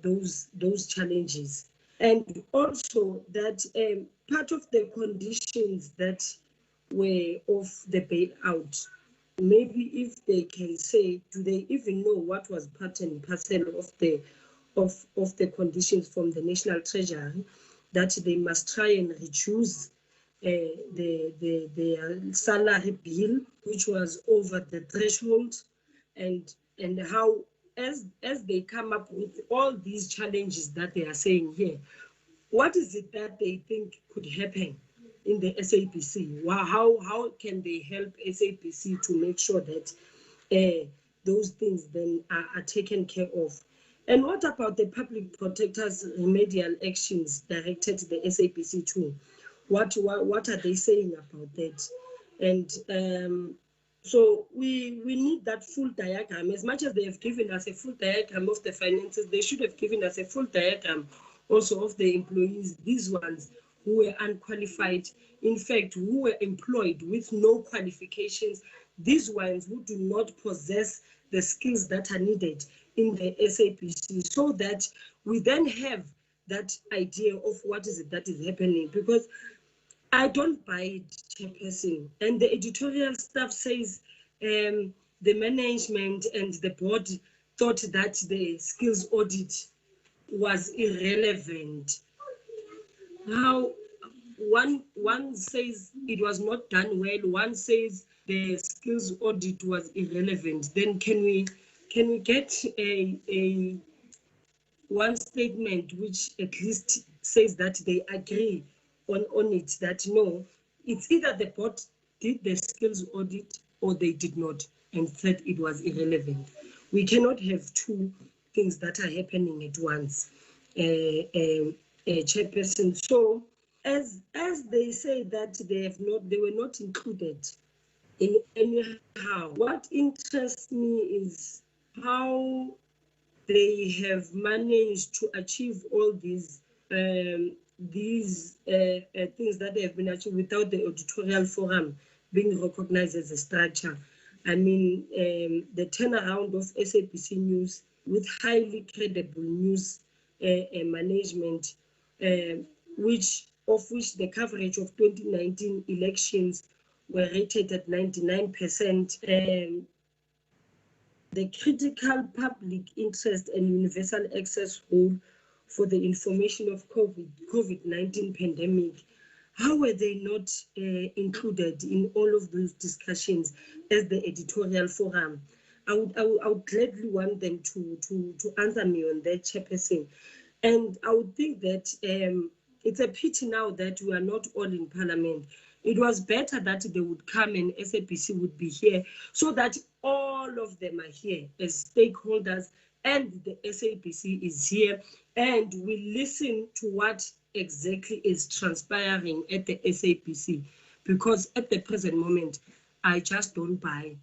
those challenges. And also that part of the conditions that were of the bailout, maybe if they can say, do they even know what was part and parcel of the conditions from the National Treasury, that they must try and reduce the salary bill, which was over the threshold, and how as they come up with all these challenges that they are saying here, what is it that they think could happen in the SABC? How can they help SABC to make sure that those things then are taken care of? And what about the public protector's remedial actions directed to the SABC too? What are they saying about that? And so we need that full diagram. As much as they have given us a full diagram of the finances, they should have given us a full diagram also of the employees, these ones who were unqualified, in fact, who were employed with no qualifications, these ones who do not possess the skills that are needed in the SABC, so that we then have that idea of what is it that is happening. Because I don't buy it, Chairperson. And the editorial staff says the management and the board thought that the skills audit was irrelevant. Now, one says it was not done well, one says the skills audit was irrelevant. Then can we get a one statement which at least says that they agree on it, that no, it's either the board did the skills audit or they did not and said it was irrelevant. We cannot have two things that are happening at once, Chairperson. So as they say that they were not included in anyhow, what interests me is how they have managed to achieve all these things that they have been achieved without the editorial forum being recognized as a structure. I mean, the turnaround of SABC News with highly credible news management, which the coverage of 2019 elections were rated at 99%. The critical public interest and universal access rule for the information of COVID-19 pandemic, how were they not included in all of those discussions as the editorial forum? I would gladly want them to answer me on that, Chairperson. And I would think that it's a pity now that we are not all in Parliament. It was better that they would come and SABC would be here so that all of them are here as stakeholders and the SABC is here and we listen to what exactly is transpiring at the SABC, because at the present moment, I just don't buy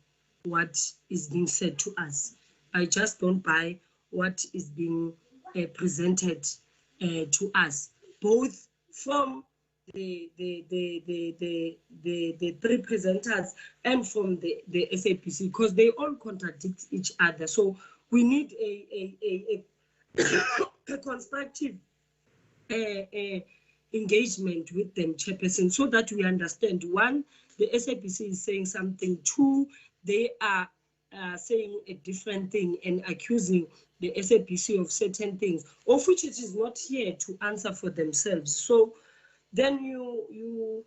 what is being said to us. I just don't buy what is being presented to us, both from the three presenters and from the SABC, because they all contradict each other. So we need a constructive engagement with them, Chairperson, so that we understand, one, the SABC is saying something, two, they are saying a different thing and accusing the SABC of certain things, of which it is not here to answer for themselves. So then you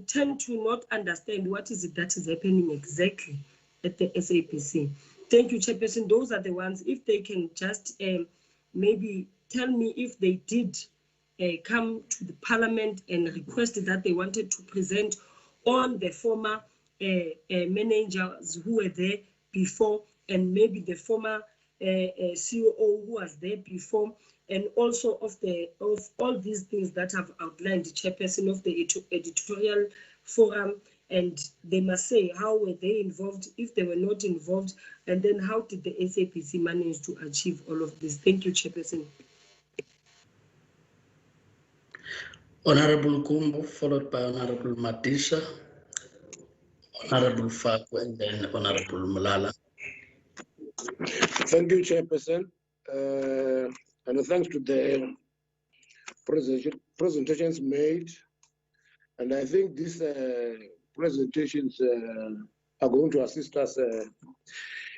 tend to not understand what is it that is happening exactly at the SABC. Thank you, Chairperson. Those are the ones, if they can just maybe tell me if they did come to the Parliament and requested that they wanted to present on the former managers who were there before, and maybe the former COO who was there before, and also of all these things that I've outlined, the Chairperson of the Editorial Forum, and they must say how were they involved, if they were not involved, and then how did the SABC manage to achieve all of this. Thank you, Chairperson. Honorable Kumbu, followed by Honorable Madisha, Honorable Faku, and then Honorable Malala. Thank you, Chairperson. And thanks to the presentations made. And I think these presentations are going to assist us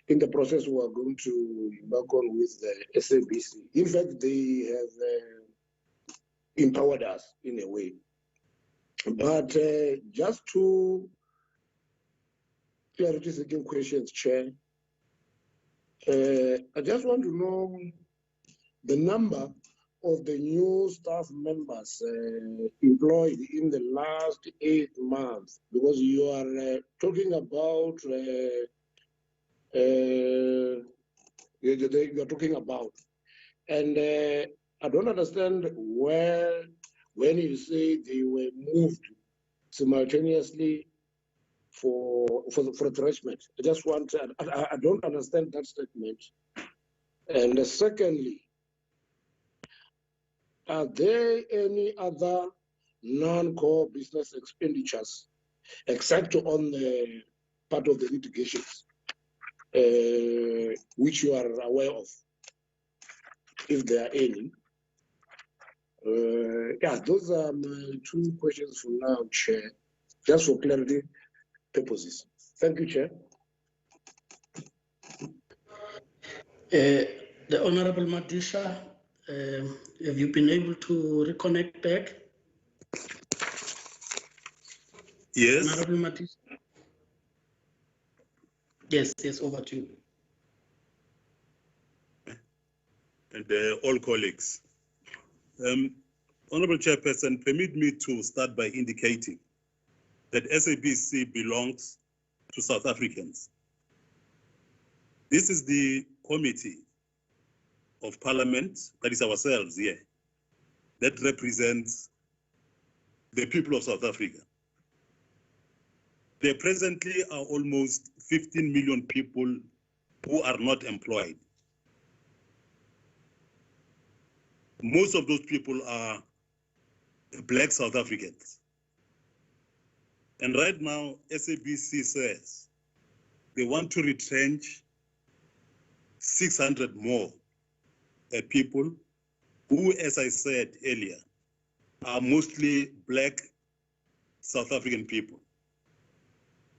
in the process we are going to embark on with the SABC. In fact, they have empowered us in a way. But just two clarity-seeking questions, Chair. I just want to know the number of the new staff members employed in the last 8 months, because you are talking about you are talking about, and I don't understand when you say they were moved simultaneously for retrenchment. I just want I don't understand that statement. And secondly, are there any other non-core business expenditures except on the part of the litigations which you are aware of, if there are any? Yeah, those are my two questions for now, Chair, just for clarity purposes. Thank you, Chair. The Honorable Madisha, have you been able to reconnect back? Yes. Honorable Madisha. Yes, over to you. And all colleagues. Honorable Chairperson, permit me to start by indicating that SABC belongs to South Africans. This is the committee of Parliament, that is ourselves here, that represents the people of South Africa. There presently are almost 15 million people who are not employed. Most of those people are Black South Africans. And right now, SABC says they want to retrench 600 more people who, as I said earlier, are mostly Black South African people.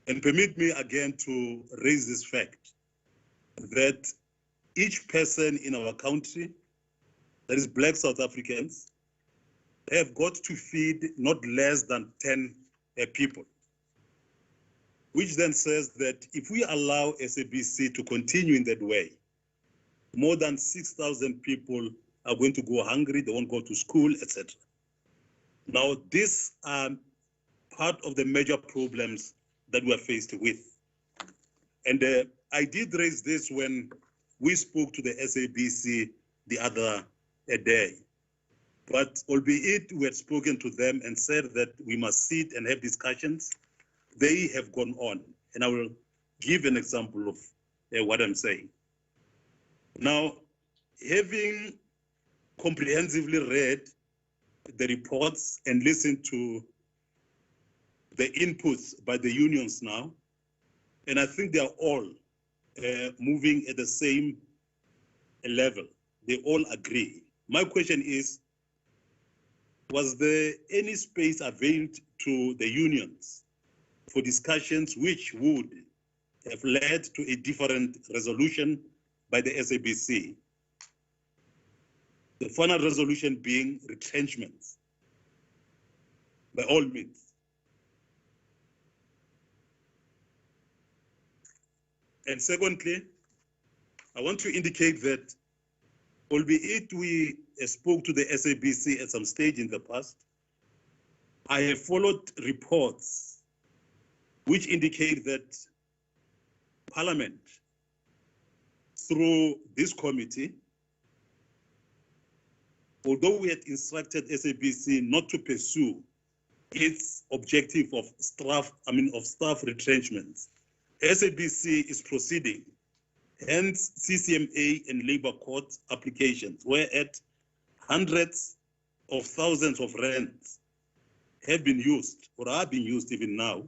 And permit me again to raise this fact that each person in our country that is Black South Africans have got to feed not less than 10 people, which then says that if we allow SABC to continue in that way, more than 6,000 people are going to go hungry, they won't go to school, etc. Now, these are part of the major problems that we are faced with. And I did raise this when we spoke to the SABC the other day. But albeit we had spoken to them and said that we must sit and have discussions, they have gone on. And I will give an example of what I'm saying. Now, having comprehensively read the reports and listened to the inputs by the unions now, and I think they are all moving at the same level. They all agree. My question is, was there any space availed to the unions for discussions which would have led to a different resolution by the SABC? The final resolution being retrenchments, by all means. And secondly, I want to indicate that albeit we spoke to the SABC at some stage in the past, I have followed reports which indicate that Parliament, through this committee, although we had instructed SABC not to pursue its objective of staff retrenchments, SABC is proceeding. Hence, CCMA and Labour Court applications, whereat hundreds of thousands of rands have been used or are being used even now,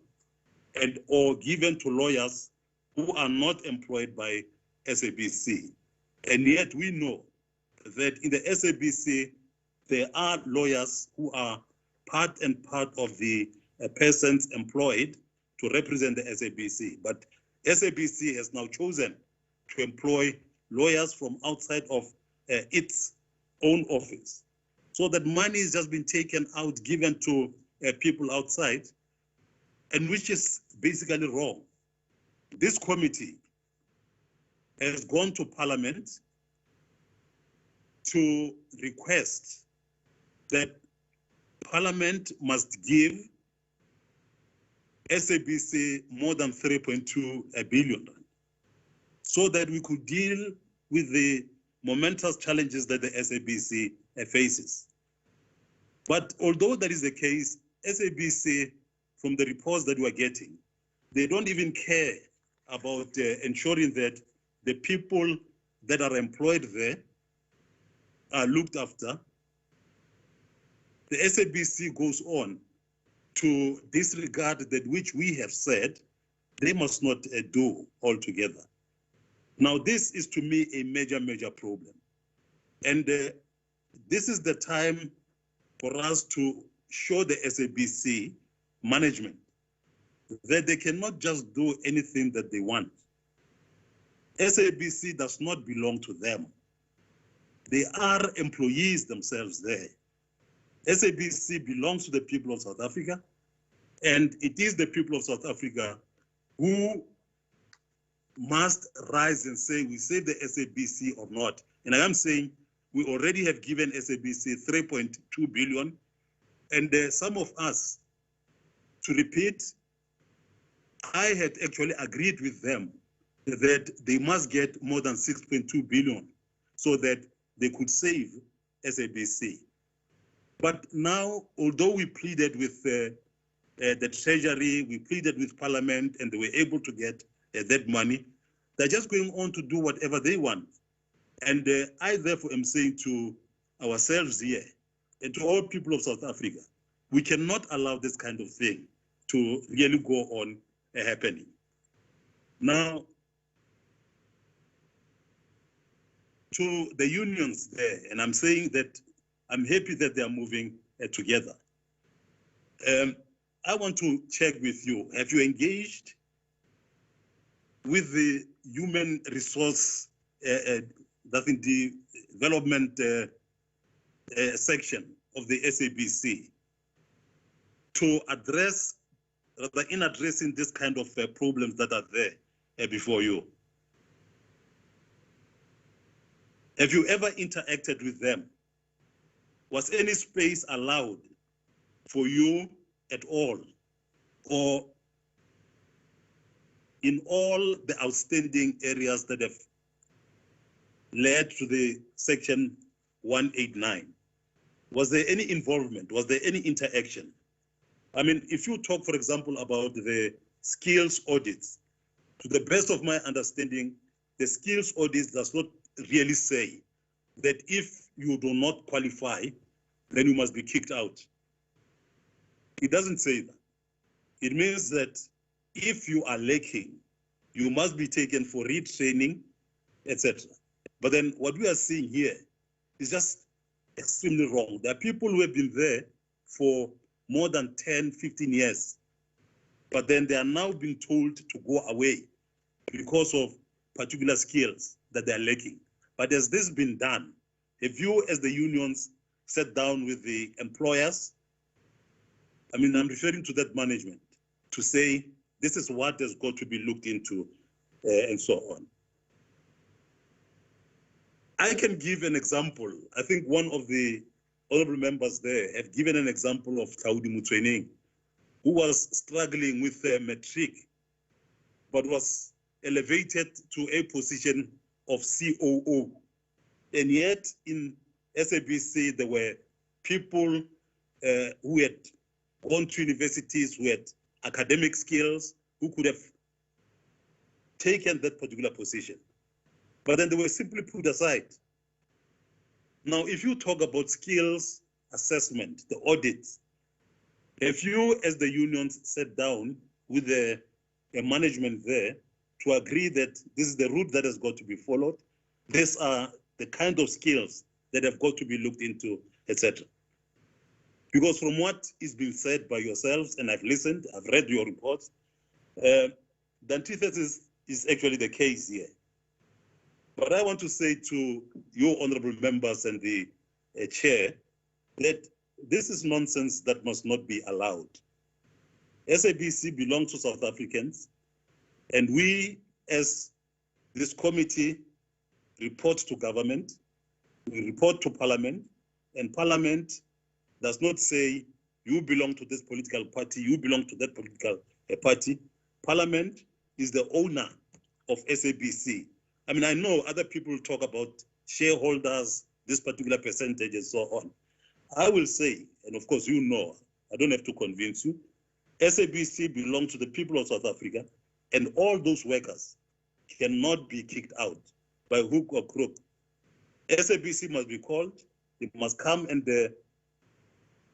and or given to lawyers who are not employed by SABC. And yet we know that in the SABC, there are lawyers who are part and part of the persons employed to represent the SABC. But SABC has now chosen to employ lawyers from outside of its own office. So that money has just been taken out, given to people outside, and which is basically wrong. This committee has gone to Parliament to request that Parliament must give SABC more than 3.2 billion, so that we could deal with the momentous challenges that the SABC faces. But although that is the case, SABC, from the reports that we are getting, they don't even care about ensuring that the people that are employed there are looked after. The SABC goes on to disregard that which we have said they must not do altogether. Now, this is to me a major, major problem. And this is the time for us to show the SABC management that they cannot just do anything that they want. SABC does not belong to them. They are employees themselves there. SABC belongs to the people of South Africa, and it is the people of South Africa who must rise and say, we save the SABC or not. And I am saying we already have given SABC 3.2 billion, and some of us, to repeat, I had actually agreed with them that they must get more than 6.2 billion so that they could save SABC. But now, although we pleaded with the Treasury, we pleaded with Parliament, and they were able to get that money, they're just going on to do whatever they want. And I therefore am saying to ourselves here and to all people of South Africa, we cannot allow this kind of thing to really go on happening. Now, to the unions there, and I'm saying that I'm happy that they are moving together. I want to check with you, have you engaged with the human resource, that's in the development section of the SABC to address, rather in addressing this kind of problems that are there before you? Have you ever interacted with them? Was any space allowed for you at all, or in all the outstanding areas that have led to the section 189? Was there any involvement? Was there any interaction? I mean, if you talk, for example, about the skills audits, to the best of my understanding, the skills audits does not really say that if you do not qualify, then you must be kicked out. It doesn't say that. It means that if you are lacking, you must be taken for retraining, etc. But then what we are seeing here is just extremely wrong. There are people who have been there for more than 10, 15 years, but then they are now being told to go away because of particular skills that they are lacking. But has this been done? Have you, as the unions, sat down with the employers? I mean, I'm referring to that management to say, this is what has got to be looked into, and so on. I can give an example. I think one of the honorable members there have given an example of Taudi Mutwening, who was struggling with matric, but was elevated to a position of COO. And yet in SABC, there were people who had gone to universities, who had academic skills, who could have taken that particular position. But then they were simply put aside. Now, if you talk about skills assessment, the audits, if you, as the unions, sat down with the management there to agree that this is the route that has got to be followed, these are the kind of skills that have got to be looked into, etc. Because from what is being said by yourselves, and I've listened, I've read your reports, the antithesis is actually the case here. But I want to say to your honorable members and the chair that this is nonsense that must not be allowed. SABC belongs to South Africans, and we, as this committee, report to government, we report to Parliament, and Parliament does not say, you belong to this political party, you belong to that political party. Parliament is the owner of SABC. I mean, I know other people talk about shareholders, this particular percentage and so on. I will say, and of course you know, I don't have to convince you, SABC belongs to the people of South Africa, and all those workers cannot be kicked out by hook or crook. SABC must be called, they must come and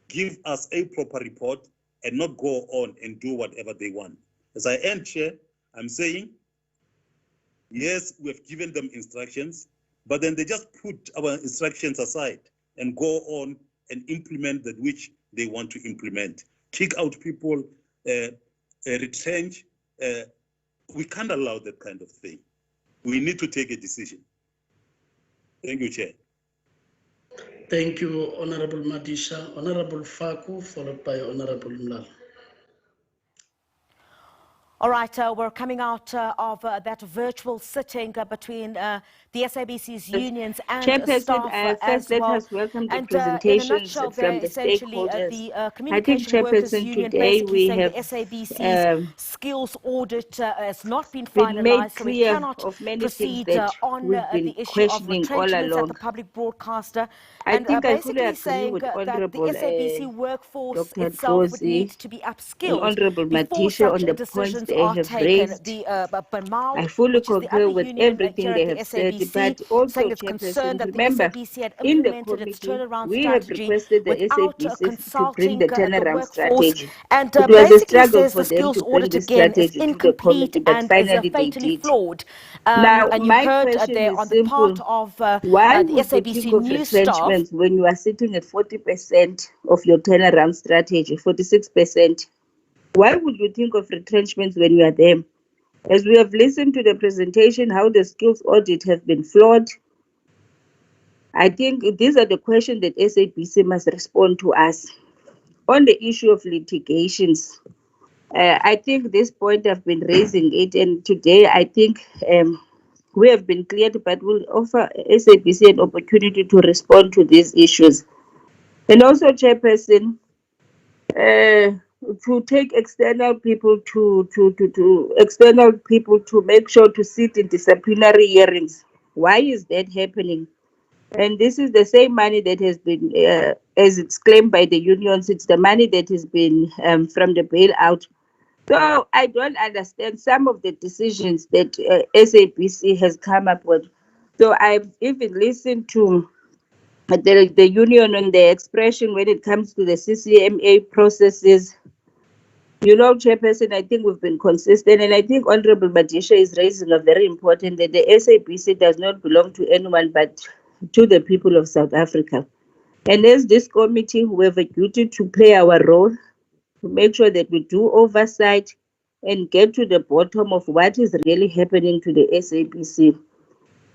give us a proper report and not go on and do whatever they want. As I end, Chair, I'm saying, yes, we have given them instructions, but then they just put our instructions aside and go on and implement that which they want to implement. Kick out people, retrench. We can't allow that kind of thing. We need to take a decision. Thank you, Chair. Thank you, Honorable Madisha. Honorable Faku, followed by Honorable Mlala. All right, we're coming out of that virtual sitting between the SABC's unions and staff first let us welcome the presentations from the stakeholders. the Communication Workers Chairperson, Union today basically we saying have the SABC's skills audit has not been finalized, made so we clear cannot of many proceed things that on we've been the issue of questioning all retrenchments at along. the public broadcaster. I And think I fully basically agree saying with that the Honourable SABC workforce Dr. itself would need Tosi to be and upskilled Honourable before Matisha such on the points decisions they are have taken. raised. The I fully which is the concur other with union everything here they at the have said, SABC, but also, saying it's concerned Chairperson, that the remember, SABC had in the implemented its committee, turnaround we have strategy requested the without SABC to bring consulting the the turnaround workforce. strategy. And It was a basically struggle says for the them skills to bring audit the again is strategy to the incomplete committee, but and is finally they fatally did. flawed. Now, And you my heard question there is on the part simple. of Why the would you SABC think of news staff. retrenchments when you are sitting at 40% of your turnaround strategy, 46%? Why would you think of retrenchments when you are there? As we have listened to the presentation, how the skills audit has been flawed, I think these are the questions that SABC must respond to us. On the issue of litigations, I think this point I've been raising it, and today I think we have been cleared, but we'll offer SABC an opportunity to respond to these issues. And also, Chairperson, to take external people to make sure to sit in disciplinary hearings. Why is that happening? And this is the same money that has been, as it's claimed by the unions, it's the money that has been from the bailout. So I don't understand some of the decisions that SABC has come up with. So I've even listened to the union on the expression when it comes to the CCMA processes. You know, Chairperson, I think we've been consistent, and I think Honourable Matisha is raising a very important that the SABC does not belong to anyone but to the people of South Africa. And as this committee, we have a duty to play our role, to make sure that we do oversight and get to the bottom of what is really happening to the SABC.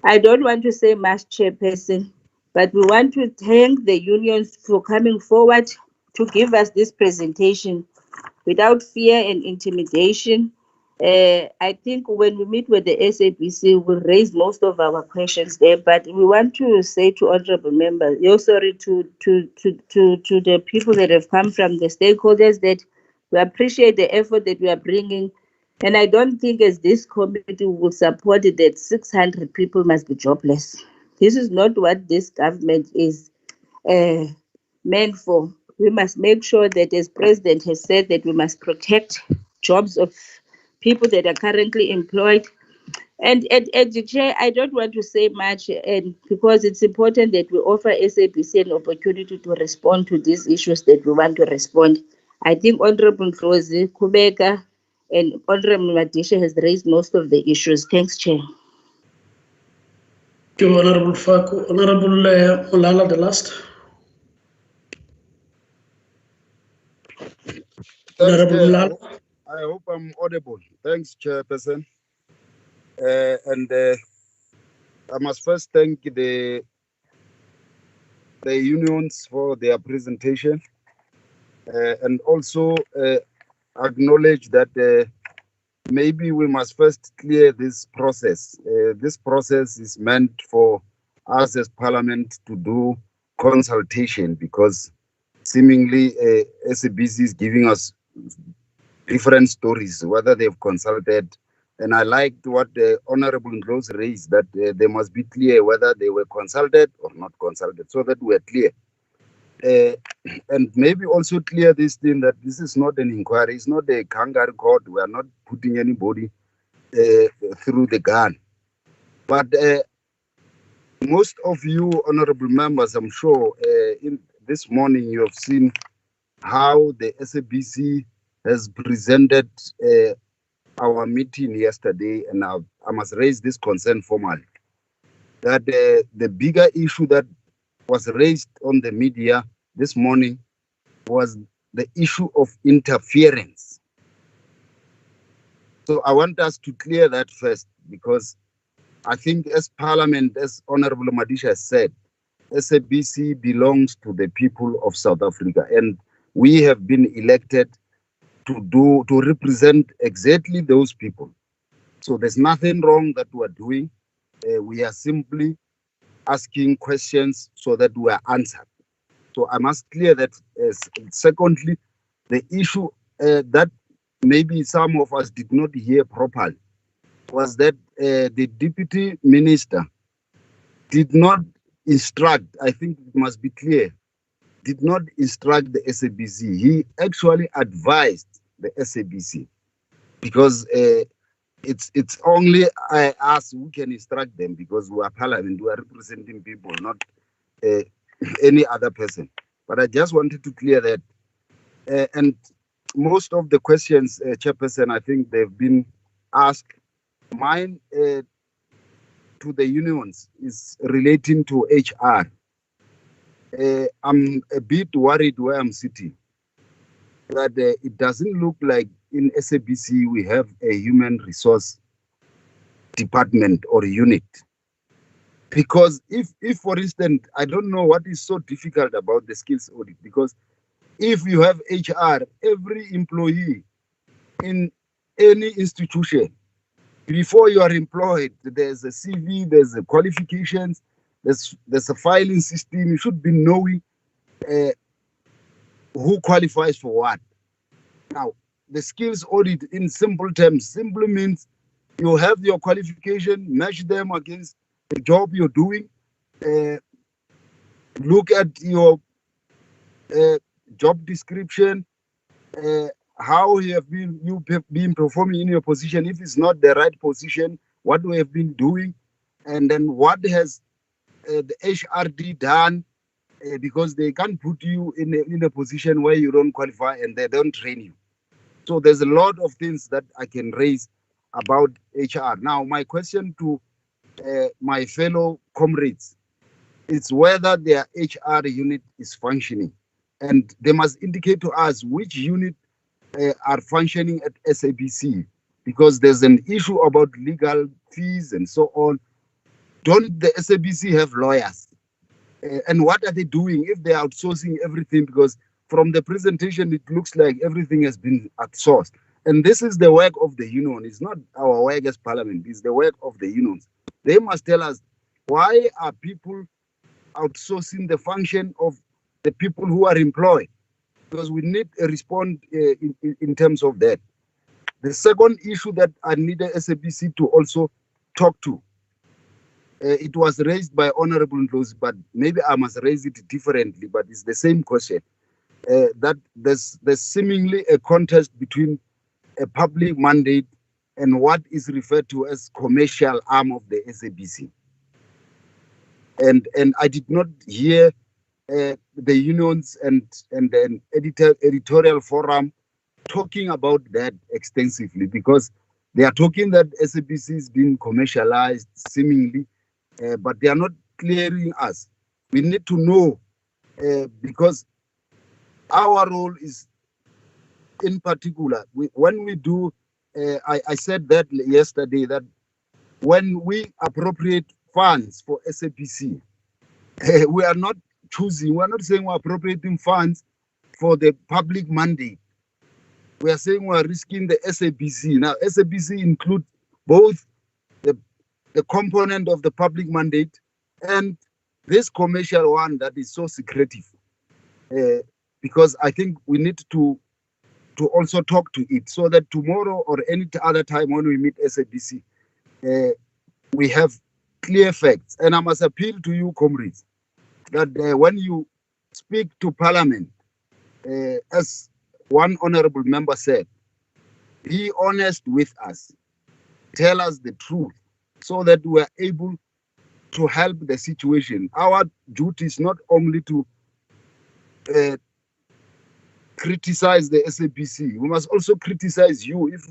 I don't want to say much, Chairperson, but we want to thank the unions for coming forward to give us this presentation without fear and intimidation. I think when we meet with the SABC, we'll raise most of our questions there, but we want to say to honorable members, to the people that have come from the stakeholders, that we appreciate the effort that we are bringing. And I don't think as this committee will support it that 600 people must be jobless. This is not what this government is meant for. We must make sure that, as President has said, that we must protect jobs of people that are currently employed. And the Chair, I don't want to say much, and because it's important that we offer SABC an opportunity to respond to these issues that we want to respond. I think Honourable Rosie Kubeka and Honourable Matisha has raised most of the issues. Thanks, Chair. Thank you, Honourable Faku. Honourable Mulala, the last. Thanks, Honourable Chair. Mulala. I hope I'm audible. Thanks, Chairperson. I must first thank the unions for their presentation, and also acknowledge that maybe we must first clear this process. This process is meant for us as Parliament to do consultation, because seemingly SABC is giving us different stories, whether they've consulted. And I liked what the Honourable Rose raised, that they must be clear whether they were consulted or not consulted, so that we're clear. And maybe also clear this thing that this is not an inquiry, it's not a kangaroo court. We are not putting anybody through the gun. But most of you honourable members, I'm sure, in this morning you have seen how the SABC has presented our meeting yesterday, and I must raise this concern formally, that the bigger issue that was raised on the media this morning was the issue of interference. So I want us to clear that first, because I think as Parliament, as Honourable Madisha has said, SABC belongs to the people of South Africa, and we have been elected to represent exactly those people. So there's nothing wrong that we're doing. We are simply asking questions so that we are answered. So I must clear that. Secondly, the issue that maybe some of us did not hear properly was that the deputy minister did not instruct, I think it must be clear, did not instruct the SABC. He actually advised the SABC because it's only us who can instruct them because we are parliament, we are representing people, not any other person. But I just wanted to clear that. And most of the questions, Chairperson, I think they've been asked. Mine to the unions is relating to HR. I'm a bit worried where I'm sitting, that it doesn't look like in SABC we have a human resource department or unit. Because if for instance, I don't know what is so difficult about the skills audit, because if you have HR, every employee in any institution, before you are employed, there's a CV, there's a qualifications, there's a filing system. You should be knowing who qualifies for what. Now, the skills audit in simple terms simply means you have your qualification, match them against the job you're doing, look at your job description, how you have been performing in your position. If it's not the right position, what we have been doing, and then what has the HRD done, because they can't put you in a position where you don't qualify and they don't train you. So there's a lot of things that I can raise about HR. Now, my question to my fellow comrades is whether their HR unit is functioning, and they must indicate to us which unit are functioning at SABC, because there's an issue about legal fees and so on. Don't the SABC have lawyers? And what are they doing if they're outsourcing everything? Because from the presentation, it looks like everything has been outsourced. And this is the work of the union. It's not our work as parliament. It's the work of the unions. They must tell us, why are people outsourcing the function of the people who are employed? Because we need a response in terms of that. The second issue that I need the SABC to also talk to, it was raised by Honorable Ndlozi, but maybe I must raise it differently, but it's the same question, that there's seemingly a contest between a public mandate and what is referred to as commercial arm of the SABC. And I did not hear the unions and then editorial forum talking about that extensively, because they are talking that SABC is being commercialized seemingly, but they are not clearing us. We need to know, because our role is, in particular, when we do, I said that yesterday, that when we appropriate funds for SABC, we are not choosing, we're not saying we're appropriating funds for the public mandate. We are saying we're risking the SABC. Now, SABC includes both the component of the public mandate and this commercial one that is so secretive. Because I think we need to also talk to it, so that tomorrow or any other time when we meet SABC, we have clear facts. And I must appeal to you, comrades, that when you speak to Parliament, as one honorable member said, be honest with us, tell us the truth, so that we are able to help the situation. Our duty is not only to criticize the SABC, we must also criticize you if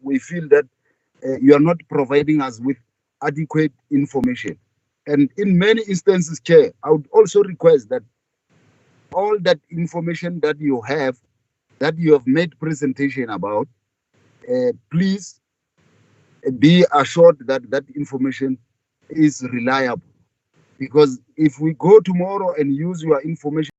we feel that you are not providing us with adequate information. And in many instances, Chair, I would also request that all that information that you have made presentation about, please be assured that that information is reliable. Because if we go tomorrow and use your information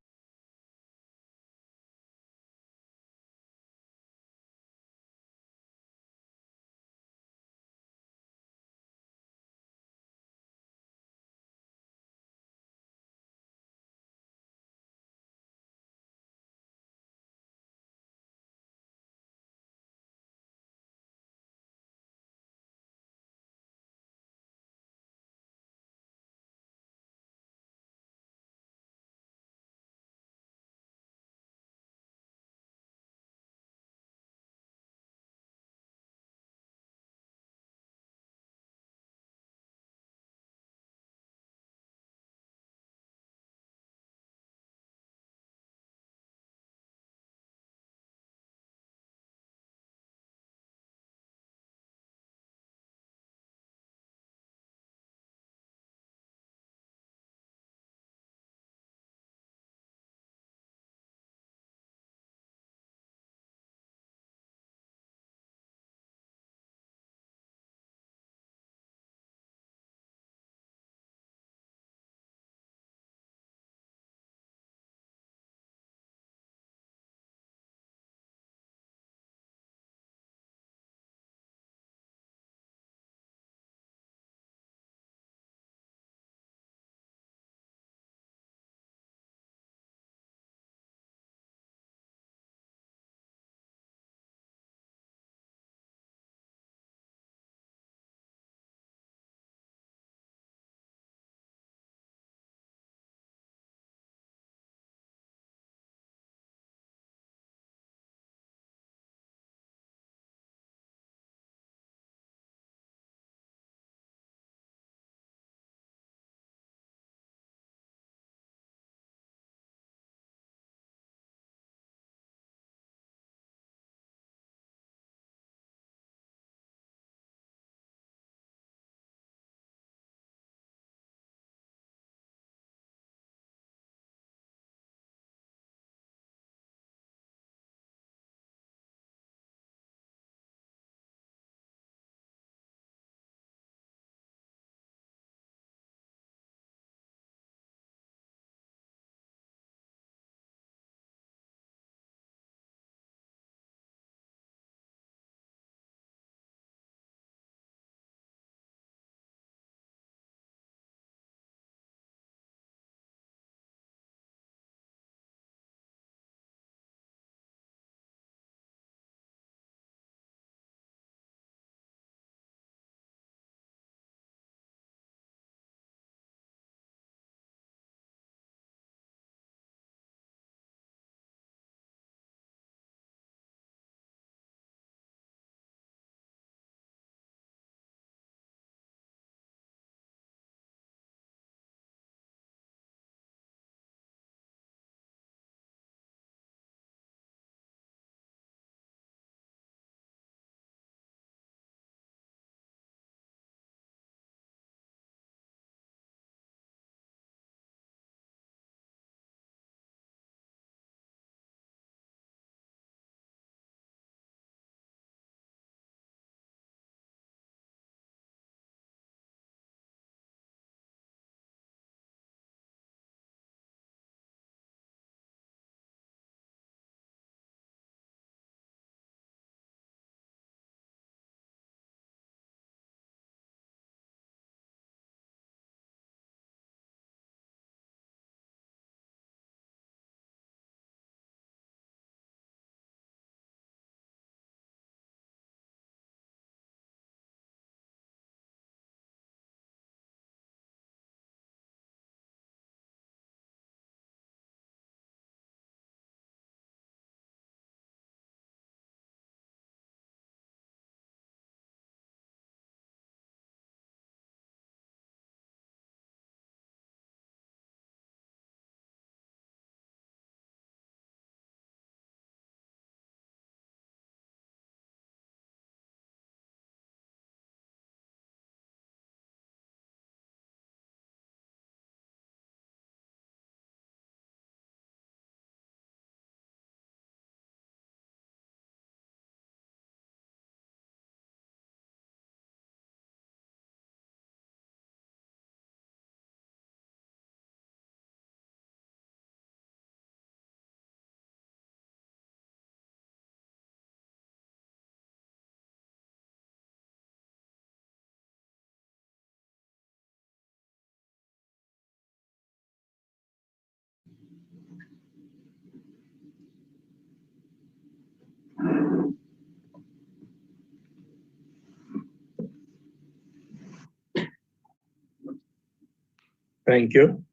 Thank you.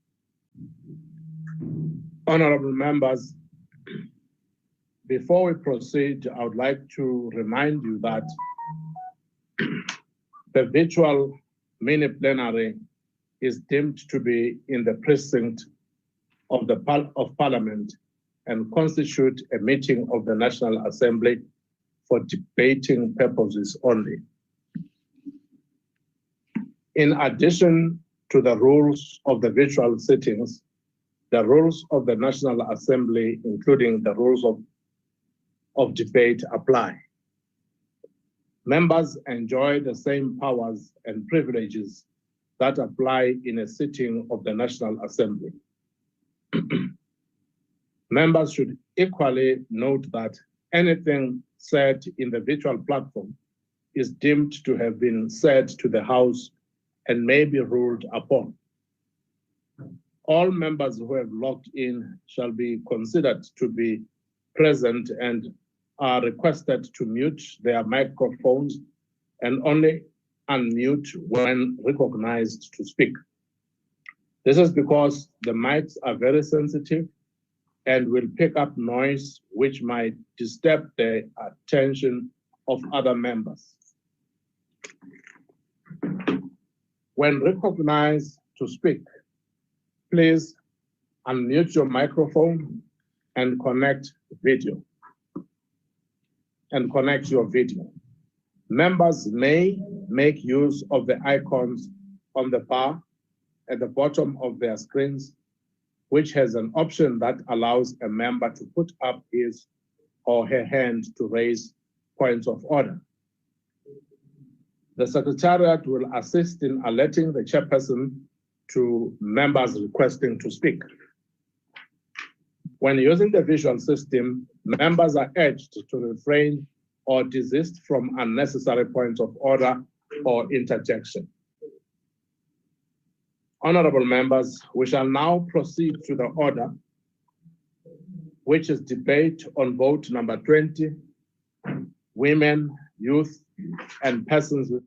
Honorable members, before we proceed, I would like to remind you that the virtual mini plenary is deemed to be in the precinct of Parliament and constitute a meeting of the National Assembly for debating purposes only. In addition to the rules of the virtual sittings, the rules of the National Assembly, including the rules of debate, apply. Members enjoy the same powers and privileges that apply in a sitting of the National Assembly. Members should equally note that anything said in the virtual platform is deemed to have been said to the House and may be ruled upon. All members who have logged in shall be considered to be present and are requested to mute their microphones and only unmute when recognized to speak. This is because the mics are very sensitive and will pick up noise which might disturb the attention of other members. When recognized to speak, please unmute your microphone and connect your video. Members may make use of the icons on the bar at the bottom of their screens, which has an option that allows a member to put up his or her hand to raise points of order. The Secretariat will assist in alerting the chairperson to members requesting to speak. When using the visual system, members are urged to refrain or desist from unnecessary points of order or interjection. Honorable members, we shall now proceed to the order, which is debate on vote number 20, women, youth, and persons with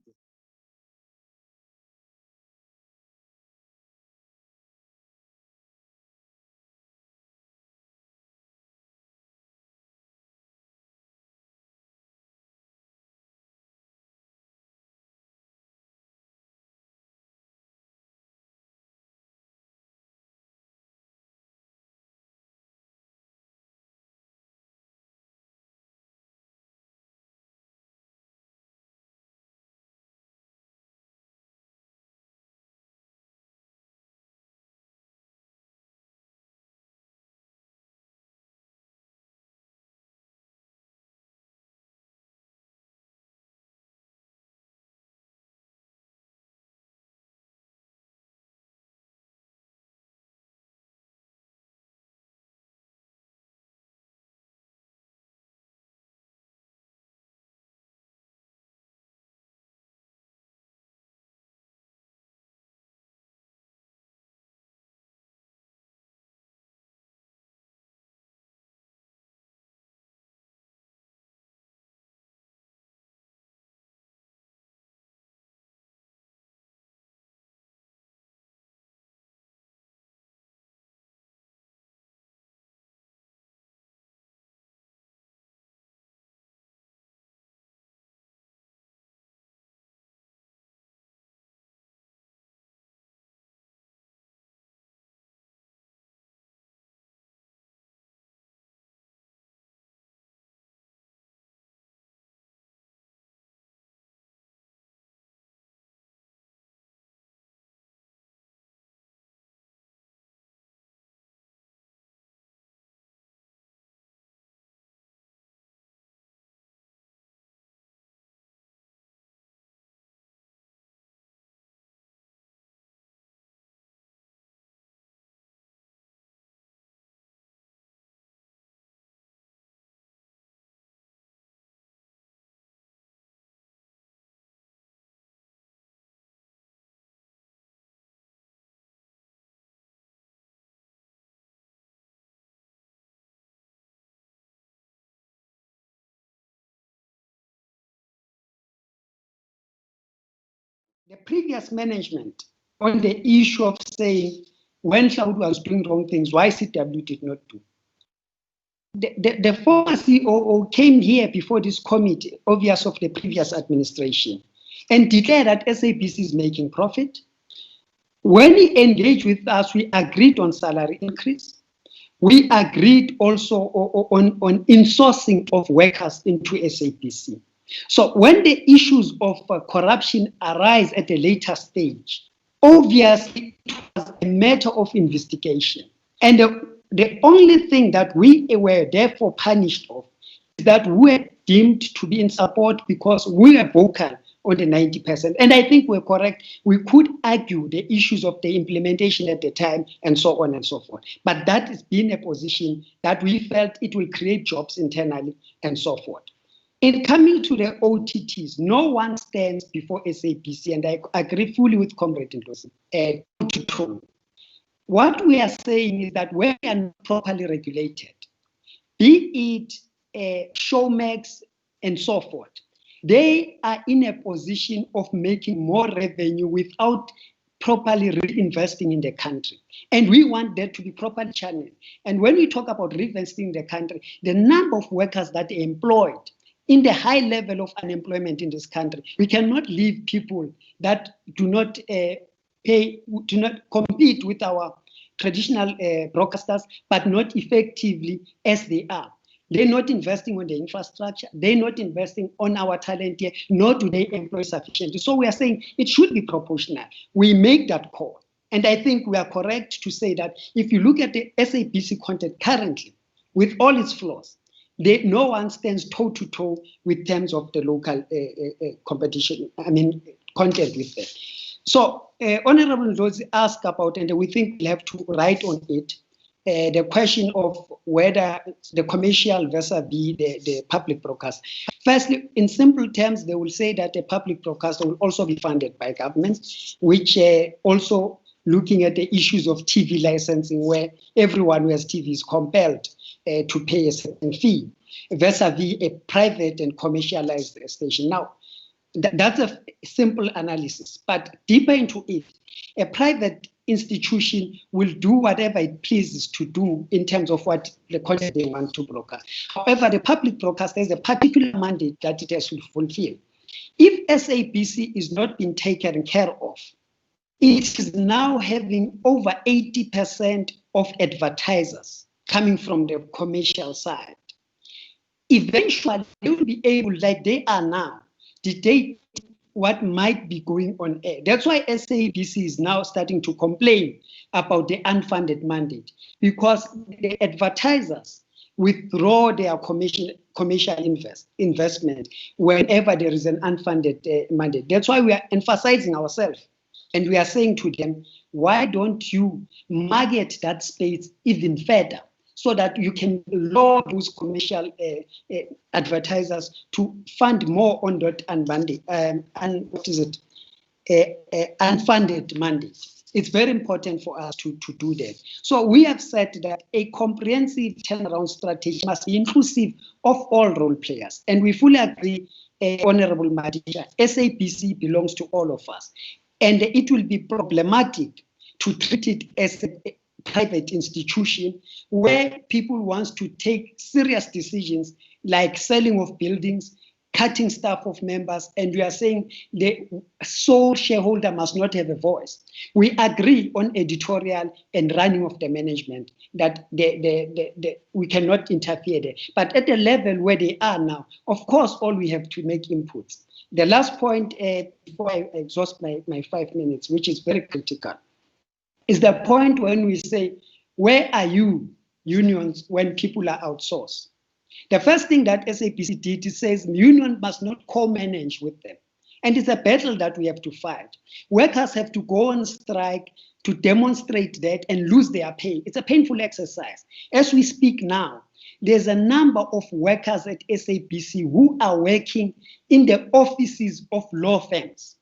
the previous management on the issue of saying when Saudi was doing wrong things, why CW did not do. The former COO came here before this committee, obvious of the previous administration, and declared that SABC is making profit. When he engaged with us, we agreed on salary increase. We agreed also on insourcing of workers into SABC. So when the issues of corruption arise at a later stage, obviously it was a matter of investigation. And the only thing that we were therefore punished of is that we were deemed to be in support because we were vocal on the 90%. And I think we're correct. We could argue the issues of the implementation at the time and so on and so forth. But that has been a position that we felt it will create jobs internally and so forth. In coming to the OTTs, no one stands before SABC, and I agree fully with Comrade Ndosi. What we are saying is that when we are not properly regulated, be it Showmax and so forth, they are in a position of making more revenue without properly reinvesting in the country. And we want that to be properly channeled. And when we talk about reinvesting in the country, the number of workers that are employed in the high level of unemployment in this country, we cannot leave people that do not compete with our traditional broadcasters, but not effectively as they are. They're not investing on the infrastructure. They're not investing on our talent here, nor do they employ sufficiently. So we are saying it should be proportional. We make that call. And I think we are correct to say that if you look at the SABC content currently, with all its flaws, no one stands toe-to-toe with terms of the local competition, content with them. So Honorable Rose asked about, and we think we'll have to write on it, the question of whether the commercial vis-a-vis the public broadcast. Firstly, in simple terms, they will say that the public broadcaster will also be funded by government, which also looking at the issues of TV licensing, where everyone who has TV is compelled to pay a certain fee, vis-a-vis a private and commercialized station. Now, that's a simple analysis, but deeper into it, a private institution will do whatever it pleases to do in terms of what the content they want to broadcast. However, the public broadcaster has a particular mandate that it has to fulfill. If SABC is not being taken care of, it is now having over 80% of advertisers coming from the commercial side. Eventually, they will be able, like they are now, dictate what might be going on air. That's why SABC is now starting to complain about the unfunded mandate, because the advertisers withdraw their commercial investment whenever there is an unfunded mandate. That's why we are emphasizing ourselves, and we are saying to them, why don't you market that space even further, so that you can lure those commercial advertisers to fund more on that unfunded mandate. It's very important for us to do that. So we have said that a comprehensive turnaround strategy must be inclusive of all role players. And we fully agree, Honorable Madisha, SABC belongs to all of us. And it will be problematic to treat it as a private institution where people want to take serious decisions like selling of buildings, cutting staff of members, and we are saying the sole shareholder must not have a voice. We agree on editorial and running of the management that we cannot interfere there. But at the level where they are now, of course, all we have to make inputs. The last point, before I exhaust my 5 minutes, which is very critical, is the point when we say, where are you, unions, when people are outsourced? The first thing that SABC did is says union must not co-manage with them. And it's a battle that we have to fight. Workers have to go on strike to demonstrate that and lose their pay. It's a painful exercise. As we speak now, there's a number of workers at SABC who are working in the offices of law firms.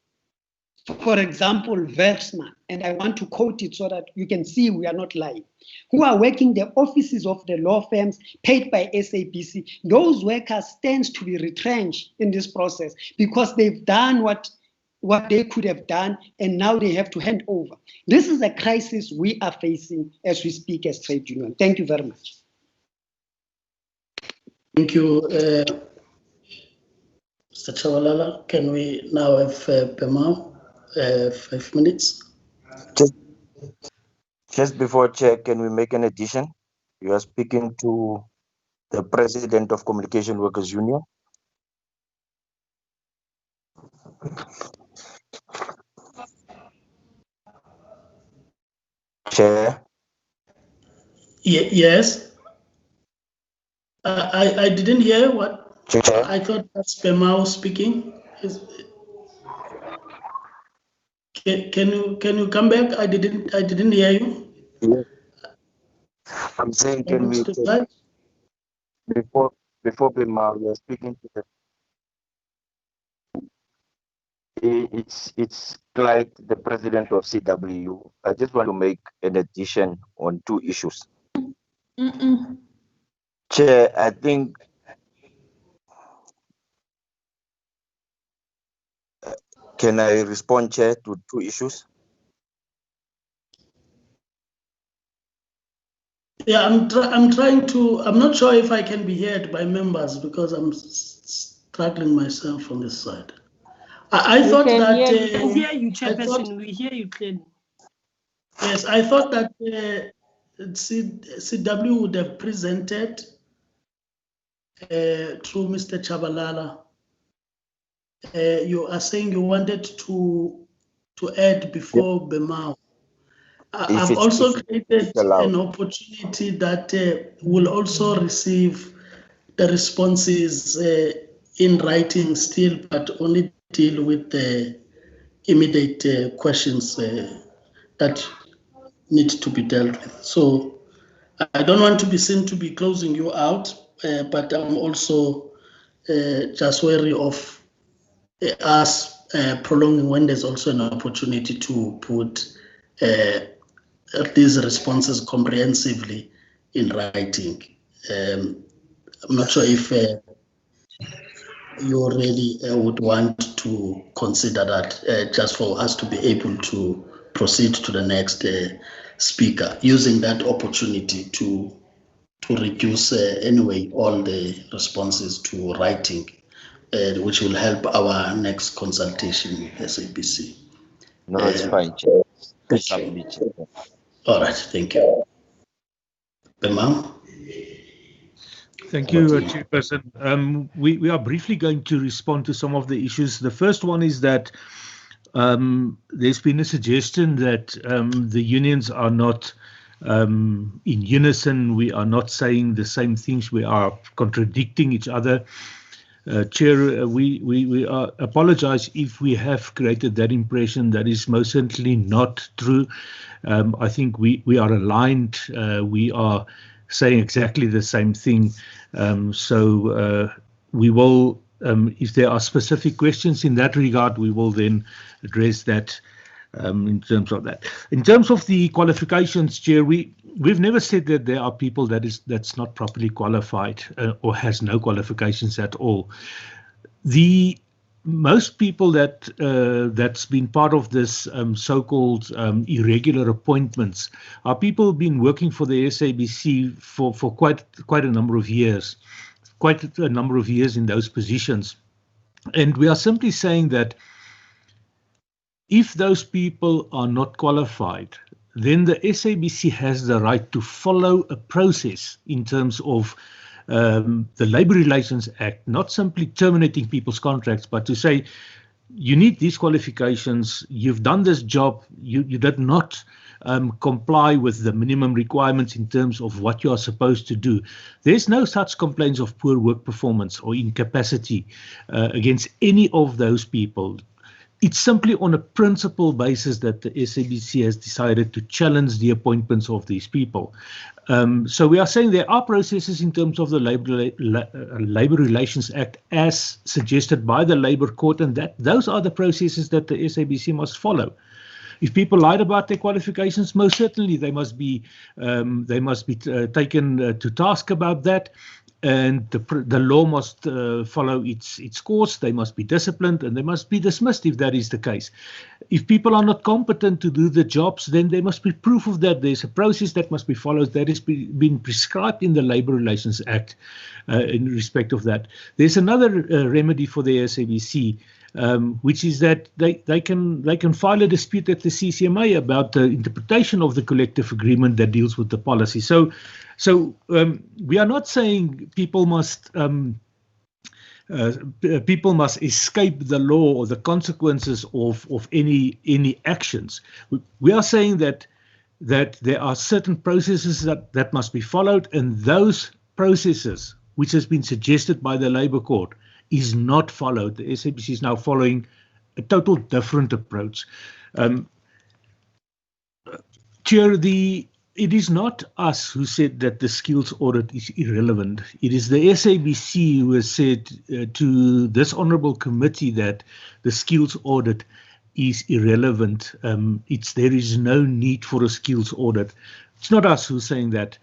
For example, Versman, and I want to quote it so that you can see we are not lying, who are working the offices of the law firms paid by SABC. Those workers stand to be retrenched in this process because they've done what what they could have done, and now they have to hand over. This is a crisis we are facing as we speak as trade union. Thank you very much. Thank you, Mr. Chabalala. Can we now have Pema, 5 minutes? Just before Chair, can we make an addition? You are speaking to the President of Communication Workers Union. Chair. Yes. I didn't hear what. Chair. I thought that's Pema speaking. Can you come back? I didn't hear you. Yes. I'm saying, can we before Pema, we are speaking to the. It's like the president of CW. I just want to make an addition on 2 issues. Chair, I think can I respond, Chair, to 2 issues? Yeah, I'm trying to. I'm not sure if I can be heard by members because I'm struggling myself on this side. I thought that We hear you, Chairperson. We hear you clearly. Yes, I thought that CW would have presented through Mr. Chabalala. You are saying you wanted to add before Bemao. I've also created an opportunity that will also receive the responses in writing still, but only deal with the immediate questions that need to be dealt with. So I don't want to be seen to be closing you out, but I'm also just wary of us prolonging when there's also an opportunity to put these responses comprehensively in writing. I'm not sure if you already would want to consider that just for us to be able to proceed to the next speaker, using that opportunity to reduce anyway all the responses to writing, which will help our next consultation with SABC. No, it's fine, Chair. All right, thank you. Bemam? Thank you, Chairperson. We are briefly going to respond to some of the issues. The first one is that there's been a suggestion that the unions are not in unison. We are not saying the same things. We are contradicting each other. Chair, we apologize if we have created that impression. That is most certainly not true. I think we are aligned. We are saying exactly the same thing. So we will, if there are specific questions in that regard, we will then address that in terms of that. In terms of the qualifications, Chair, we've never said that there are people that's not properly qualified or has no qualifications at all. Most people that's been part of this so-called irregular appointments are people who've been working for the SABC for quite a number of years, in those positions. And we are simply saying that if those people are not qualified, then the SABC has the right to follow a process in terms of the Labour Relations Act, not simply terminating people's contracts, but to say, you need these qualifications, you've done this job, you did not comply with the minimum requirements in terms of what you are supposed to do. There's no such complaints of poor work performance or incapacity against any of those people. It's simply on a principle basis that the SABC has decided to challenge the appointments of these people. So we are saying there are processes in terms of the Labour Relations Act as suggested by the Labour Court, and that those are the processes that the SABC must follow. If people lied about their qualifications, most certainly they must be taken to task about that. and the law must follow its course. They must be disciplined and they must be dismissed if that is the case. If people are not competent to do the jobs, then there must be proof of that. There's a process that must be followed that has been prescribed in the Labour Relations Act in respect of that. There's another remedy for the SABC, which is that they can file a dispute at the CCMA about the interpretation of the collective agreement that deals with the policy. So we are not saying people must escape the law or the consequences of any actions. We are saying that there are certain processes that must be followed, and those processes, which has been suggested by the Labour Court, is not followed. The SABC is now following a total different approach. Chair, it is not us who said that the skills audit is irrelevant. It is the SABC who has said to this honourable committee that the skills audit is irrelevant. There is no need for a skills audit. It's not us who's saying that.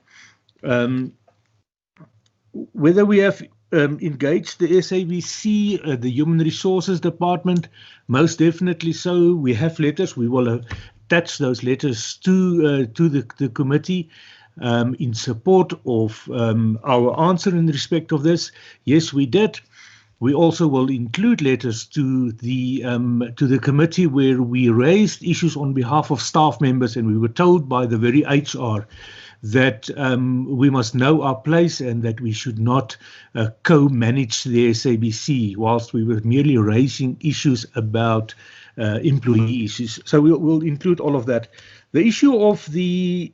Whether we have engaged the SABC, the Human Resources Department, most definitely so. We have letters. We will attach those letters to the committee in support of our answer in respect of this. Yes, we did. We also will include letters to the committee where we raised issues on behalf of staff members, and we were told by the very HR that we must know our place and that we should not co-manage the SABC, whilst we were merely raising issues about employee issues. So we'll include all of that. The issue of the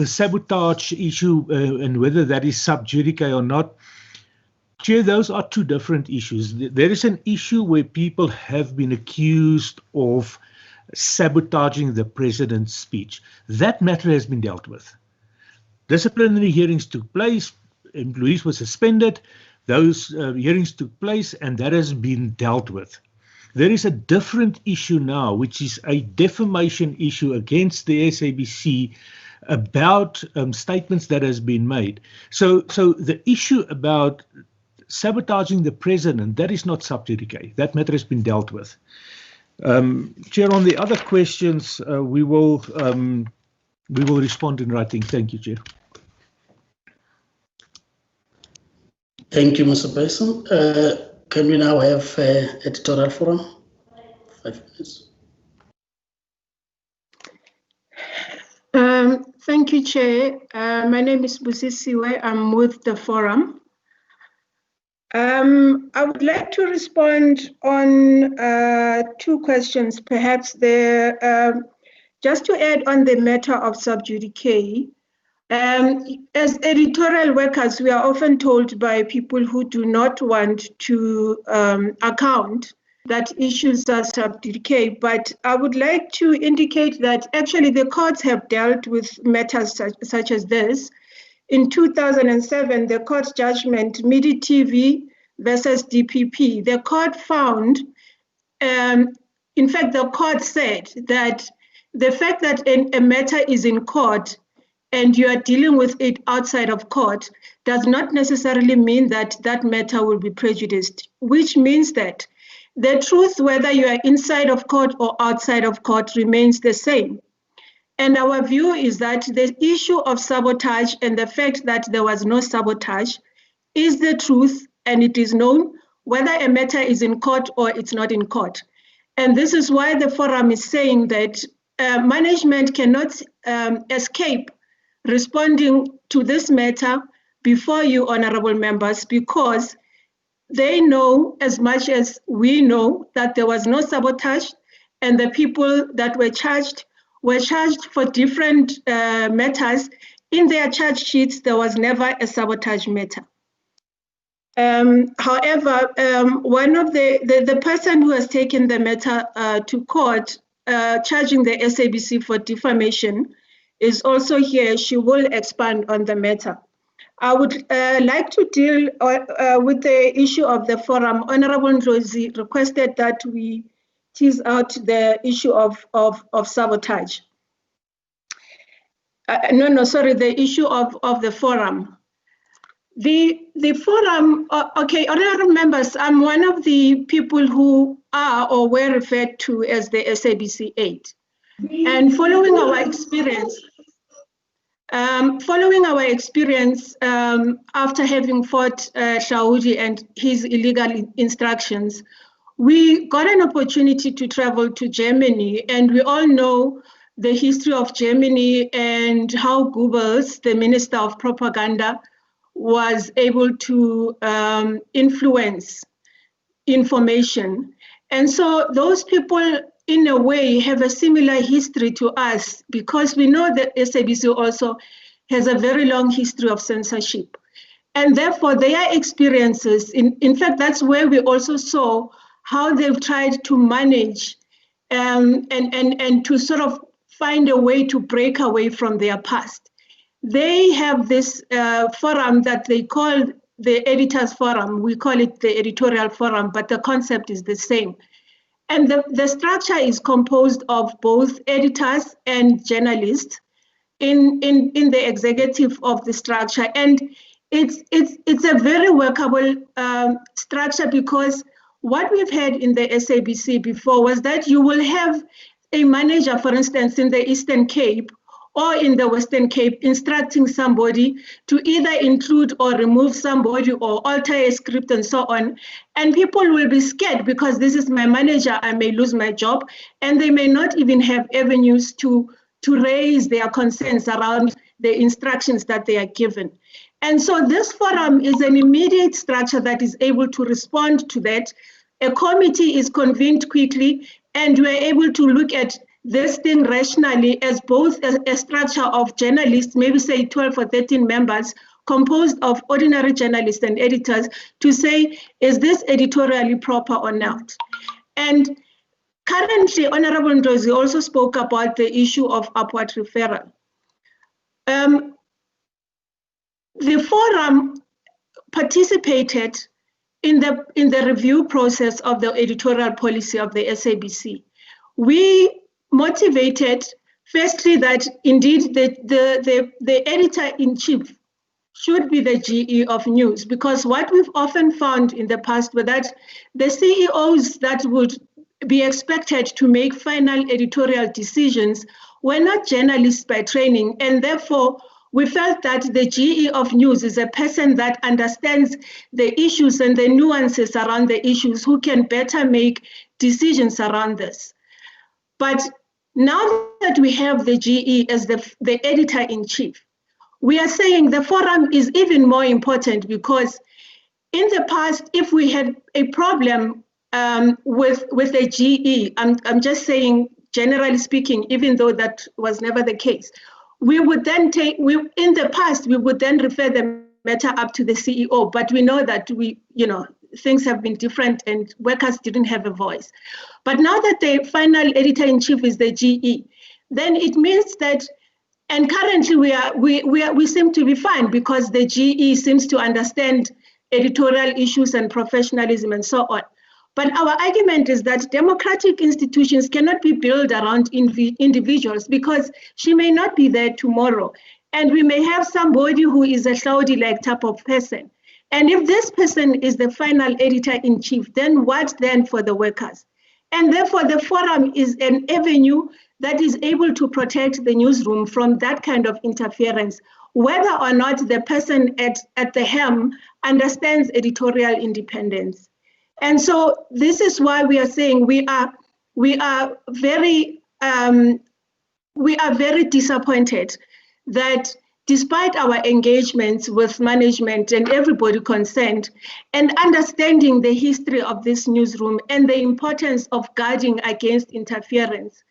sabotage issue and whether that is sub judice or not, Chair, those are two different issues. There is an issue where people have been accused of sabotaging the president's speech. That matter has been dealt with. Disciplinary hearings took place, employees were suspended, those hearings took place, and that has been dealt with. There is a different issue now, which is a defamation issue against the SABC about statements that has been made. So the issue about sabotaging the president, that is not sub judice. That matter has been dealt with. Chair, on the other questions, we will respond in writing. Thank you, Chair. Thank you, Mr. Bryson. Can we now have editorial forum? 5 minutes. Thank you, Chair. My name is Busisiwe. I'm with the forum. I would like to respond on 2 questions, perhaps there, just to add on the matter of sub judice. As editorial workers, we are often told by people who do not want to account that issues are sub judice, but I would like to indicate that actually the courts have dealt with matters such as this. In 2007, the court judgment, MIDI TV versus DPP, the court found, in fact, the court said that the fact that a matter is in court and you are dealing with it outside of court does not necessarily mean that that matter will be prejudiced, which means that the truth, whether you are inside of court or outside of court, remains the same. And our view is that the issue of sabotage and the fact that there was no sabotage is the truth, and it is known whether a matter is in court or it's not in court. And this is why the forum is saying that management cannot escape responding to this matter before you, honorable members, because they know as much as we know that there was no sabotage, and the people that were charged for different matters. In their charge sheets, there was never a sabotage matter. However, one of the person who has taken the matter to court, charging the SABC for defamation, is also here. She will expand on the matter. I would like to deal with the issue of the forum. Honorable Ndlozi requested that we tease out the issue of sabotage. The issue of the forum. The forum, okay, honorable members, I'm one of the people who are or were referred to as the SABC 8. And following our experience, after having fought Shaudi and his illegal instructions, we got an opportunity to travel to Germany, and we all know the history of Germany and how Goebbels, the Minister of Propaganda, was able to influence information. And so those people, in a way, have a similar history to us, because we know that SABC also has a very long history of censorship. And therefore, their experiences, in fact, that's where we also saw how they've tried to manage and to sort of find a way to break away from their past. They have this forum that they call the Editors Forum. We call it the Editorial Forum, but the concept is the same. And the structure is composed of both editors and journalists in the executive of the structure. And it's a very workable structure, because what we've had in the SABC before was that you will have a manager, for instance, in the Eastern Cape or in the Western Cape, instructing somebody to either include or remove somebody or alter a script and so on. And people will be scared, because this is my manager, I may lose my job, and they may not even have avenues to raise their concerns around the instructions that they are given. And so this forum is an immediate structure that is able to respond to that. A committee is convened quickly, and we're able to look at this thing rationally as both a structure of journalists, maybe say 12 or 13 members, composed of ordinary journalists and editors, to say, is this editorially proper or not? And currently, Honorable Ndozi also spoke about the issue of upward referral. The forum participated in the review process of the editorial policy of the SABC. We motivated, firstly, that indeed the editor-in-chief should be the GE of news, because what we've often found in the past were that the CEOs that would be expected to make final editorial decisions were not journalists by training, and therefore we felt that the GE of news is a person that understands the issues and the nuances around the issues, who can better make decisions around this. But now that we have the GE as the editor-in-chief, we are saying the forum is even more important, because in the past, if we had a problem with the GE, I'm just saying, generally speaking, even though that was never the case, we would then in the past, we would then refer the matter up to the CEO, but we know that things have been different and workers didn't have a voice. But now that the final editor-in-chief is the GE, then it means that, and currently we seem to be fine, because the GE seems to understand editorial issues and professionalism and so on. But our argument is that democratic institutions cannot be built around individuals, because she may not be there tomorrow. And we may have somebody who is a Saudi-like type of person. And if this person is the final editor-in-chief, then what then for the workers? And therefore, the forum is an avenue that is able to protect the newsroom from that kind of interference, whether or not the person at the helm understands editorial independence. And so this is why we are saying we are very disappointed that despite our engagements with management and everybody concerned, and understanding the history of this newsroom and the importance of guarding against interference,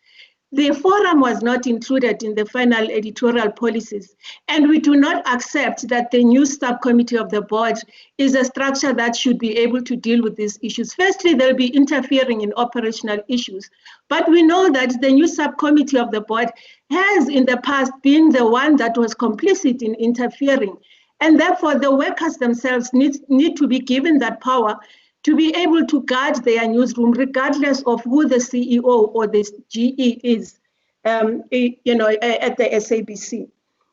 the forum was not included in the final editorial policies. And we do not accept that the news subcommittee of the board is a structure that should be able to deal with these issues. Firstly, they'll be interfering in operational issues. But we know that the news subcommittee of the board has in the past been the one that was complicit in interfering. And therefore, the workers themselves need to be given that power to be able to guard their newsroom, regardless of who the CEO or the GE is, at the SABC.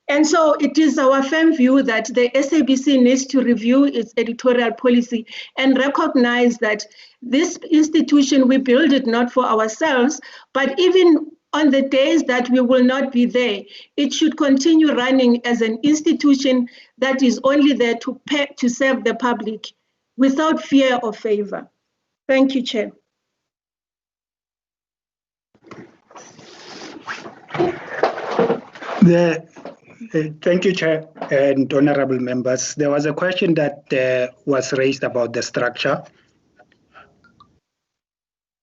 And so it is our firm view that the SABC needs to review its editorial policy and recognize that this institution, we build it not for ourselves, but even on the days that we will not be there, it should continue running as an institution that is only there to serve the public without fear or favor. Thank you, Chair. Thank you, Chair and honorable members. There was a question that was raised about the structure.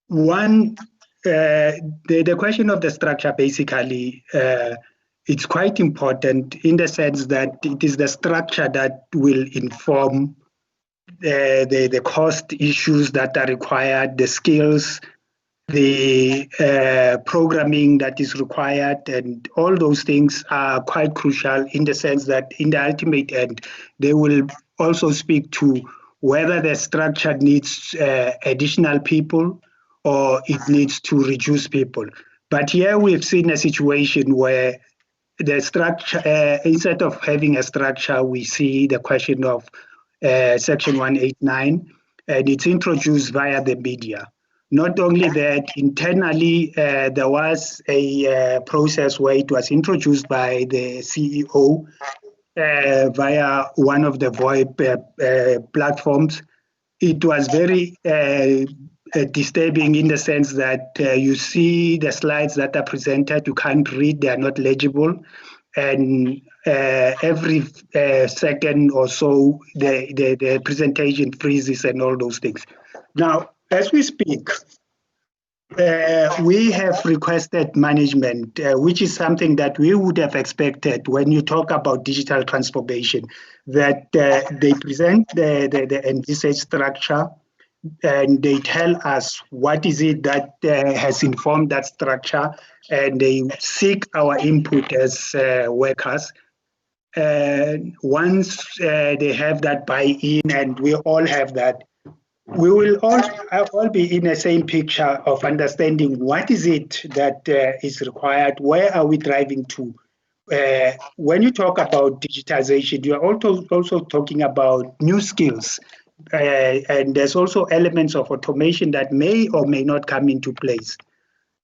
One, the question of the structure, basically, it's quite important in the sense that it is the structure that will inform the cost issues that are required, the skills, the programming that is required, and all those things are quite crucial in the sense that in the ultimate end, they will also speak to whether the structure needs additional people or it needs to reduce people. But here we've seen a situation where the structure, instead of having a structure, we see the question of Section 189, and it's introduced via the media. Not only that, internally, there was a process where it was introduced by the CEO via one of the VoIP platforms. It was very disturbing in the sense that you see the slides that are presented, you can't read, they are not legible. And every second or so, the presentation freezes and all those things. Now, as we speak, we have requested management, which is something that we would have expected when you talk about digital transformation, that they present the envisaged structure and they tell us what is it that has informed that structure, and they seek our input as workers. Once they have that buy-in and we all have that, we will all be in the same picture of understanding what is it that is required, where are we driving to. When you talk about digitization, you are also talking about new skills. And there's also elements of automation that may or may not come into place.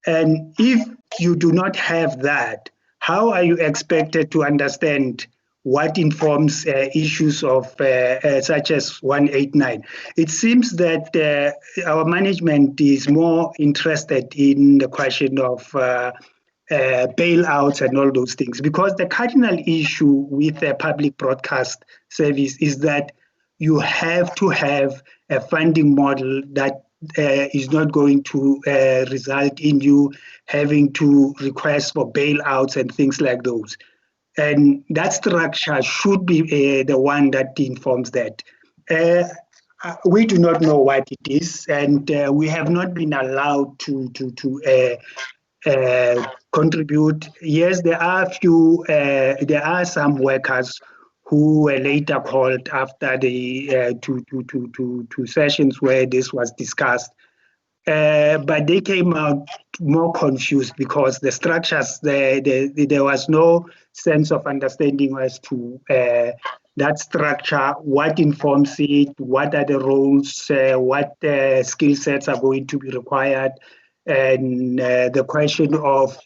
And if you do not have that, how are you expected to understand what informs issues of such as 189? It seems that our management is more interested in the question of bailouts and all those things, because the cardinal issue with a public broadcast service is that you have to have a funding model that is not going to result in you having to request for bailouts and things like those. And that structure should be the one that informs that. We do not know what it is, and we have not been allowed to contribute. Yes, there are some workers who were later called after the two sessions where this was discussed. But they came out more confused because the structures, there was no sense of understanding as to that structure, what informs it, what are the roles, what skill sets are going to be required, and the question of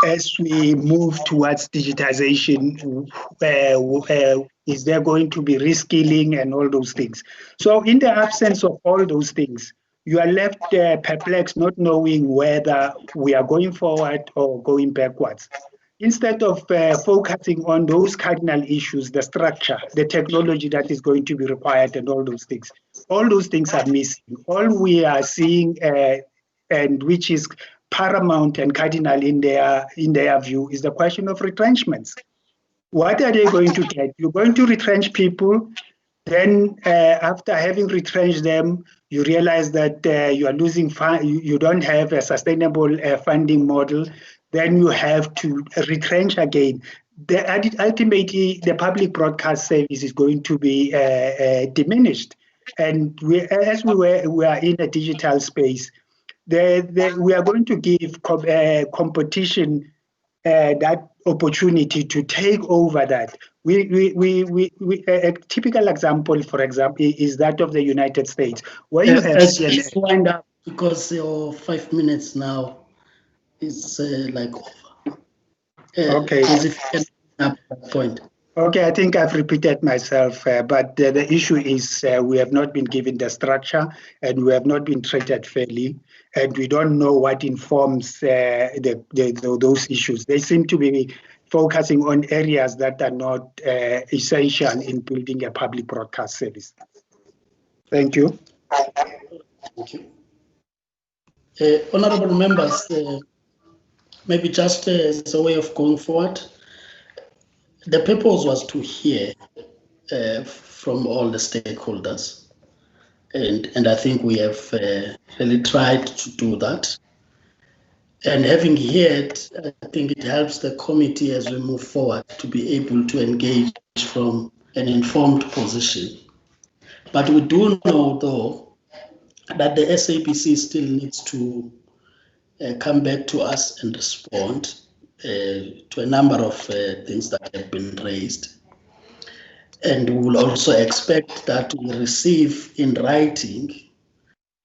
as we move towards digitization, is there going to be reskilling and all those things? So in the absence of all those things, you are left perplexed, not knowing whether we are going forward or going backwards. Instead of focusing on those cardinal issues, the structure, the technology that is going to be required and all those things are missing. All we are seeing, and which is paramount and cardinal in their view, is the question of retrenchments. What are they going to get? You're going to retrench people, then after having retrenched them, you realize that you are losing you don't have a sustainable funding model, then you have to retrench again. Ultimately, the public broadcast service is going to be diminished. And we are in a digital space, we are going to give competition that opportunity to take over that. A typical example, for example, is that of the United States, where you have Please wind up, because your 5 minutes now is like over. Okay. As if you can up that point. Okay, I think I've repeated myself, but the issue is we have not been given the structure and we have not been treated fairly, and we don't know what informs those issues. They seem to be focusing on areas that are not essential in building a public broadcast service. Thank you. Thank you. Honorable members, maybe just as a way of going forward, the purpose was to hear from all the stakeholders, and I think we have really tried to do that. And having heard, I think it helps the committee as we move forward to be able to engage from an informed position. But we do know, though, that the SABC still needs to come back to us and respond to a number of things that have been raised. And we will also expect that we receive in writing,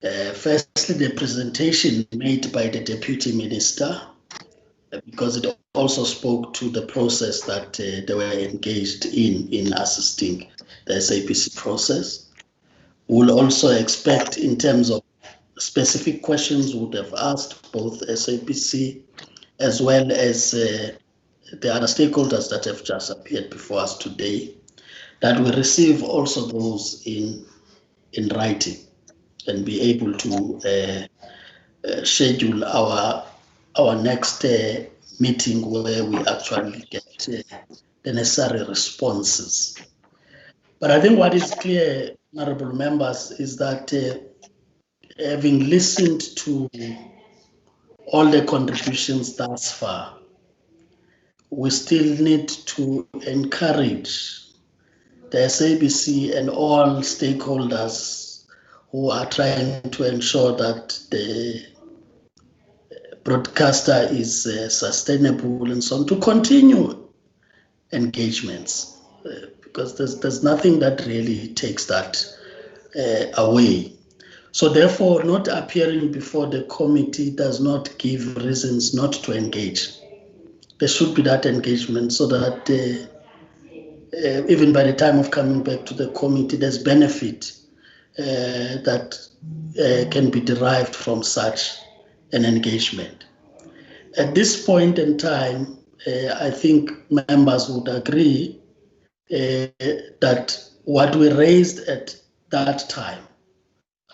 firstly, the presentation made by the Deputy Minister, because it also spoke to the process that they were engaged in assisting the SABC process. We'll also expect, in terms of specific questions we would have asked both SABC as well as the other stakeholders that have just appeared before us today, that we receive also those in writing and be able to schedule our next meeting where we actually get the necessary responses. But I think what is clear, honorable members, is that having listened to all the contributions thus far, we still need to encourage the SABC and all stakeholders who are trying to ensure that the broadcaster is sustainable and so on, to continue engagements, because there's nothing that really takes that away. So therefore, not appearing before the committee does not give reasons not to engage. There should be that engagement so that even by the time of coming back to the committee, there's benefit that can be derived from such an engagement. At this point in time, I think members would agree that what we raised at that time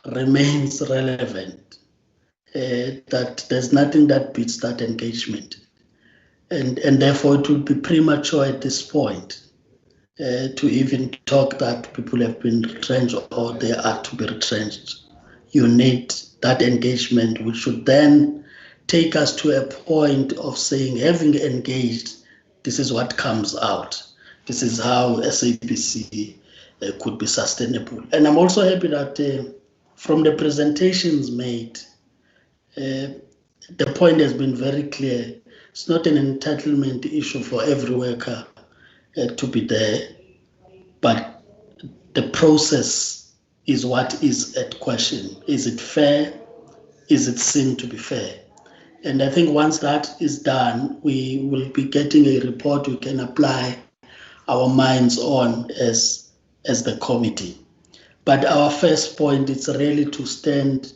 remains relevant, that there's nothing that beats that engagement. And therefore it would be premature at this point to even talk that people have been retrenched or they are to be retrenched. You need that engagement, which should then take us to a point of saying, having engaged, this is what comes out. This is how SABC could be sustainable. And I'm also happy that from the presentations made, the point has been very clear. It's not an entitlement issue for every worker to be there, but the process is what is at question. Is it fair? Is it seen to be fair? And I think once that is done, we will be getting a report we can apply our minds on as the committee. But our first point is really to stand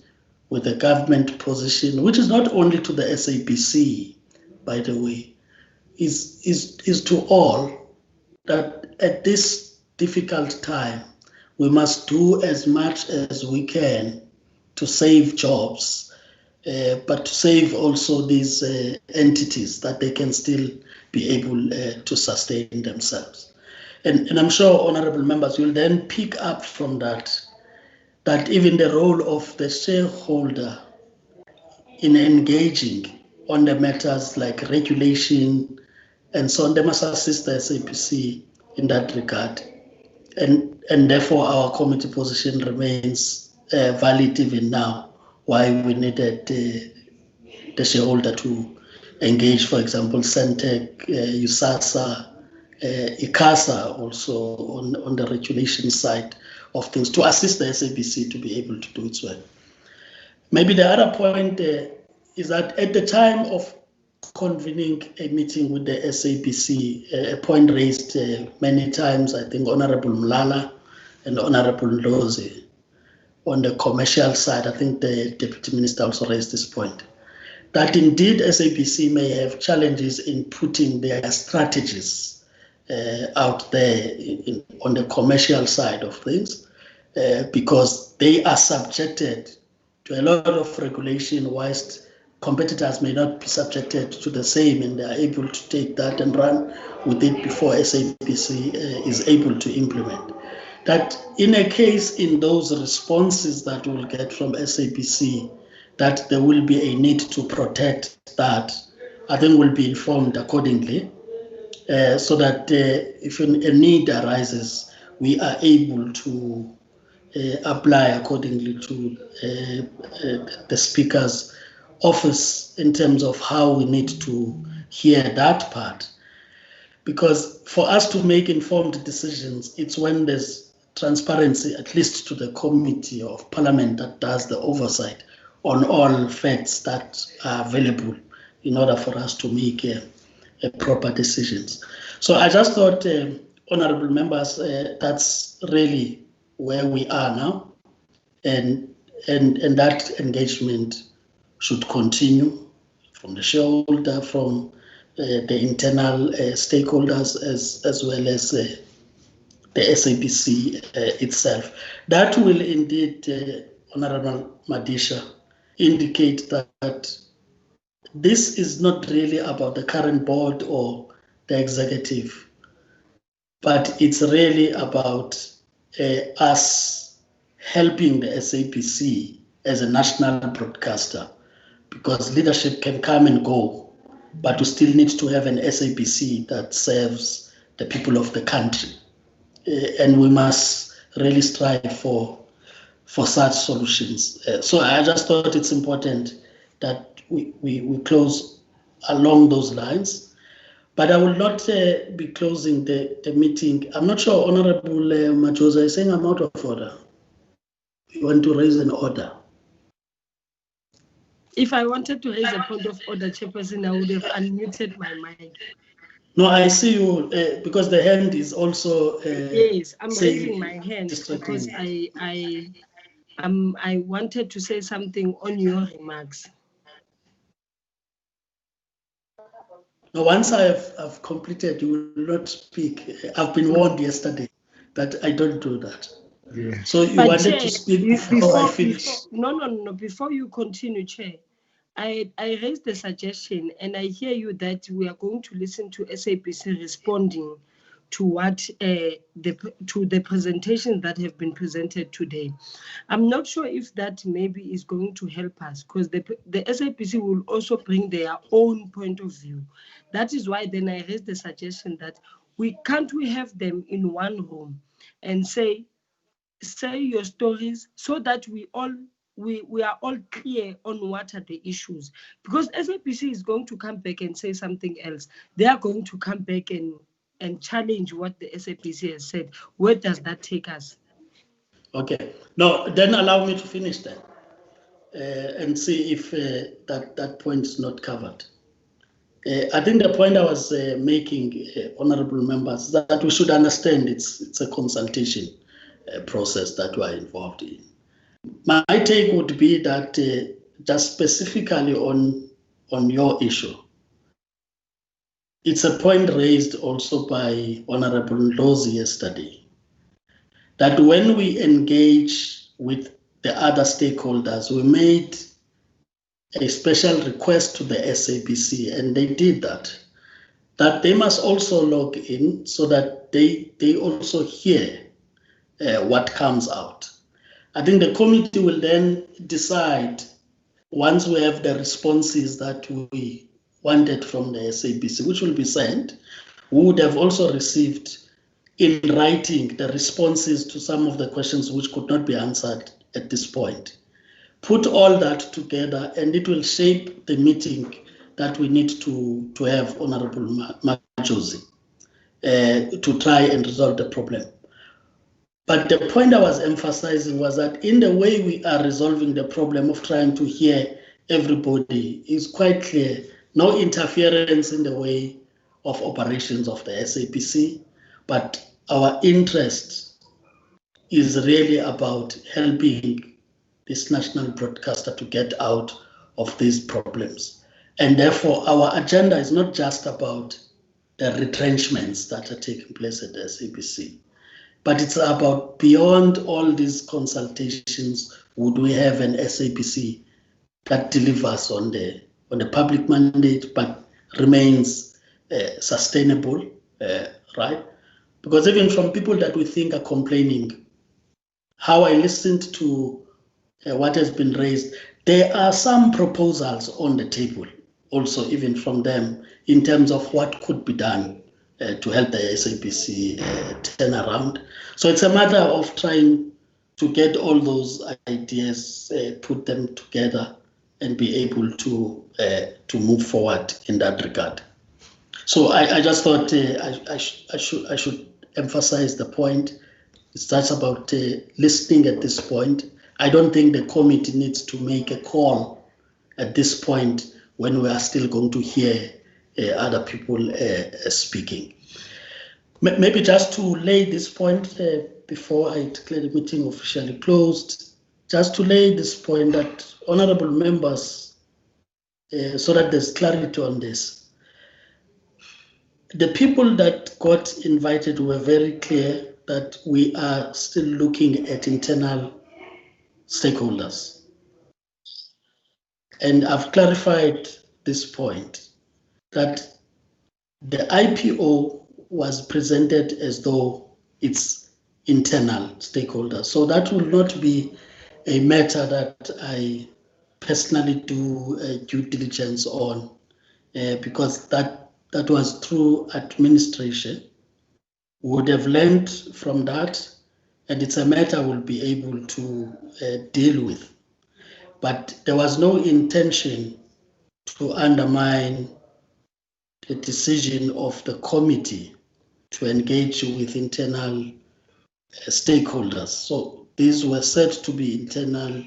with the government position, which is not only to the SABC, by the way, is to all, that at this difficult time, we must do as much as we can to save jobs, but to save also these entities, that they can still be able to sustain themselves. And I'm sure, honorable members, will then pick up from that even the role of the shareholder in engaging on the matters like regulation and so on, they must assist the SABC in that regard. And therefore our committee position remains valid even now, why we needed the shareholder to engage, for example, Centec, USASA, Ikasa also on the regulation side of things to assist the SABC to be able to do its work. Maybe the other point is that at the time of convening a meeting with the SABC, a point raised many times, I think Honorable Mlala and Honorable Ndlozi, on the commercial side, I think the Deputy Minister also raised this point, that indeed SABC may have challenges in putting their strategies out there on the commercial side of things, because they are subjected to a lot of regulation, whilst competitors may not be subjected to the same, and they are able to take that and run with it before SABC is able to implement. That in a case in those responses that we'll get from SABC, that there will be a need to protect that, I think we'll be informed accordingly, so that if a need arises, we are able to apply accordingly to the Speaker's office in terms of how we need to hear that part. Because for us to make informed decisions, it's when there's transparency, at least to the Committee of Parliament that does the oversight on all facts that are available in order for us to make proper decisions. So I just thought, honorable members, that's really where we are now, and that engagement should continue from the shareholder, from the internal stakeholders, as well as the SABC itself. That will indeed, Honorable Madisha, indicate that this is not really about the current board or the executive, but it's really about us helping the SABC as a national broadcaster, because leadership can come and go, but we still need to have an SABC that serves the people of the country. And we must really strive for such solutions. So I just thought it's important that we close along those lines. But I will not be closing the meeting. I'm not sure, Honorable Majosa is saying I'm out of order. You want to raise an order? If I wanted to raise a point of order, Chairperson, I would have unmuted my mic. No, I see you, because the hand is also... yes, I'm raising my hand because I wanted to say something on your remarks. No, once I've completed, you will not speak. I've been warned yesterday that I don't do that. Yeah. So you wanted to speak before I finish? No. Before you continue, Chair, I raised the suggestion, and I hear you that we are going to listen to SABC responding to what to the presentations that have been presented today. I'm not sure if that maybe is going to help us, because the SABC will also bring their own point of view. That is why then I raised the suggestion that we have them in one room and say your stories, so that we are all clear on what are the issues. Because SABC is going to come back and say something else. They are going to come back and challenge what the SABC has said. Where does that take us? Okay. No, then allow me to finish then and see if that point is not covered. I think the point I was making, honorable members, is that we should understand it's a consultation process that we are involved in. My take would be that just specifically on your issue, it's a point raised also by Honorable Ndlozi yesterday, that when we engage with the other stakeholders, we made a special request to the SABC, and they did that they must also log in so that they also hear what comes out. I think the committee will then decide, once we have the responses that we wanted from the SABC, which will be sent, we would have also received in writing the responses to some of the questions which could not be answered at this point. Put all that together, and it will shape the meeting that we need to have, Honorable Majosi, to try and resolve the problem. But the point I was emphasizing was that in the way we are resolving the problem of trying to hear everybody is quite clear. No interference in the way of operations of the SAPC, but our interest is really about helping this national broadcaster to get out of these problems. And therefore, our agenda is not just about the retrenchments that are taking place at the SAPC, but it's about beyond all these consultations, would we have an SAPC that delivers on the public mandate, but remains sustainable, right? Because even from people that we think are complaining, how I listened to what has been raised, there are some proposals on the table, also even from them, in terms of what could be done to help the SAPC turn around. So it's a matter of trying to get all those ideas, put them together, and be able to move forward in that regard. So I just thought I should emphasize the point. It's just about listening at this point. I don't think the committee needs to make a call at this point when we are still going to hear other people speaking. Maybe just to lay this point before I declare the meeting officially closed, just to lay this point that honorable members, so that there's clarity on this. The people that got invited were very clear that we are still looking at internal stakeholders. And I've clarified this point, that the IPO was presented as though it's internal stakeholders. So that will not be a matter that I personally do due diligence on, because that was through administration. We would have learned from that, and it's a matter we'll be able to deal with. But there was no intention to undermine the decision of the committee to engage with internal stakeholders. So these were said to be internal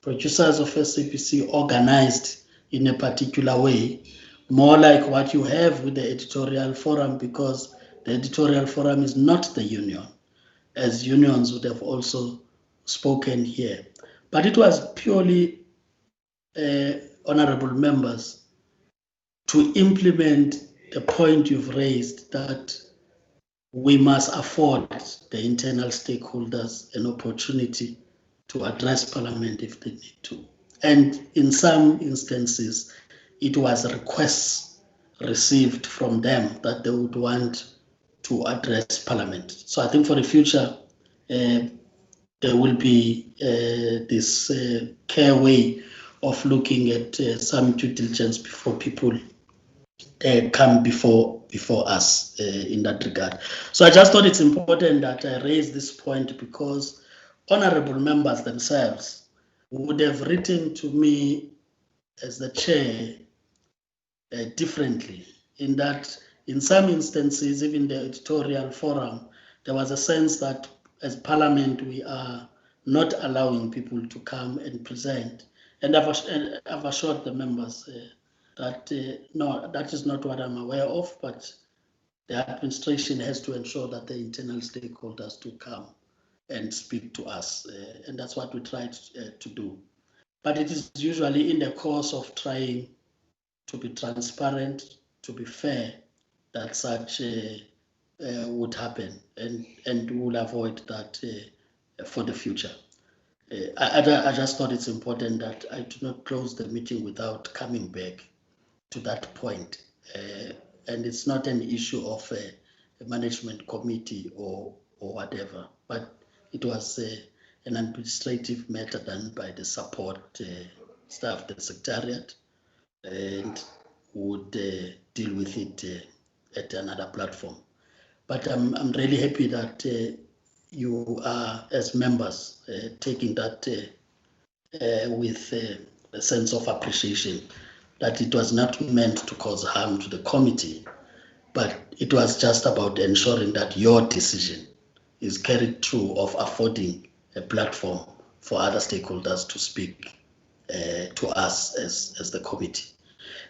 producers of SAPC organized in a particular way, more like what you have with the Editorial Forum, because the Editorial Forum is not the union, as unions would have also spoken here. But it was purely, honorable members, to implement the point you've raised that we must afford the internal stakeholders an opportunity to address Parliament if they need to. And in some instances, it was requests received from them that they would want to address Parliament. So I think for the future, there will be this care way of looking at some due diligence before people come before us in that regard. So I just thought it's important that I raise this point, because honorable members themselves would have written to me as the chair differently, in that in some instances, even the Editorial Forum, there was a sense that as Parliament we are not allowing people to come and present. And I've assured the members that no, that is not what I'm aware of, but the administration has to ensure that the internal stakeholders do come and speak to us, and that's what we tried to do. But it is usually in the course of trying to be transparent, to be fair, that such would happen, and we will avoid that for the future. I just thought it's important that I do not close the meeting without coming back to that point. And it's not an issue of a management committee or whatever, but it was an administrative matter done by the support staff, the secretariat, and would deal with it at another platform. But I'm really happy that you are, as members, taking that with a sense of appreciation. that it was not meant to cause harm to the committee, but it was just about ensuring that your decision is carried through of affording a platform for other stakeholders to speak to us as the committee.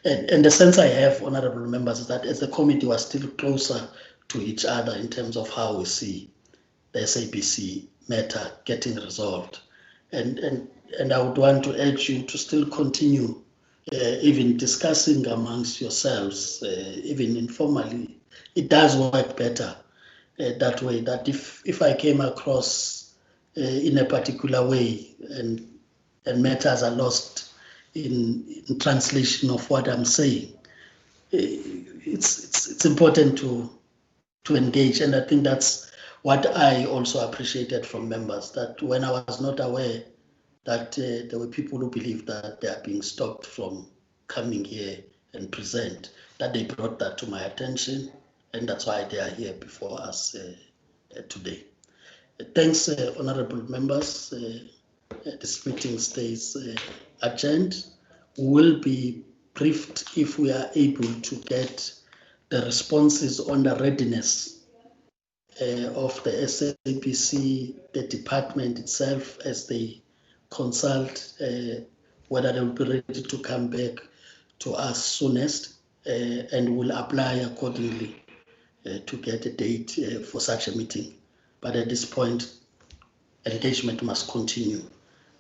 And the sense I have, honorable members, is that as the committee was still closer to each other in terms of how we see the SABC matter getting resolved. And I would want to urge you to still continue even discussing amongst yourselves, even informally. It does work better that way, that if I came across in a particular way and matters are lost in translation of what I'm saying, it's important to engage. And I think that's what I also appreciated from members, that when I was not aware that there were people who believed that they are being stopped from coming here and present, that they brought that to my attention, and that's why they are here before us today. Thanks, honorable members. This meeting stays adjourned. We will be briefed if we are able to get the responses on the readiness of the SABC, the department itself, as they consult whether they will be ready to come back to us soonest, and will apply accordingly to get a date for such a meeting. But at this point, engagement must continue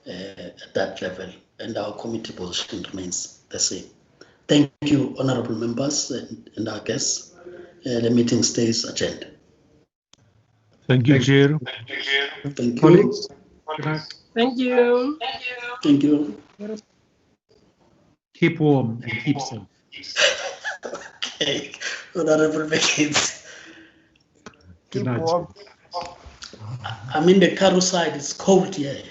at that level, and our committee position remains the same. Thank you, honorable members and our guests. The meeting stays adjourned. Thank you, Chair. Thank you. Thank you. Thank you. Keep warm and keep safe. Okay, honorable McKinsey. Good night. I'm in the Cairo side, it's cold here.